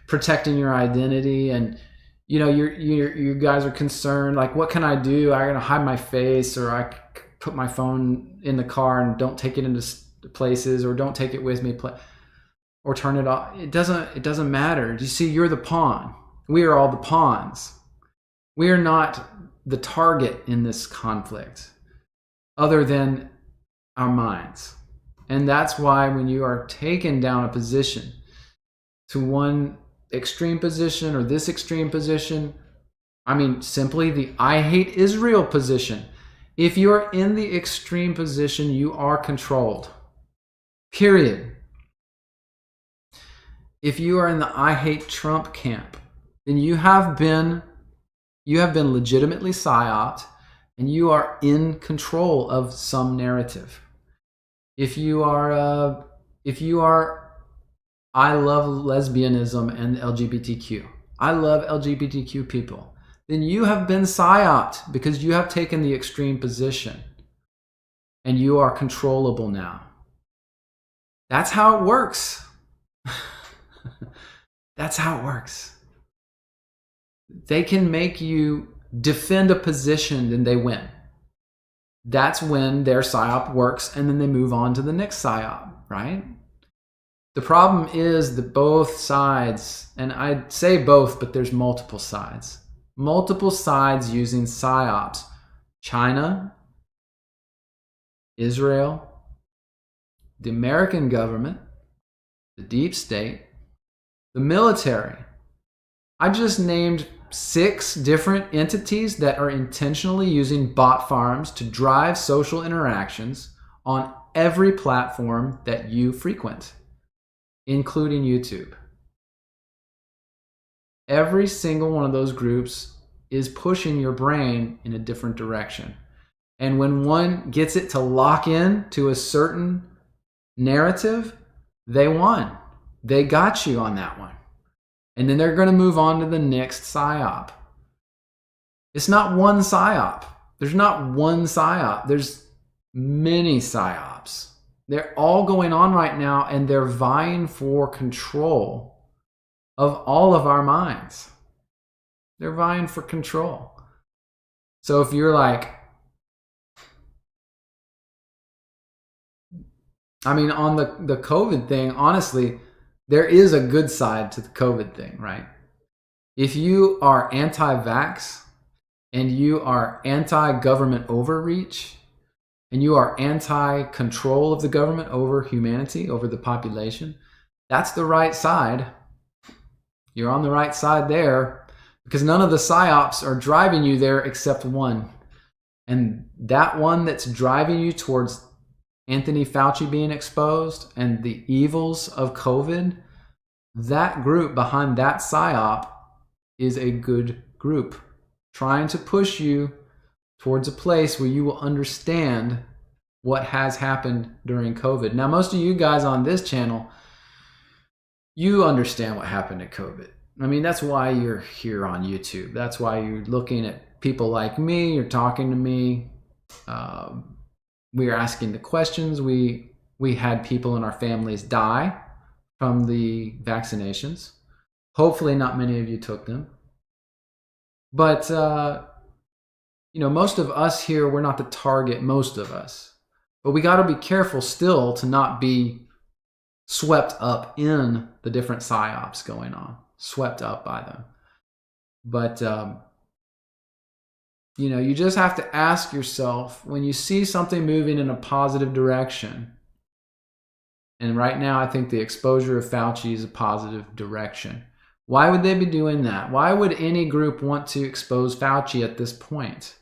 protecting your identity, and you guys are concerned, like, what can I do? I'm gonna hide my face, or I put my phone in the car and don't take it into places, or don't take it with me, or turn it off. It doesn't matter. You see, you're the pawn. We are all the pawns. We are not the target in this conflict, other than our minds. And that's why when you are taken down a position to one extreme position or this extreme position, I mean, simply the I hate Israel position. If you're in the extreme position, you are controlled. Period. If you are in the I hate Trump camp, then you have been legitimately psyoped, and you are in control of some narrative. If you are I love lesbianism and LGBTQ, I love LGBTQ people, then you have been psyoped because you have taken the extreme position, and you are controllable now. That's how it works. That's how it works. They can make you defend a position, then they win. That's when their psyop works, and then they move on to the next psyop, right? The problem is that both sides, and I'd say both, but there's multiple sides using psyops. China, Israel, the American government, the deep state, the military. I just named 6 different entities that are intentionally using bot farms to drive social interactions on every platform that you frequent, including YouTube. Every single one of those groups is pushing your brain in a different direction. And when one gets it to lock in to a certain narrative, they won. They got you on that one. And then they're going to move on to the next psyop. It's not one psyop. There's not one psyop. There's many psyops. They're all going on right now, and they're vying for control of all of our minds. They're vying for control. So if you're like, I mean, on the COVID thing, honestly, there is a good side to the COVID thing, right? If you are anti-vax and you are anti-government overreach and you are anti-control of the government over humanity, over the population, that's the right side. You're on the right side there, because none of the psyops are driving you there except one. And that one that's driving you towards Anthony Fauci being exposed and the evils of COVID, that group behind that psyop is a good group, trying to push you towards a place where you will understand what has happened during COVID. Now, most of you guys on this channel, you understand what happened at COVID. I mean, that's why you're here on YouTube. That's why you're looking at people like me. You're talking to me. We are asking the questions. We had people in our families die from the vaccinations. Hopefully not many of you took them. But, most of us here, we're not the target, most of us. But we got to be careful still to not be swept up in the different psyops going on, swept up by them. But, you just have to ask yourself, when you see something moving in a positive direction, and right now I think the exposure of Fauci is a positive direction. Why would they be doing that? Why would any group want to expose Fauci at this point?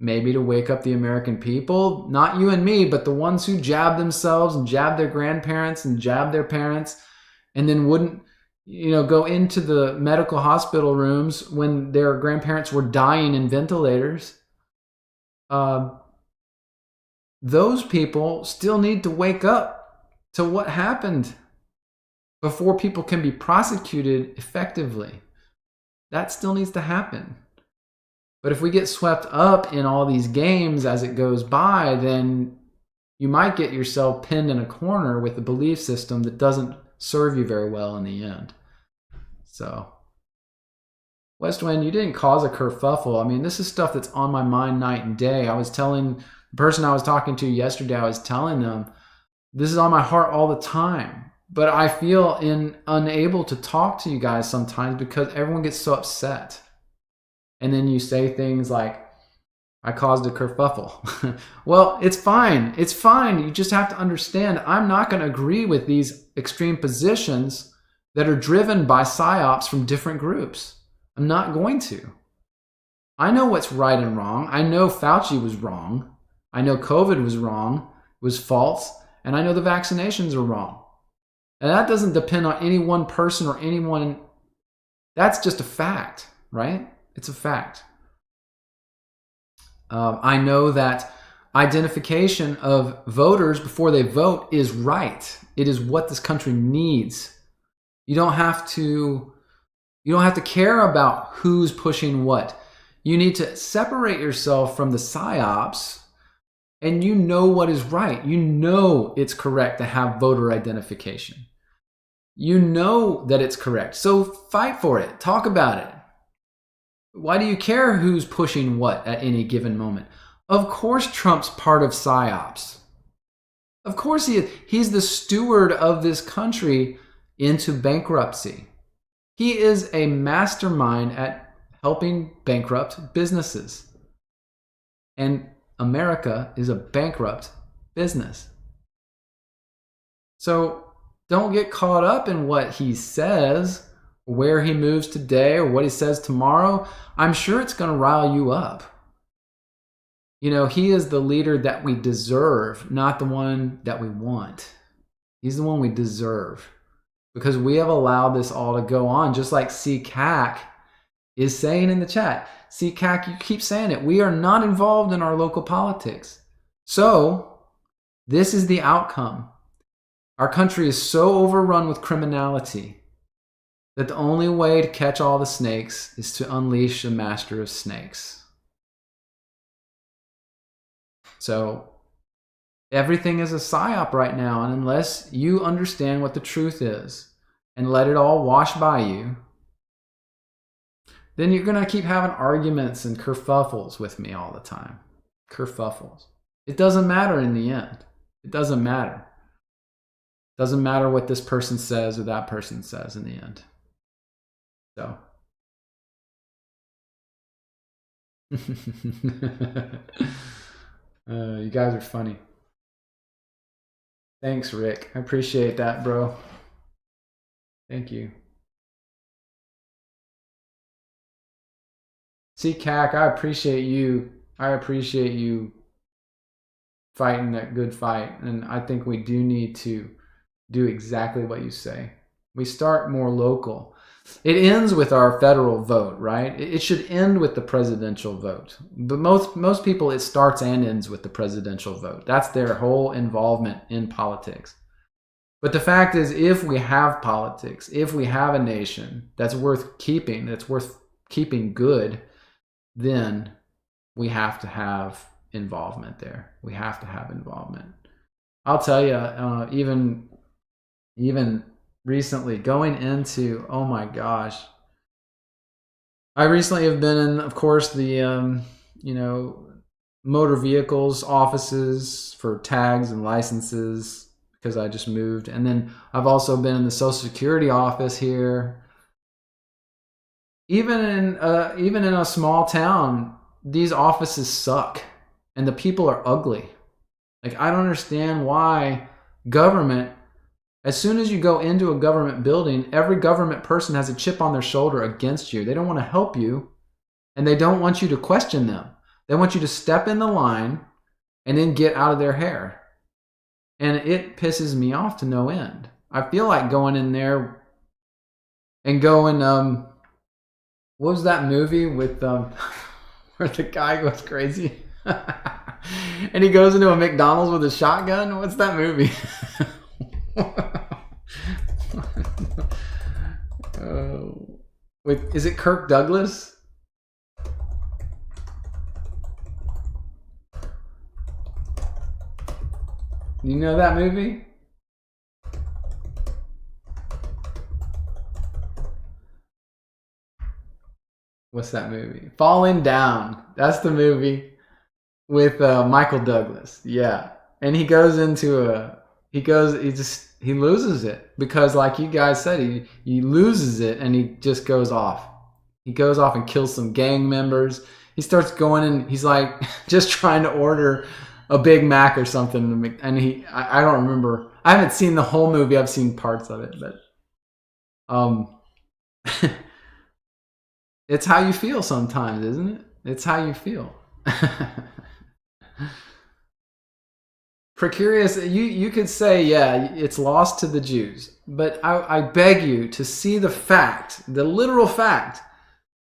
Maybe to wake up the American people, not you and me, but the ones who jabbed themselves and jabbed their grandparents and jabbed their parents, and then wouldn't, go into the medical hospital rooms when their grandparents were dying in ventilators. Those people still need to wake up to what happened before people can be prosecuted effectively. That still needs to happen. But if we get swept up in all these games as it goes by, then you might get yourself pinned in a corner with a belief system that doesn't serve you very well in the end. So, Westwind, you didn't cause a kerfuffle. I mean, this is stuff that's on my mind night and day. I was telling the person I was talking to yesterday, I was telling them, this is on my heart all the time. But I feel unable to talk to you guys sometimes because everyone gets so upset. And then you say things like, I caused a kerfuffle. Well, it's fine. It's fine. You just have to understand, I'm not going to agree with these extreme positions that are driven by psyops from different groups. I'm not going to. I know what's right and wrong. I know Fauci was wrong. I know COVID was wrong, was false, and I know the vaccinations are wrong. And that doesn't depend on any one person or anyone. That's just a fact, right? It's a fact. I know that identification of voters before they vote is right. It is what this country needs. You don't have to care about who's pushing what. You need to separate yourself from the psyops, and you know what is right. You know it's correct to have voter identification. You know that it's correct. So fight for it. Talk about it. Why do you care who's pushing what at any given moment? Of course Trump's part of psyops. Of course he is. He's the steward of this country into bankruptcy. He is a mastermind at helping bankrupt businesses. And America is a bankrupt business. So don't get caught up in what he says, where he moves today, or what he says tomorrow. I'm sure it's going to rile you up. You know, he is the leader that we deserve, not the one that we want. He's the one we deserve. Because we have allowed this all to go on, just like CCAC is saying in the chat. CCAC, you keep saying it. We are not involved in our local politics. So, this is the outcome. Our country is so overrun with criminality that the only way to catch all the snakes is to unleash a master of snakes. So, everything is a psyop right now, and unless you understand what the truth is and let it all wash by you, then you're going to keep having arguments and kerfuffles with me all the time. Kerfuffles. It doesn't matter in the end. It doesn't matter. It doesn't matter what this person says or that person says in the end. So. You guys are funny. Thanks, Rick. I appreciate that, bro. Thank you. See, CAC, I appreciate you. I appreciate you fighting that good fight. And I think we do need to do exactly what you say. We start more local. It ends with our federal vote, right? It should end with the presidential vote. But most people, it starts and ends with the presidential vote. That's their whole involvement in politics. But the fact is, if we have politics, if we have a nation that's worth keeping good, then we have to have involvement there. We have to have involvement. I'll tell you, even recently going into, oh my gosh, I recently have been in, of course, the motor vehicles offices for tags and licenses because I just moved, and then I've also been in the Social Security office here. Even in a small town, these offices suck, and the people are ugly. Like, I don't understand why government. As soon as you go into a government building, every government person has a chip on their shoulder against you. They don't want to help you, and they don't want you to question them. They want you to step in the line and then get out of their hair. And it pisses me off to no end. I feel like going in there and going, what was that movie with where the guy goes crazy? And he goes into a McDonald's with a shotgun? What's that movie? Wait, is it Kirk Douglas? You know that movie? What's that movie? Falling Down. That's the movie with Michael Douglas. Yeah, and he goes into he loses it because, like you guys said, he loses it and he just goes off. He goes off and kills some gang members. He starts going and he's like just trying to order a Big Mac or something, and I don't remember. I haven't seen the whole movie. I've seen parts of it, but it's how you feel sometimes, isn't it? It's how you feel. Precarious, you could say, yeah, it's lost to the Jews. But I beg you to see the fact, the literal fact,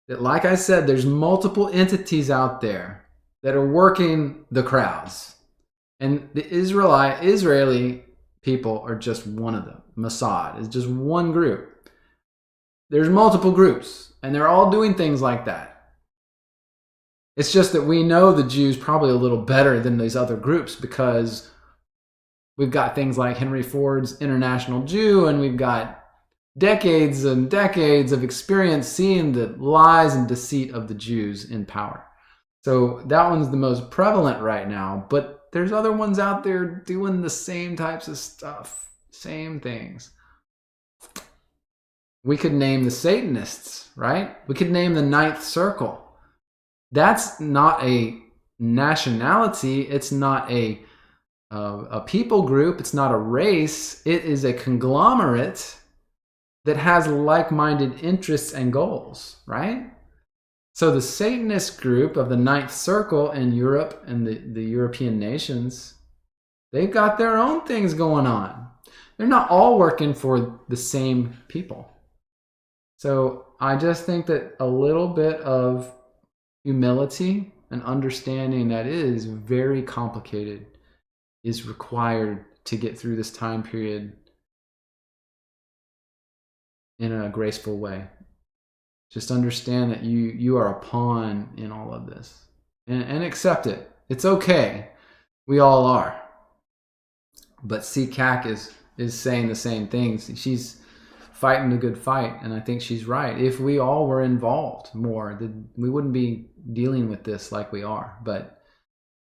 that, like I said, there's multiple entities out there that are working the crowds. And the Israeli people are just one of them. Mossad is just one group. There's multiple groups, and they're all doing things like that. It's just that we know the Jews probably a little better than these other groups because we've got things like Henry Ford's International Jew, and we've got decades and decades of experience seeing the lies and deceit of the Jews in power. So that one's the most prevalent right now, but there's other ones out there doing the same types of stuff, same things. We could name the Satanists, right? We could name the Ninth Circle. That's not a nationality. It's not a people group. It's not a race. It is a conglomerate that has like-minded interests and goals, right? So the Satanist group of the Ninth Circle in Europe and the European nations, they've got their own things going on. They're not all working for the same people. So I just think that a little bit of humility and understanding that it is very complicated is required to get through this time period in a graceful way. Just understand that you are a pawn in all of this and accept it. It's okay. We all are. But CCAC is saying the same things. She's fighting the good fight, and I think she's right. If we all were involved more, we wouldn't be dealing with this like we are. But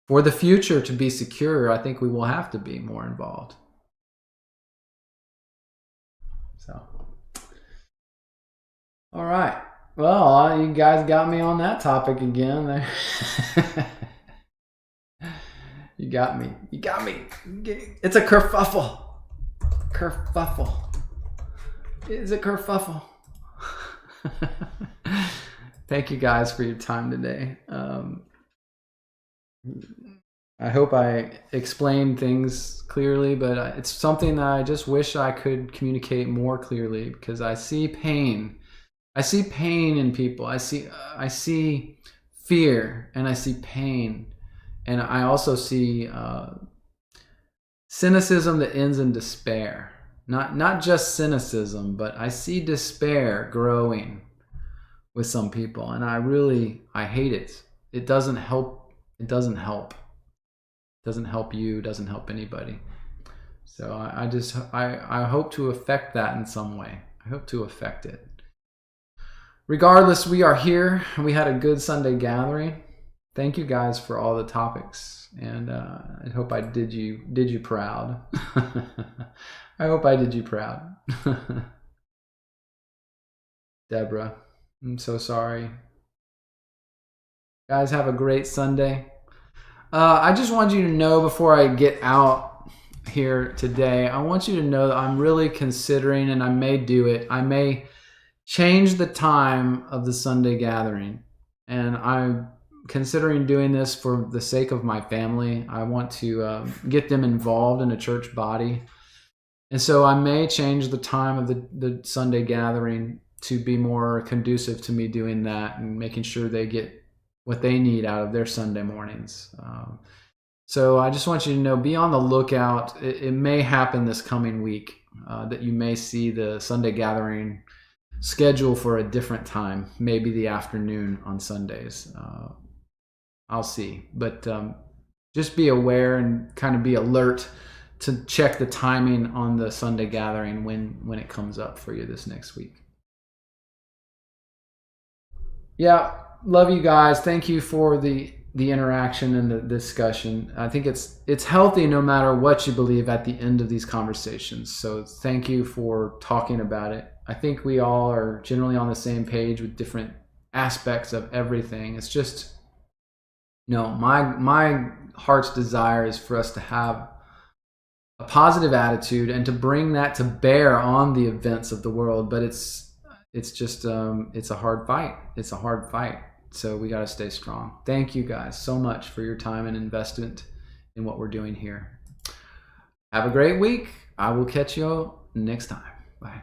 for the future to be secure, I think we will have to be more involved. So, all right. Well, you guys got me on that topic again. You got me. You got me. It's a kerfuffle. Kerfuffle. It's a kerfuffle. Thank you guys for your time today. I hope I explained things clearly, but it's something that I just wish I could communicate more clearly because I see pain. I see pain in people. I see fear, and I see pain, and I also see cynicism that ends in despair. Not just cynicism, but I see despair growing with some people, and I hate it. It doesn't help. It doesn't help. It doesn't help you. It doesn't help anybody. So I hope to affect that in some way. I hope to affect it. Regardless, we are here. We had a good Sunday gathering. Thank you guys for all the topics, and I hope I did you proud. I hope I did you proud. Deborah, I'm so sorry. Guys, have a great Sunday. I just want you to know before I get out here today, I want you to know that I'm really considering, and I may do it, I may change the time of the Sunday gathering. And I'm considering doing this for the sake of my family. I want to get them involved in a church body. And so I may change the time of the Sunday gathering to be more conducive to me doing that and making sure they get what they need out of their Sunday mornings. So I just want you to know, be on the lookout. It may happen this coming week that you may see the Sunday gathering schedule for a different time, maybe the afternoon on Sundays. I'll see. But just be aware and kind of be alert to check the timing on the Sunday gathering when it comes up for you this next week. Yeah, love you guys. Thank you for the interaction and the discussion. I think it's healthy no matter what you believe at the end of these conversations. So thank you for talking about it. I think we all are generally on the same page with different aspects of everything. It's just my heart's desire is for us to have a positive attitude and to bring that to bear on the events of the world. But it's just it's a hard fight. It's a hard fight. So we got to stay strong. Thank you guys so much for your time and investment in what we're doing here. Have a great week. I will catch you next time. Bye.